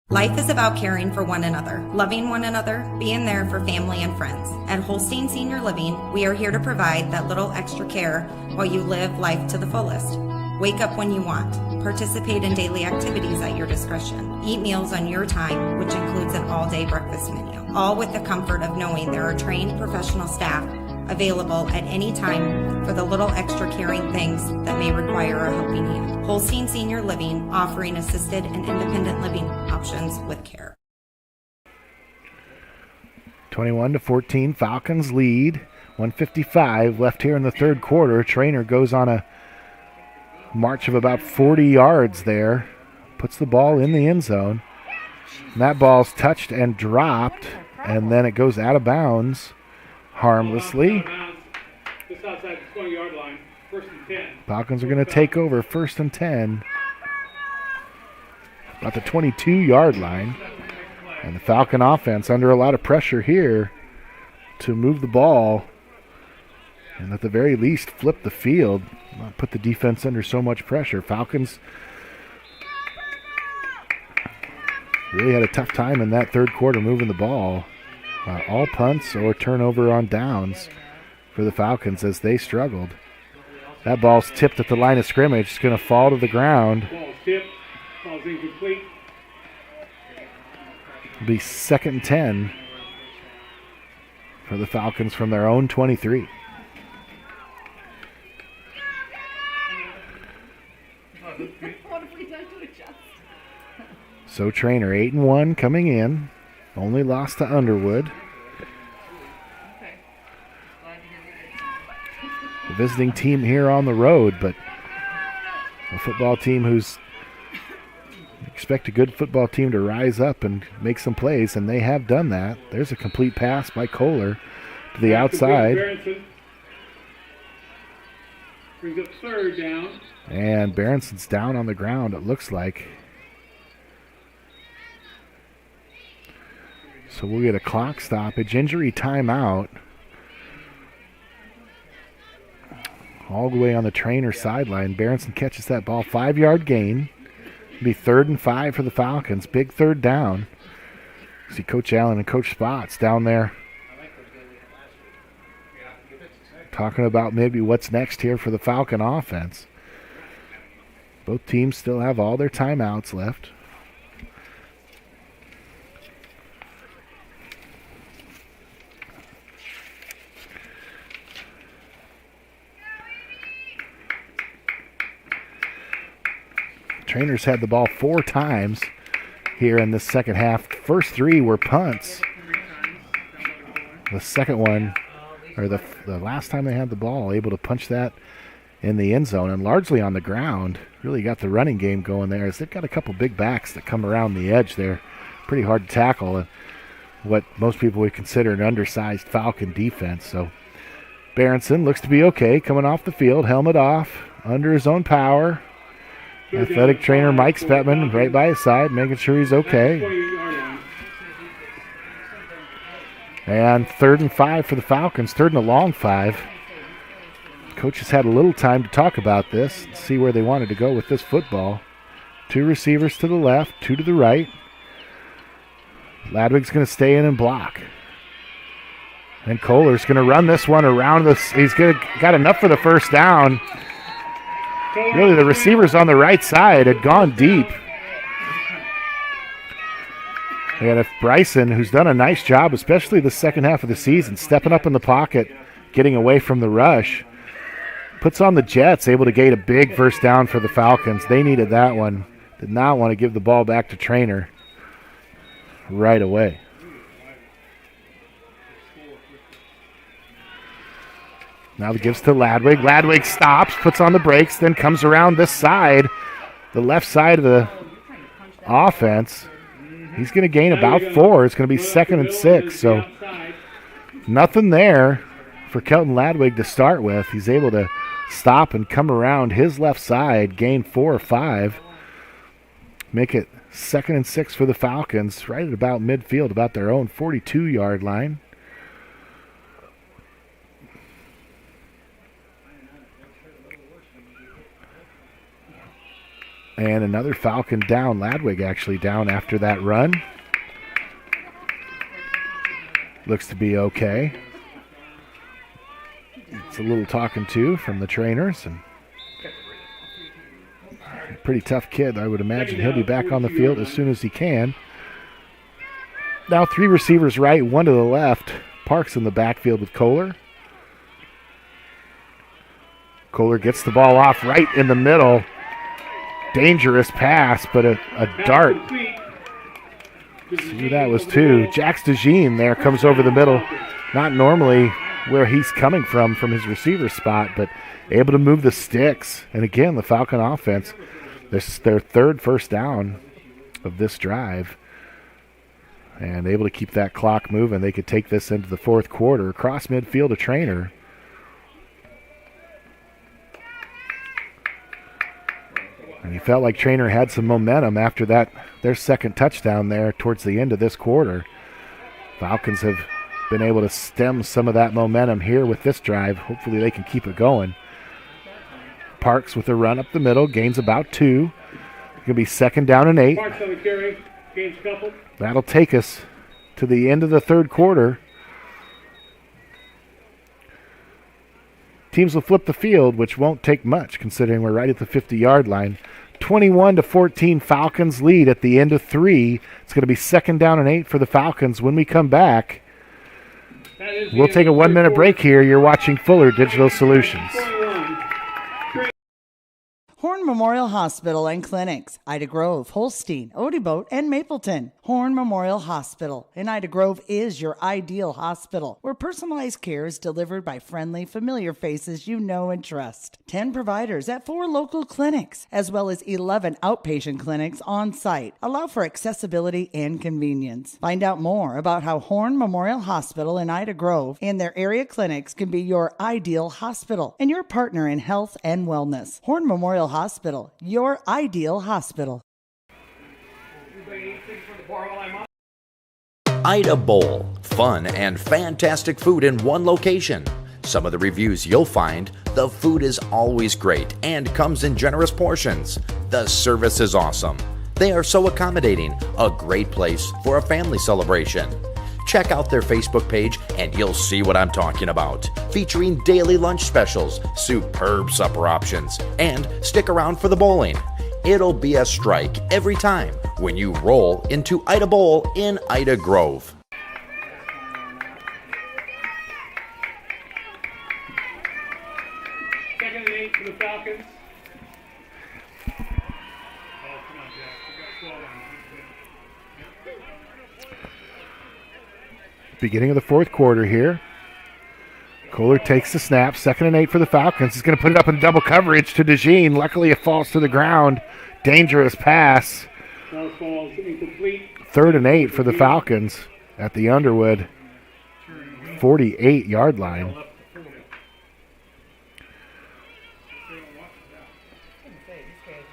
[SPEAKER 15] Life is about caring for one another, loving one another, being there for family and friends. At Holstein Senior Living, we are here to provide that little extra care while you live life to the fullest. Wake up when you want. Participate in daily activities at your discretion. Eat meals on your time, which includes an all-day breakfast menu. All with the comfort of knowing there are trained professional staff available at any time for the little extra caring things that may require a helping hand. Holstein Senior Living, offering assisted and independent living options with care.
[SPEAKER 3] 21-14, Falcons lead. 1:55 left here in the third quarter. Treynor goes on a march of about 40 yards there. Puts the ball in the end zone. And that ball's touched and dropped, and then it goes out of bounds harmlessly.
[SPEAKER 4] Just outside the 20-yard line, 1st and 10.
[SPEAKER 3] Falcons are going to take over 1st and 10. About the 22-yard line. And the Falcon offense under a lot of pressure here to move the ball and at the very least flip the field, not put the defense under so much pressure. Falcons really had a tough time in that third quarter moving the ball. All punts or turnover on downs for the Falcons as they struggled. That ball's tipped at the line of scrimmage. It's going to fall to the ground.
[SPEAKER 4] Ball's tipped. Ball's incomplete.
[SPEAKER 3] It'll be 2nd and 10 for the Falcons from their own 23. So Treynor 8-1 coming in. Only lost to Underwood. The visiting team here on the road, but a football team who's expect a good football team to rise up and make some plays, and they have done that. There's a complete pass by Kohler to the outside.
[SPEAKER 4] Brings up 3rd down.
[SPEAKER 3] And Berenson's down on the ground, it looks like. So we'll get a clock stoppage, injury timeout. All the way on the Treynor sideline. Berenson catches that ball, 5-yard gain. It'll be 3rd and 5 for the Falcons. Big third down. See Coach Allen and Coach Spots down there talking about maybe what's next here for the Falcon offense. Both teams still have all their timeouts left. Treynor's had the ball 4 times here in the second half. First 3 were punts. The second one, or the last time they had the ball, able to punch that in the end zone and largely on the ground. Really got the running game going there as they've got a couple big backs that come around the edge there. Pretty hard to tackle what most people would consider an undersized Falcon defense. So Berenson looks to be okay coming off the field, helmet off, under his own power. Athletic trainer Mike Spetman right by his side, making sure he's okay. And 3rd and 5 for the Falcons, 3rd and a long 5. Coach has had a little time to talk about this, see where they wanted to go with this football. 2 receivers to the left, 2 to the right. Ladwig's going to stay in and block. And Kohler's going to run this one around this. He's got enough for the first down. Really, the receivers on the right side had gone deep. They had Bryson, who's done a nice job, especially the second half of the season, stepping up in the pocket, getting away from the rush. Puts on the Jets, able to gain a big first down for the Falcons. They needed that one. Did not want to give the ball back to Treynor right away. Now it gives to Ladwig. Ladwig stops, puts on the brakes, then comes around this side, the left side of the offense. He's going to gain about 4. It's going to be 2nd and 6. So nothing there for Kelton Ladwig to start with. He's able to stop and come around his left side, gain 4 or 5. Make it 2nd and 6 for the Falcons, right at about midfield, about their own 42-yard line. And another Falcon down. Ladwig actually down after that run. Looks to be okay. It's a little talking to from the trainers. And pretty tough kid. I would imagine he'll be back on the field as soon as he can. Now 3 receivers right, 1 to the left. Parks in the backfield with Kohler. Kohler gets the ball off right in the middle. Dangerous pass, but a dart. See who that was too. Jax DeJean there comes over the middle. Not normally where he's coming from his receiver spot, but able to move the sticks. And again, the Falcon offense, this is their 3rd first down of this drive. And able to keep that clock moving. They could take this into the 4th quarter. Across midfield to Treynor. And he felt like Treynor had some momentum after their 2nd touchdown there towards the end of this quarter. Falcons have been able to stem some of that momentum here with this drive. Hopefully they can keep it going. Parks with a run up the middle, gains about 2. It's going to be 2nd down and 8.
[SPEAKER 4] Parks on the carry, gains a couple.
[SPEAKER 3] That'll take us to the end of the 3rd quarter. Teams will flip the field, which won't take much considering we're right at the 50-yard line. 21-14 Falcons lead at the end of 3. It's going to be 2nd down and 8 for the Falcons. When we come back, we'll take a 1-minute break here. You're watching Fuller Digital Solutions.
[SPEAKER 16] Horn Memorial Hospital and Clinics, Ida Grove, Holstein, Odeboat, and Mapleton. Horn Memorial Hospital in Ida Grove is your ideal hospital, where personalized care is delivered by friendly, familiar faces you know and trust. 10 providers at 4 local clinics, as well as 11 outpatient clinics on site, allow for accessibility and convenience. Find out more about how Horn Memorial Hospital in Ida Grove and their area clinics can be your ideal hospital and your partner in health and wellness. Horn Memorial Hospital, your ideal hospital.
[SPEAKER 13] Ida Bowl. Fun and fantastic food in one location. Some of the reviews you'll find, the food is always great and comes in generous portions. The service is awesome. They are so accommodating, a great place for a family celebration. Check out their Facebook page and you'll see what I'm talking about. Featuring daily lunch specials, superb supper options, and stick around for the bowling. It'll be a strike every time when you roll into Ida Bowl in Ida Grove.
[SPEAKER 4] Second and 8 for the Falcons. Oh, come on, Jack. We got 12 on.
[SPEAKER 3] Beginning of the fourth quarter here. Kohler takes the snap. 2nd and 8 for the Falcons. He's going to put it up in double coverage to DeJean. Luckily, it falls to the ground. Dangerous pass.
[SPEAKER 4] Ball falls incomplete.
[SPEAKER 3] 3rd and 8 for the Falcons at the Underwood 48-yard line.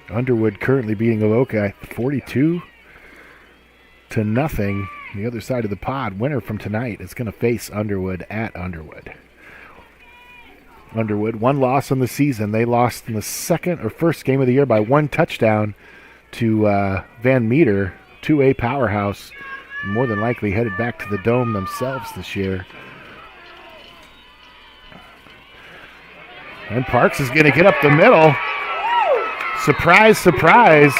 [SPEAKER 3] Underwood currently beating Avoca 42-0. The other side of the pod, winner from tonight is going to face Underwood at Underwood. Underwood, one loss on the season. They lost in the first game of the year by 1 touchdown to Van Meter, 2A powerhouse. More than likely headed back to the Dome themselves this year. And Parks is going to get up the middle. Surprise, surprise.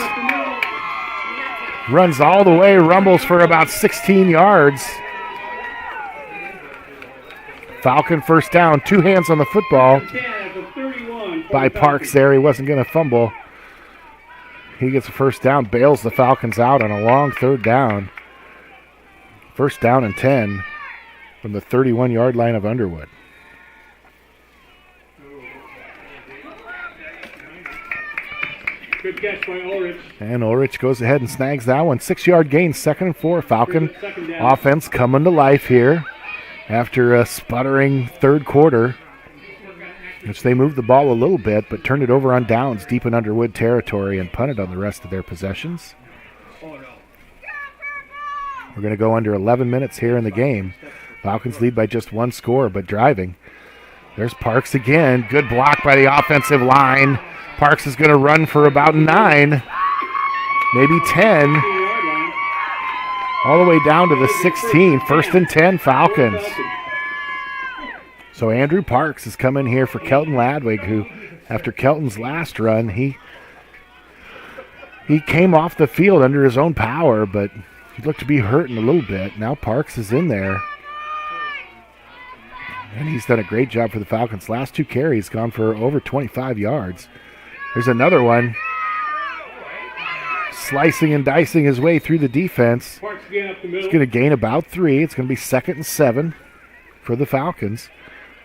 [SPEAKER 3] Runs all the way, rumbles for about 16 yards. Falcon first down, 2 hands on the football by Parks there. He wasn't going to fumble. He gets a first down, bails the Falcons out on a long 3rd down. First down and 10 from the 31-yard line of Underwood.
[SPEAKER 4] Good catch by Ulrich.
[SPEAKER 3] And Ulrich goes ahead and snags that one. 6-yard gain, 2nd and 4. Falcon offense coming to life here after a sputtering third quarter, which they moved the ball a little bit but turned it over on downs deep in Underwood territory and punted on the rest of their possessions. We're going to go under 11 minutes here in the game. Falcons lead by just 1 score, but driving. There's Parks again. Good block by the offensive line. Parks is going to run for about 9, maybe 10, all the way down to the 16. 1st and 10, Falcons. So Andrew Parks is coming here for Kelton Ladwig, who, after Kelton's last run, he came off the field under his own power, but he looked to be hurting a little bit. Now Parks is in there. And he's done a great job for the Falcons. Last 2 carries gone for over 25 yards. There's another one. Slicing and dicing his way through the defense. He's going to gain about 3. It's going to be 2nd and 7 for the Falcons.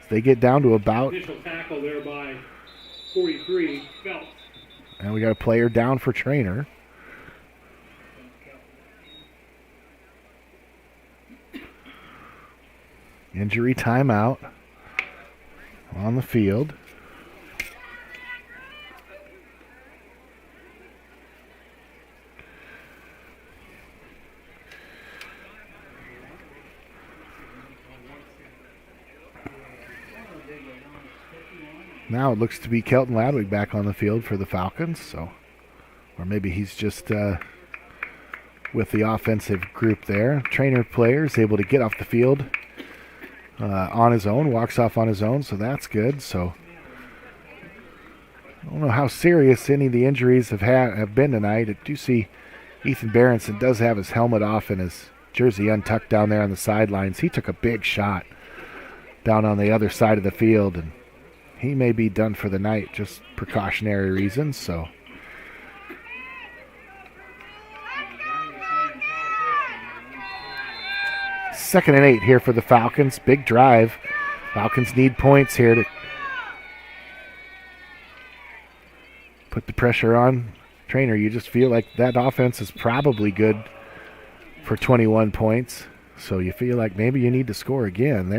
[SPEAKER 3] They get down to about.
[SPEAKER 4] Initial tackle there by 43, Phelps.
[SPEAKER 3] And we got a player down for Treynor. Injury timeout on the field. Now it looks to be Kelton Ladwig back on the field for the Falcons, so, or maybe he's just with the offensive group there. Treynor player is able to get off the field on his own, walks off on his own, so that's good. So I don't know how serious any of the injuries have been tonight. I do see Ethan Berenson does have his helmet off and his jersey untucked down there on the sidelines. He took a big shot down on the other side of the field, and he may be done for the night, just precautionary reasons. So second and 8 here for the Falcons. Big drive. Falcons need points here to put the pressure on Treynor. You just feel like that offense is probably good for 21 points. So you feel like maybe you need to score again.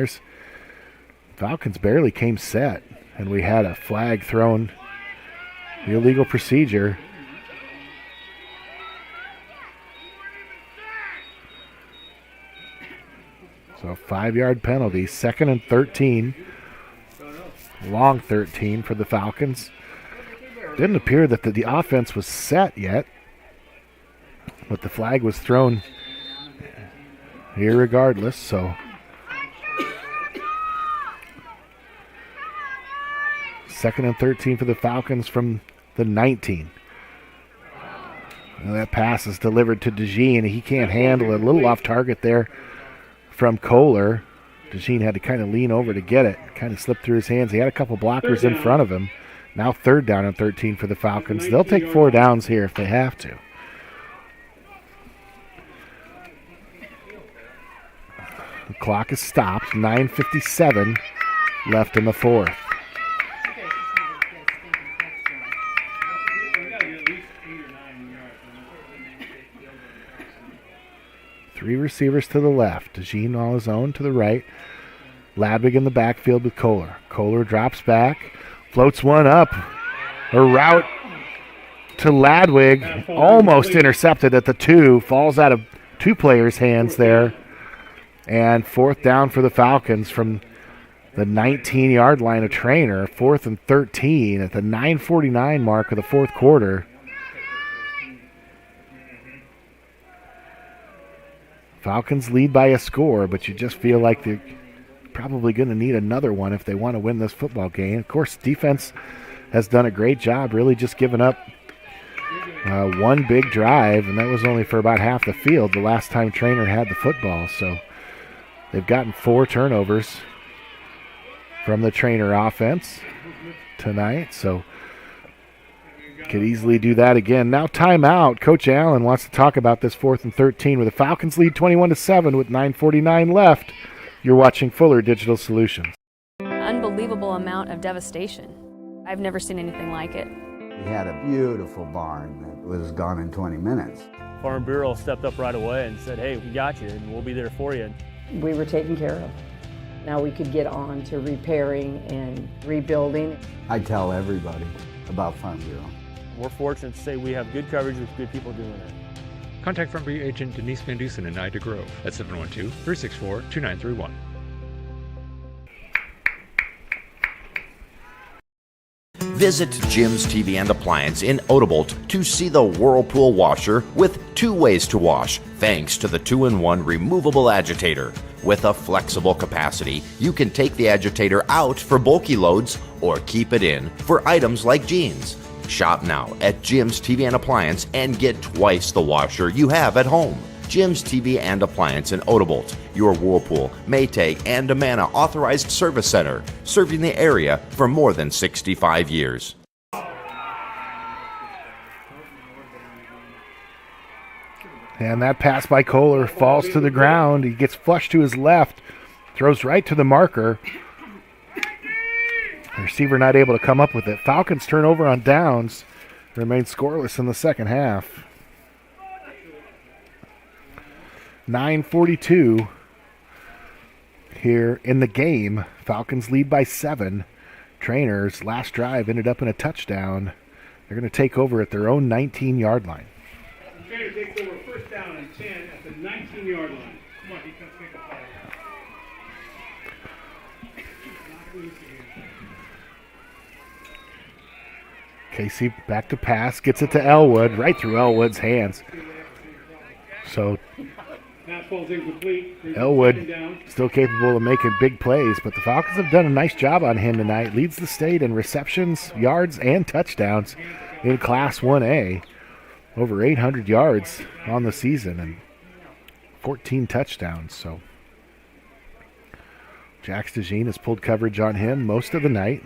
[SPEAKER 3] Falcons barely came set, and we had a flag thrown, illegal procedure. So 5-yard penalty, 2nd and 13. Long 13 for the Falcons. Didn't appear that the offense was set yet, but the flag was thrown irregardless, so 2nd and 13 for the Falcons from the 19. And that pass is delivered to DeJean. He can't handle it. A little off target there from Kohler. DeJean had to kind of lean over to get it. Kind of slipped through his hands. He had a couple blockers in front of him. Now 3rd down and 13 for the Falcons. They'll take 4 downs here if they have to. The clock is stopped. 9:57 left in the 4th. 3 receivers to the left. DeJean on his own to the right. Ladwig in the backfield with Kohler. Kohler drops back, floats one up. A route to Ladwig, almost intercepted at the 2. Falls out of 2 players' hands there. And 4th down for the Falcons from the 19-yard line of Treynor. 4th and 13 at the 9:49 mark of the 4th quarter. Falcons lead by a score, but you just feel like they're probably going to need another one if they want to win this football game. Of course, defense has done a great job, really just giving up one big drive, and that was only for about half the field the last time Treynor had the football. So they've gotten 4 turnovers from the Treynor offense tonight, so could easily do that again. Now timeout. Coach Allen wants to talk about this 4th and 13 where the Falcons lead 21-7 with 9:49 left. You're watching Fuller Digital Solutions.
[SPEAKER 2] Unbelievable amount of devastation. I've never seen anything like it.
[SPEAKER 7] We had a beautiful barn that was gone in 20 minutes.
[SPEAKER 8] Farm Bureau stepped up right away and said, hey, we got you and we'll be there for you.
[SPEAKER 9] We were taken care of. Now we could get on to repairing and rebuilding.
[SPEAKER 7] I tell everybody about Farm Bureau.
[SPEAKER 8] We're fortunate to say we have good coverage with good people doing it.
[SPEAKER 12] Contact Farm Bureau agent Denise Van Dusen in Ida Grove at 712-364-2931.
[SPEAKER 13] Visit Jim's TV and Appliance in Odebolt to see the Whirlpool washer with 2 ways to wash, thanks to the 2-in-1 removable agitator. With a flexible capacity, you can take the agitator out for bulky loads or keep it in for items like jeans. Shop now at Jim's TV and Appliance and get twice the washer you have at home. Jim's TV and Appliance in Odebolt, your Whirlpool, Maytag, and Amana authorized service center, serving the area for more than 65 years.
[SPEAKER 3] And that pass by Kohler falls to the ground. He gets flushed to his left, throws right to the marker. The receiver not able to come up with it. Falcons turn over on downs. Remain scoreless in the second half. 9:42 here in the game. Falcons lead by 7. Treynor's last drive ended up in a touchdown. They're going to take over at their own 19-yard line.
[SPEAKER 4] Treynor takes over 1st down and 10 at the 19-yard line. Come on, defense, make a play.
[SPEAKER 3] Casey back to pass, gets it to Elwood, right through Elwood's hands. So Elwood still capable of making big plays, but the Falcons have done a nice job on him tonight. Leads the state in receptions, yards, and touchdowns in Class 1A. Over 800 yards on the season and 14 touchdowns. So Jax DeJean has pulled coverage on him most of the night.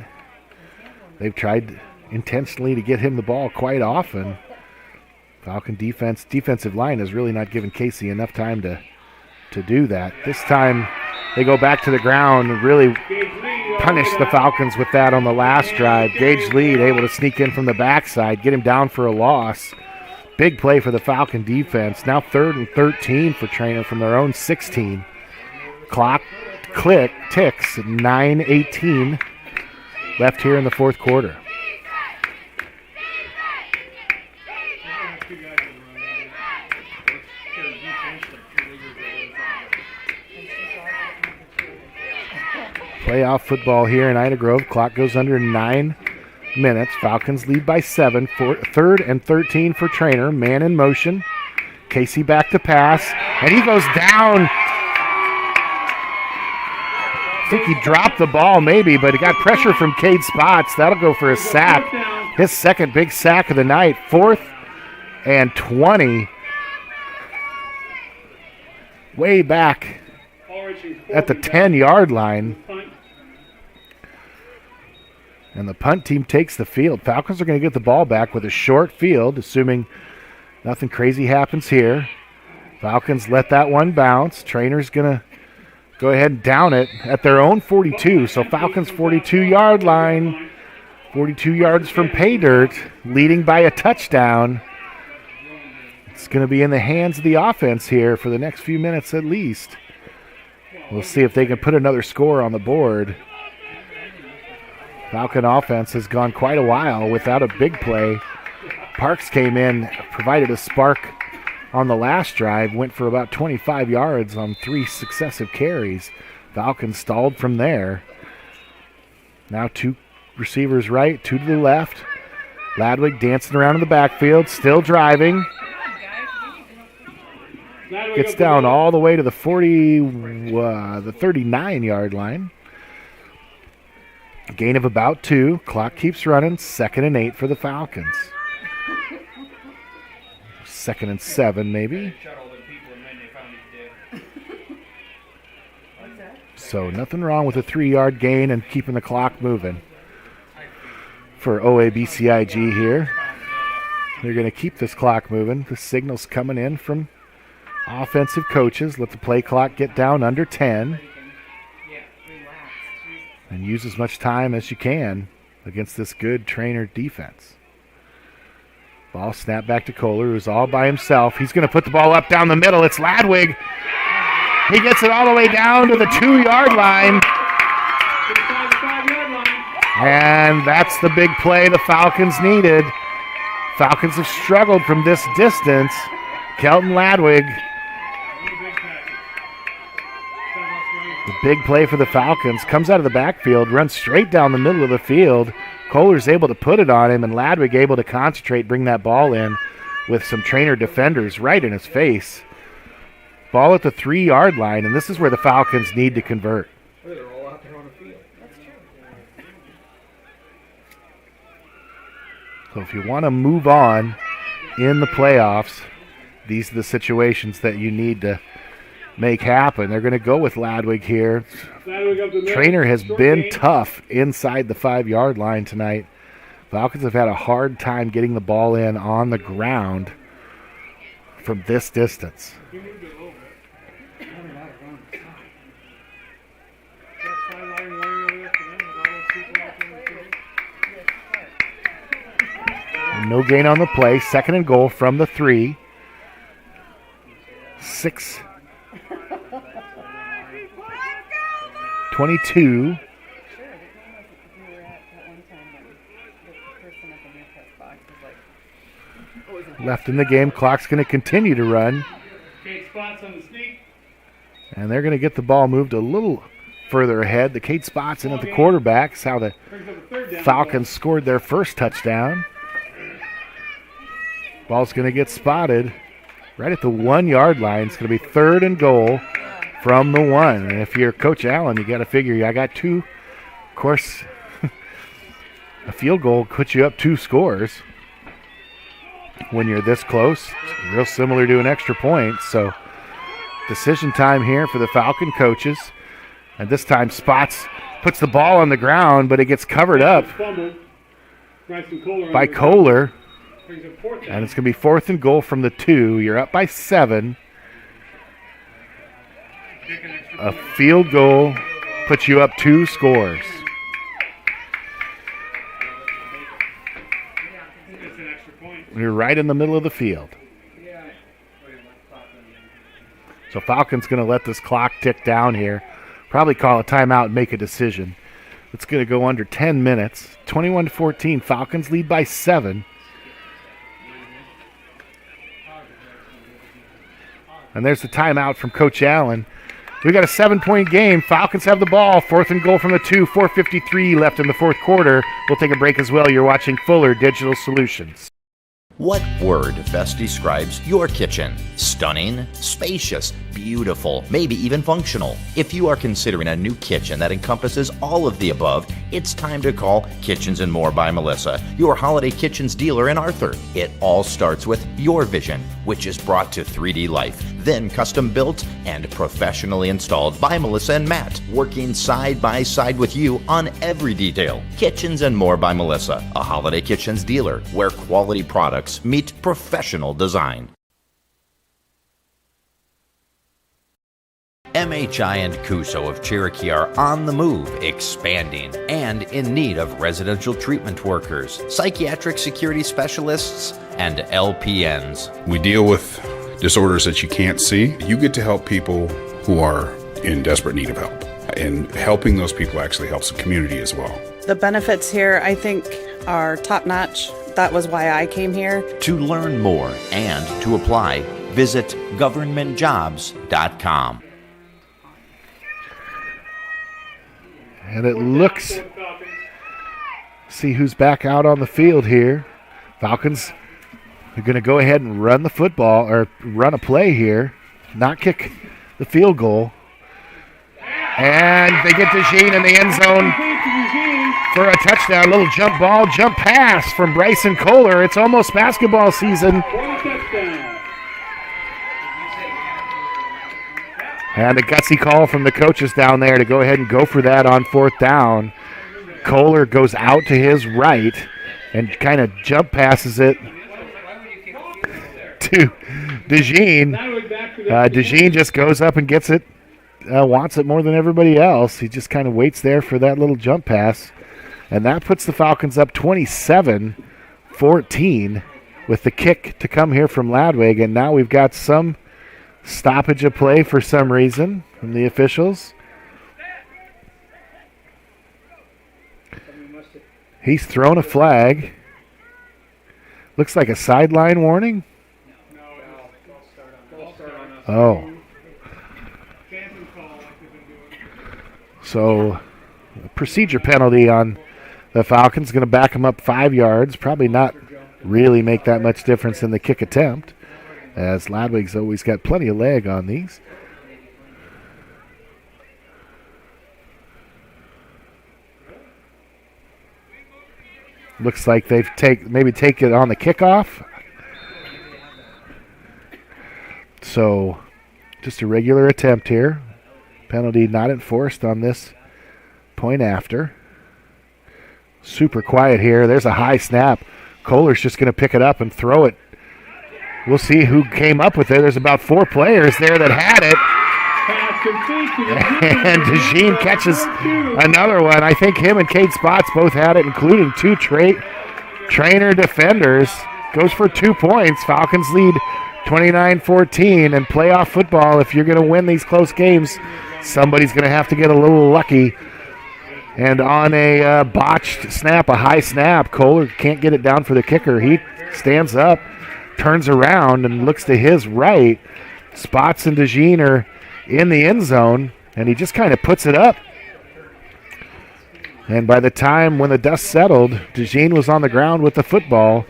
[SPEAKER 3] They've tried intentionally to get him the ball quite often. Falcon defensive line has really not given Casey enough time to do that. This time they go back to the ground and really punish the Falcons with that on the last drive. Gage Lead able to sneak in from the backside, get him down for a loss. Big play for the Falcon defense. Now 3rd and 13 for Treynor from their own 16. Clock ticks at 9:18 left here in the 4th quarter. Playoff football here in Ida Grove. Clock goes under 9 minutes. Falcons lead by 7. 3rd and 13 for Treynor. Man in motion. Casey back to pass, and he goes down. I think he dropped the ball maybe, but he got pressure from Cade Spots. That'll go for a sack. His second big sack of the night. 4th and 20. Way back at the 10-yard line. And the punt team takes the field. Falcons are going to get the ball back with a short field, assuming nothing crazy happens here. Falcons let that one bounce. Treynor's going to go ahead and down it at their own 42. So Falcons 42-yard line. 42 yards from pay dirt, leading by a touchdown. It's going to be in the hands of the offense here for the next few minutes at least. We'll see if they can put another score on the board. Falcon offense has gone quite a while without a big play. Parks came in, provided a spark on the last drive, went for about 25 yards on 3 successive carries. Falcons stalled from there. Now 2 receivers right, 2 to the left. Ladwig dancing around in the backfield, still driving. Gets down all the way to the 39-yard line. A gain of about 2. Clock keeps running. 2nd and 8 for the Falcons. 2nd and 7 maybe. So nothing wrong with a 3-yard gain and keeping the clock moving for OABCIG here. They're going to keep this clock moving. The signal's coming in from offensive coaches. Let the play clock get down under 10. And use as much time as you can against this good Treynor defense. Ball snapped back to Kohler, who's all by himself. He's going to put the ball up down the middle. It's Ladwig. He gets it all the way down to the 2-yard line. And that's the big play the Falcons needed. Falcons have struggled from this distance. Kelton Ladwig. The big play for the Falcons. Comes out of the backfield, runs straight down the middle of the field. Kohler's able to put it on him, and Ladwig able to concentrate, bring that ball in with some Treynor defenders right in his face. Ball at the 3-yard line, and this is where the Falcons need to convert.
[SPEAKER 1] They're all out there on the field. That's true.
[SPEAKER 3] So if you want to move on in the playoffs, these are the situations that you need to make happen. They're going to go with Ladwig here. Treynor has been tough inside the 5-yard line tonight. Falcons have had a hard time getting the ball in on the ground from this distance. No gain on the play. 2nd and goal from the 3. 6:22. Left in the game. Clock's going to continue to run. And they're going to get the ball moved a little further ahead. The Kate Spots in at the quarterback. That's how the Falcons scored their first touchdown. Ball's going to get spotted right at the 1-yard line. It's going to be 3rd and goal from the 1. And if you're Coach Allen, you got to figure, I got 2. Of course, a field goal puts you up 2 scores when you're this close. It's real similar to an extra point. So decision time here for the Falcon coaches. And this time Spots puts the ball on the ground, but it gets covered up by Kohler. And it's going to be 4th and goal from the 2. You're up by 7. A field goal puts you up 2 scores. You're right in the middle of the field. So Falcon's going to let this clock tick down here. Probably call a timeout and make a decision. It's going to go under 10 minutes. 21-14. Falcons lead by 7. And there's the timeout from Coach Allen. We got a 7-point game. Falcons have the ball. 4th and goal from the 2. 4:53 left in the 4th quarter. We'll take a break as well. You're watching Fuller Digital Solutions.
[SPEAKER 13] What word best describes your kitchen? Stunning, spacious, beautiful, maybe even functional. If you are considering a new kitchen that encompasses all of the above, it's time to call Kitchens and More by Melissa, your holiday kitchens dealer in Arthur. It all starts with your vision, which is brought to 3D life, then custom built and professionally installed by Melissa and Matt, working side by side with you on every detail. Kitchens and More by Melissa, a holiday kitchens dealer where quality products meet professional design. MHI and Cuso of Cherokee are on the move, expanding, and in need of residential treatment workers, psychiatric security specialists, and LPNs.
[SPEAKER 10] We deal with disorders that you can't see. You get to help people who are in desperate need of help. And helping those people actually helps the community as well.
[SPEAKER 11] The benefits here, I think, are top-notch. That was why I came here.
[SPEAKER 13] To learn more and to apply, visit governmentjobs.com.
[SPEAKER 3] And it looks, see who's back out on the field here. Falcons are going to go ahead and run the football, or run a play here, not kick the field goal. And they get DeJean in the end zone for a touchdown. Little jump ball, jump pass from Bryson Kohler. It's almost basketball season. And a gutsy call from the coaches down there to go ahead and go for that on 4th down. Kohler goes out to his right and kind of jump passes it to DeJean. DeJean just goes up and gets it, wants it more than everybody else. He just kind of waits there for that little jump pass. And that puts the Falcons up 27-14 with the kick to come here from Ladwig. And now we've got some stoppage of play for some reason from the officials. He's thrown a flag. Looks like a sideline warning. Oh. So, a procedure penalty on the Falcons. Going to back them up 5 yards. Probably not really make that much difference in the kick attempt, as Ladwig's always got plenty of leg on these. Looks like they've maybe take it on the kickoff. So, just a regular attempt here. Penalty not enforced on this point after. Super quiet here. There's a high snap. Kohler's just going to pick it up and throw it. We'll see who came up with it. There's about 4 players there that had it. And DeJean catches another one. I think him and Cade Spots both had it, including 2 Treynor defenders. Goes for 2 points. Falcons lead 29-14. And playoff football, if you're going to win these close games, somebody's going to have to get a little lucky. And on a botched snap, a high snap, Kohler can't get it down for the kicker. He stands up, turns around, and looks to his right. Spots and DeJean are in the end zone, and he just kind of puts it up. And by the time when the dust settled, DeJean was on the ground with the football.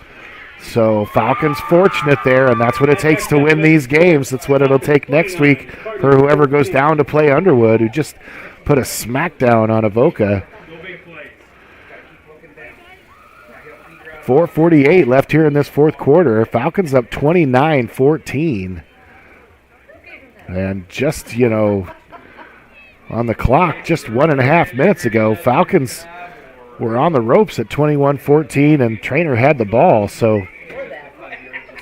[SPEAKER 3] So Falcons fortunate there, and that's what it takes to win these games. That's what it'll take next week for whoever goes down to play Underwood, who just put a smackdown on Avoca. 4:48 left here in this 4th quarter. Falcons up 29-14. And just, on the clock, just 1.5 minutes ago, Falcons were on the ropes at 21-14, and Treynor had the ball. So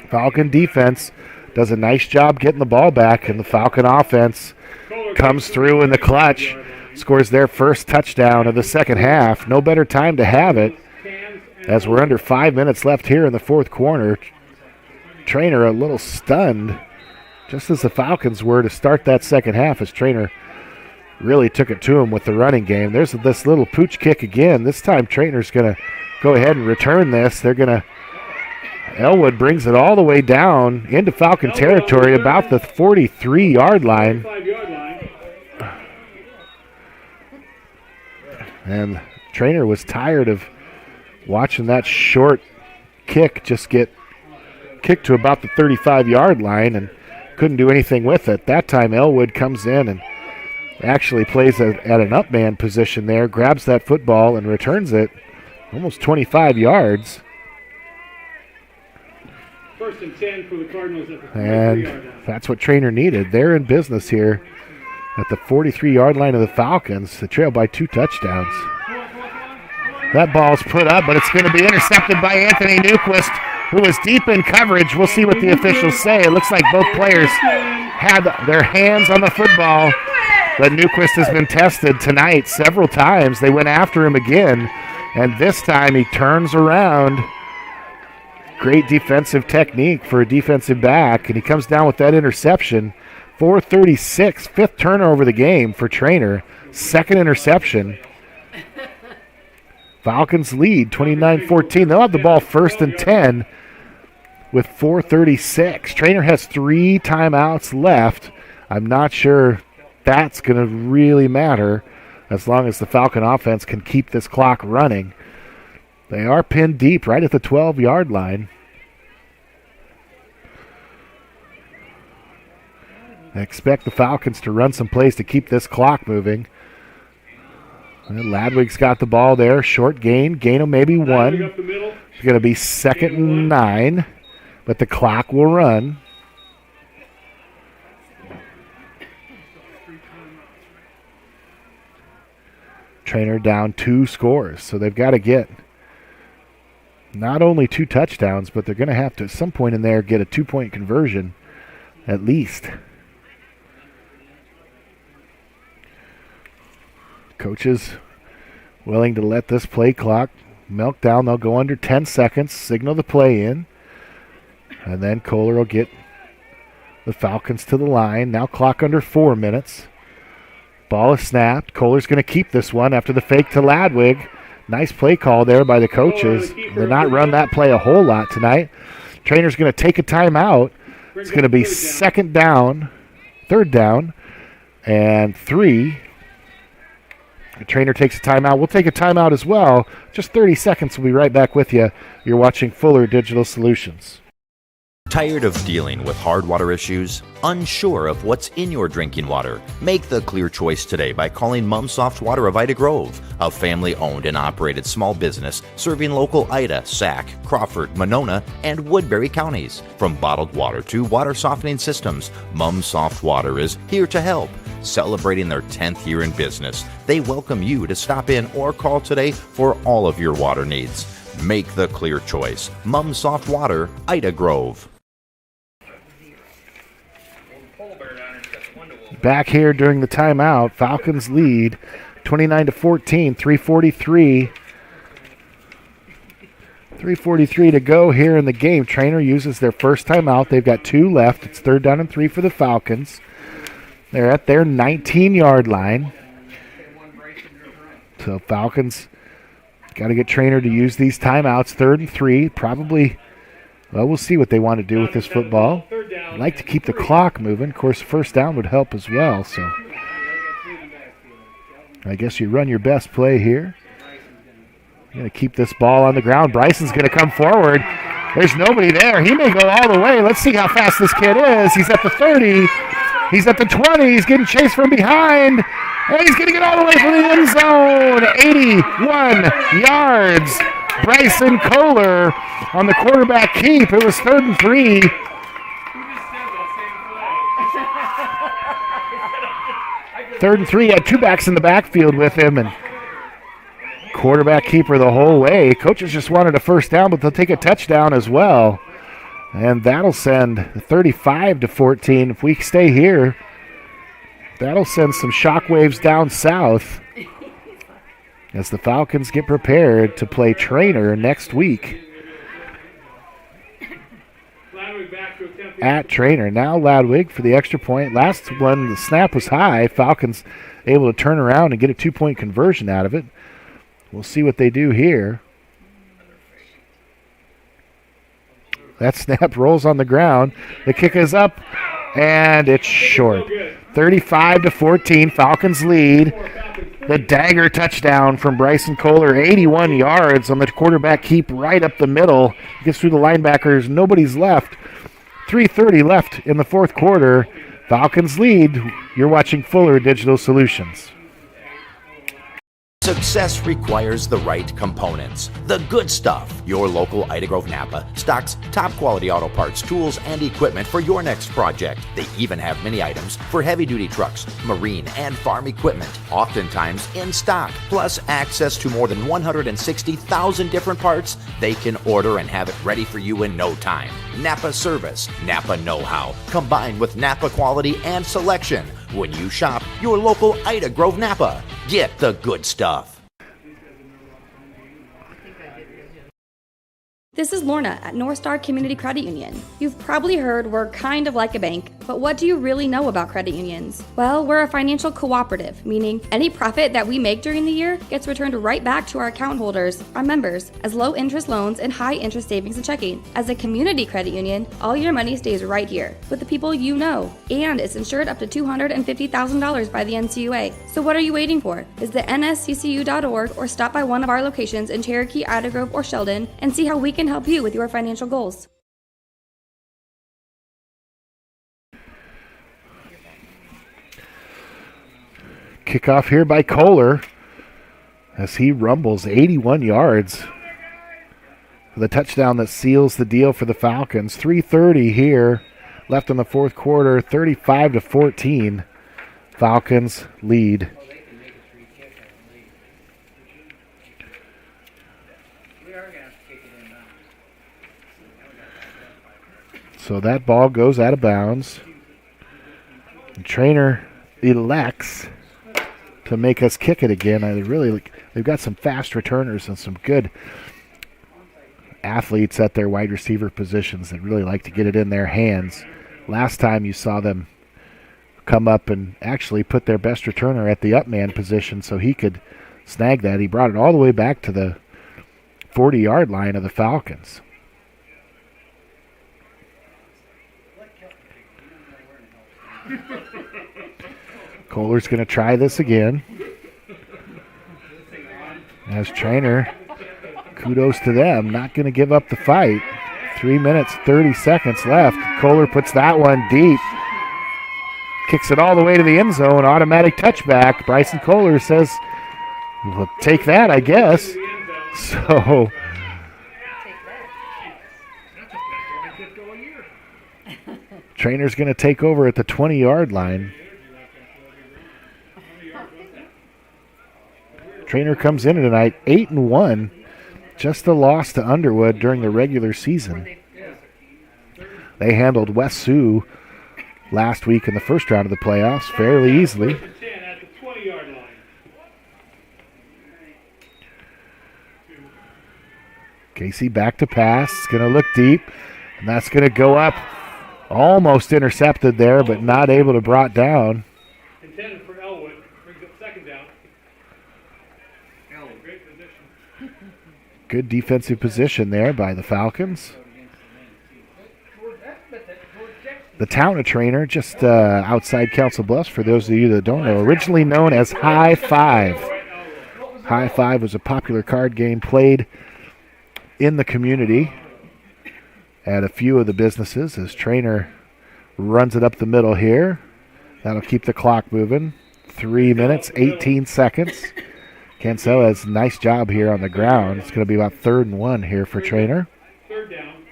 [SPEAKER 3] Falcon defense does a nice job getting the ball back, and the Falcon offense comes through in the clutch, scores their first touchdown of the second half. No better time to have it, as we're under 5 minutes left here in the 4th quarter. Treynor a little stunned, just as the Falcons were to start that second half, as Treynor really took it to him with the running game. There's this little pooch kick again. This time Treynor's going to go ahead and return this. Elwood brings it all the way down into Falcon territory, about the 43-yard line. And Treynor was tired of watching that short kick just get kicked to about the 35-yard line and couldn't do anything with it. That time Elwood comes in and actually plays at an up-man position there, grabs that football and returns it almost 25 yards.
[SPEAKER 4] First and 10 for the Cardinals at the 43-yard line.
[SPEAKER 3] And that's what Treynor needed. They're in business here at the 43-yard line of the Falcons. They trail by 2 touchdowns. That ball's put up, but it's going to be intercepted by Anthony Newquist, who was deep in coverage. We'll see what the officials say. It looks like both players had their hands on the football, but Newquist has been tested tonight several times. They went after him again, and this time he turns around. Great defensive technique for a defensive back, and he comes down with that interception. 4:36, 5th turnover of the game for Treynor, 2nd interception. Falcons lead 29-14. They'll have the ball 1st and 10 with 4:36. Treynor has 3 timeouts left. I'm not sure that's going to really matter as long as the Falcon offense can keep this clock running. They are pinned deep right at the 12-yard line. I expect the Falcons to run some plays to keep this clock moving. And Ladwig's got the ball there. Short gain of maybe 1. It's going to be 2nd and 9, but the clock will run. Treynor down 2 scores, so they've got to get not only 2 touchdowns, but they're going to have to, at some point in there, get a 2-point conversion at least. Coaches willing to let this play clock melt down. They'll go under 10 seconds, signal the play in, and then Kohler will get the Falcons to the line. Now clock under 4 minutes. Ball is snapped. Kohler's going to keep this one after the fake to Ladwig. Nice play call there by the coaches. They're not run that play a whole lot tonight. Treynor's going to take a timeout. It's going to be 3rd down, and 3. Treynor takes a timeout. We'll take a timeout as well. Just 30 seconds. We'll be right back with you. You're watching Fuller Digital Solutions.
[SPEAKER 13] Tired of dealing with hard water issues? Unsure of what's in your drinking water? Make the clear choice today by calling Mum Soft Water of Ida Grove, a family-owned and operated small business serving local Ida, Sac, Crawford, Monona, and Woodbury counties. From bottled water to water softening systems, Mum Soft Water is here to help. Celebrating their 10th year in business, they welcome you to stop in or call today for all of your water needs. Make the clear choice. Mum Soft Water, Ida Grove.
[SPEAKER 3] Back here during the timeout, Falcons lead 29-14, 3:43 to go here in the game. Treynor uses their first timeout. They've got 2 left. It's 3rd down and 3 for the Falcons. They're at their 19-yard line. So Falcons got to get Treynor to use these timeouts. 3rd and 3, probably. Well, we'll see what they want to do with this football. I'd like to keep the clock moving. Of course, 1st down would help as well. So I guess you run your best play here. You're going to keep this ball on the ground. Bryson's going to come forward. There's nobody there. He may go all the way. Let's see how fast this kid is. He's at the 30. He's at the 20. He's getting chased from behind. And he's going to get all the way from the end zone. 81 yards. Bryson Kohler on the quarterback keep. It was 3rd and 3. Third and 3, had 2 backs in the backfield with him, and quarterback keeper the whole way. Coaches just wanted a 1st down, but they'll take a touchdown as well. And that'll send 35-14. If we stay here, that'll send some shockwaves down south as the Falcons get prepared to play Treynor next week. At Treynor. Now Ladwig for the extra point. Last one, the snap was high. Falcons able to turn around and get a 2-point conversion out of it. We'll see what they do here. That snap rolls on the ground. The kick is up, and it's short. 35-14, Falcons lead. The dagger touchdown from Bryson Kohler, 81 yards on the quarterback keep right up the middle. Gets through the linebackers. Nobody's left. 3:30 left in the fourth quarter. Falcons lead. You're watching Fuller Digital Solutions.
[SPEAKER 13] Success requires the right components. The good stuff. Your local Ida Grove Napa stocks top quality auto parts, tools, and equipment for your next project. They even have many items for heavy duty trucks, marine, and farm equipment, oftentimes in stock. Plus access to more than 160,000 different parts they can order and have it ready for you in no time. Napa service, Napa know-how, combined with Napa quality and selection. When you shop your local Ida Grove Napa, get the good stuff.
[SPEAKER 17] This is Lorna at North Star Community Credit Union. You've probably heard we're kind of like a bank, but what do you really know about credit unions? Well, we're a financial cooperative, meaning any profit that we make during the year gets returned right back to our account holders, our members, as low interest loans and high interest savings and checking. As a community credit union, all your money stays right here with the people you know, and it's insured up to $250,000 by the NCUA. So what are you waiting for? Visit nsccu.org or stop by one of our locations in Cherokee, Ida Grove, or Sheldon and see how we can help you with your financial goals.
[SPEAKER 3] Kickoff here by Kohler as he rumbles 81 yards for the touchdown that seals the deal for the Falcons. 3:30 here left in the fourth quarter, 35-14. Falcons lead. So that ball goes out of bounds. And Treynor elects to make us kick it again. They've got some fast returners and some good athletes at their wide receiver positions that really like to get it in their hands. Last time you saw them come up and actually put their best returner at the up man position so he could snag that. He brought it all the way back to the 40-yard line of the Falcons. Kohler's going to try this again. As Treynor, kudos to them, not going to give up the fight. 3 minutes, 30 seconds left. Kohler puts that one deep. Kicks it all the way to the end zone. Automatic touchback. Bryson Kohler says, "We'll take that, I guess." So Treynor's going to take over at the 20-yard line. Treynor comes in tonight 8-1, just a loss to Underwood during the regular season. They handled West Sioux last week in the first round of the playoffs fairly easily. Casey back to pass. It's going to look deep, and that's going to go up. Almost intercepted there, but not able to brought down.
[SPEAKER 4] Intended for Elwood. Brings up second down. Great position.
[SPEAKER 3] Good defensive position there by the Falcons. The town of Treynor, just outside Council Bluffs, for those of you that don't know, originally known as High Five. High Five was a popular card game played in the community at a few of the businesses as Treynor runs it up the middle here. That'll keep the clock moving. 3 minutes, 18 seconds. Cancel has a nice job here on the ground. It's going to be about 3rd and 1 here for Treynor.
[SPEAKER 4] Third down.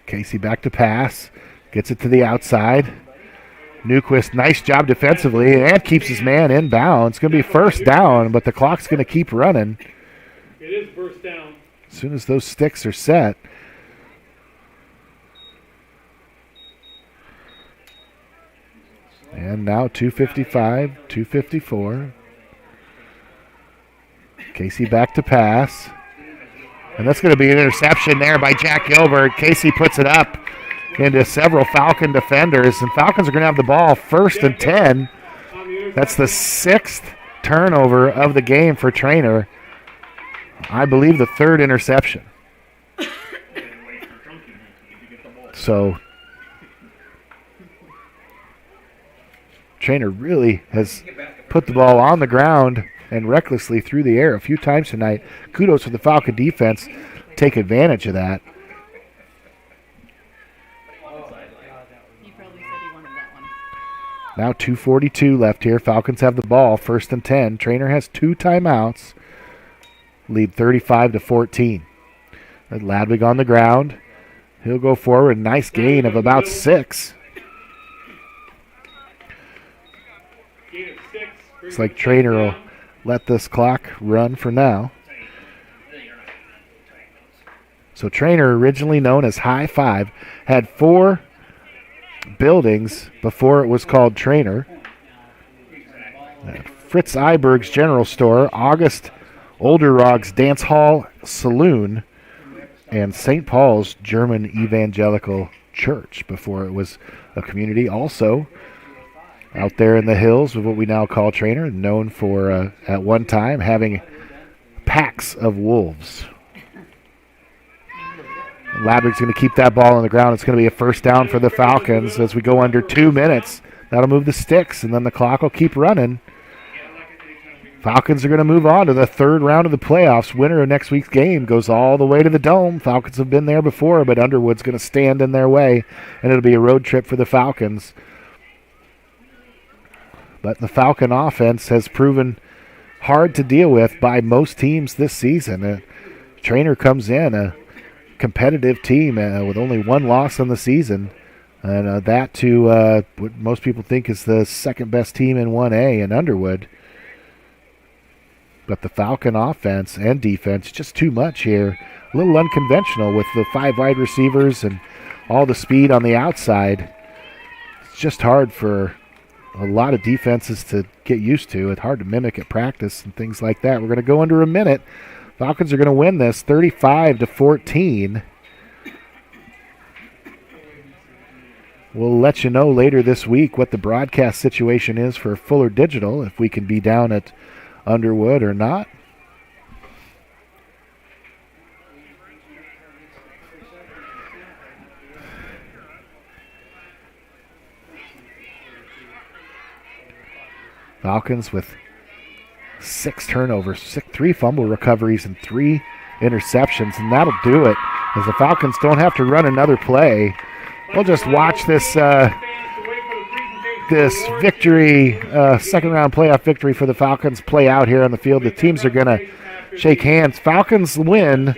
[SPEAKER 3] Casey back to pass. Gets it to the outside. Newquist, nice job defensively, and keeps his man in bounds. It's going to be first down, but the clock's going to keep running.
[SPEAKER 4] It is first down.
[SPEAKER 3] As soon as those sticks are set. And now 2:55, 2:54. Casey back to pass. And that's going to be an interception there by Jack Gilbert. Casey puts it up into several Falcon defenders, and Falcons are going to have the ball 1st and 10. That's the 6th turnover of the game for Treynor. I believe the 3rd interception. So Treynor really has put the ball on the ground and recklessly through the air a few times tonight. Kudos to the Falcon defense. Take advantage of that. Now 2:42 left here. Falcons have the ball, 1st and 10. Treynor has 2 timeouts. Lead 35-14. Ladwig on the ground. He'll go forward. Nice gain of about 6. Looks like Treynor will let this clock run for now. So Treynor, originally known as High Five, had 4 buildings before it was called Treynor. Fritz Iberg's General Store, August Olderog's Dance Hall Saloon, and St. Paul's German Evangelical Church before it was a community. Also, out there in the hills of what we now call Treynor, known for at one time having packs of wolves. Ladwig's going to keep that ball on the ground. It's going to be a 1st down for the Falcons as we go under 2 minutes. That'll move the sticks, and then the clock will keep running. Falcons are going to move on to the 3rd round of the playoffs. Winner of next week's game goes all the way to the Dome. Falcons have been there before, but Underwood's going to stand in their way, and it'll be a road trip for the Falcons. But the Falcon offense has proven hard to deal with by most teams this season. Treynor comes in a competitive team with only 1 loss on the season, and that to what most people think is the 2nd best team in 1A in Underwood. But the Falcon offense and defense, just too much here. A little unconventional with the 5 wide receivers and all the speed on the outside. It's just hard for a lot of defenses to get used to. It's hard to mimic at practice and things like that. We're going to go under a minute. Falcons are going to win this 35-14. We'll let you know later this week what the broadcast situation is for Fuller Digital, if we can be down at Underwood or not. Falcons with 6 turnovers, 3 fumble recoveries, and 3 interceptions, and that'll do it. As the Falcons don't have to run another play, we'll just watch this victory, 2nd round playoff victory for the Falcons play out here on the field. The teams are going to shake hands. Falcons win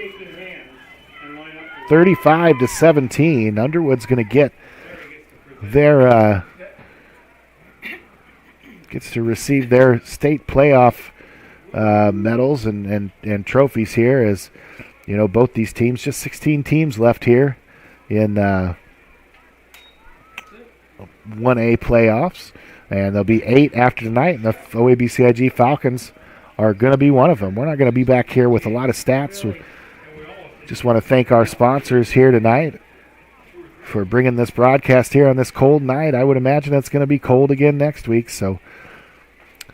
[SPEAKER 3] 35-17. Underwood's going to get their gets to receive their state playoff medals and trophies here, as you know, both these teams, just 16 teams left here in 1A playoffs, and there'll be 8 after tonight, and the OABCIG Falcons are going to be one of them. We're not going to be back here with a lot of stats. We just want to thank our sponsors here tonight for bringing this broadcast here on this cold night. I would imagine it's going to be cold again next week, so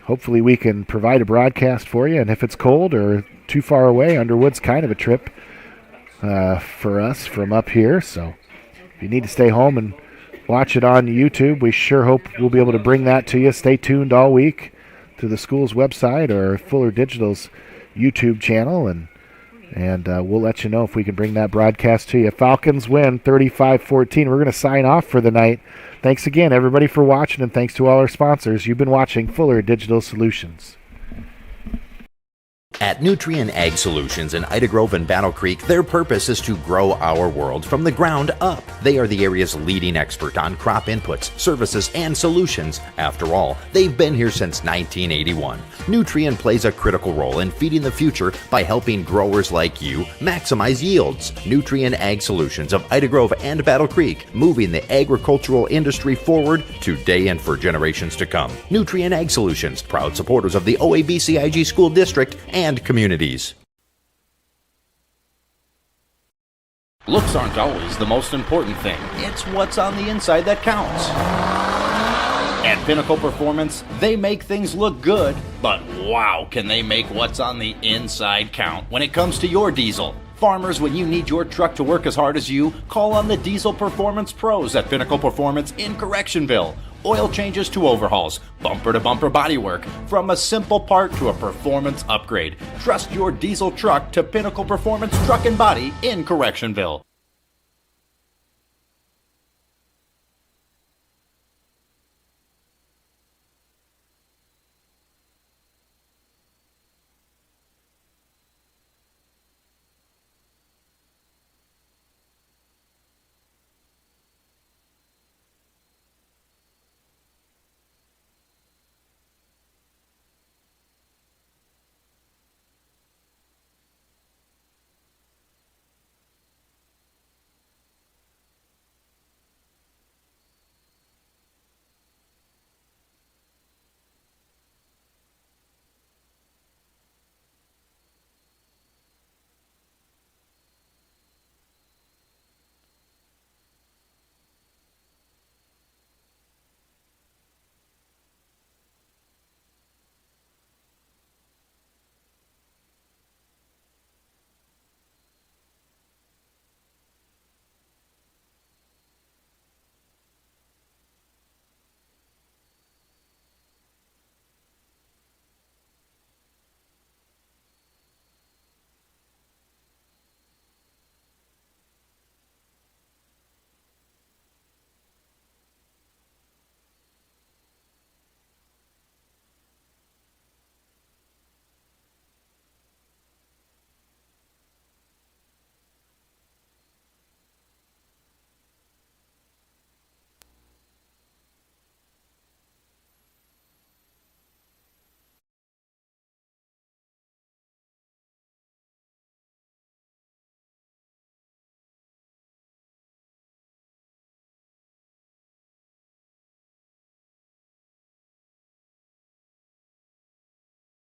[SPEAKER 3] hopefully we can provide a broadcast for you. And if it's cold or too far away, Underwood's kind of a trip for us from up here. So if you need to stay home and watch it on YouTube, we sure hope we'll be able to bring that to you. Stay tuned all week to the school's website or Fuller Digital's YouTube channel, and we'll let you know if we can bring that broadcast to you. Falcons win 35-14. We're going to sign off for the night. Thanks again, everybody, for watching, and thanks to all our sponsors. You've been watching Fuller Digital Solutions.
[SPEAKER 13] At Nutrien Ag Solutions in Ida Grove and Battle Creek, their purpose is to grow our world from the ground up. They are the area's leading expert on crop inputs, services, and solutions. After all, they've been here since 1981. Nutrien plays a critical role in feeding the future by helping growers like you maximize yields. Nutrien Ag Solutions of Ida Grove and Battle Creek, moving the agricultural industry forward today and for generations to come. Nutrien Ag Solutions, proud supporters of the OABCIG School District and communities.
[SPEAKER 18] Looks aren't always the most important thing. It's what's on the inside that counts. At Pinnacle Performance, they make things look good, but wow, can they make what's on the inside count when it comes to your diesel. Farmers, when you need your truck to work as hard as you, call on the Diesel Performance Pros at Pinnacle Performance in Correctionville. Oil changes to overhauls, bumper-to-bumper bodywork, from a simple part to a performance upgrade. Trust your diesel truck to Pinnacle Performance Truck and Body in Correctionville.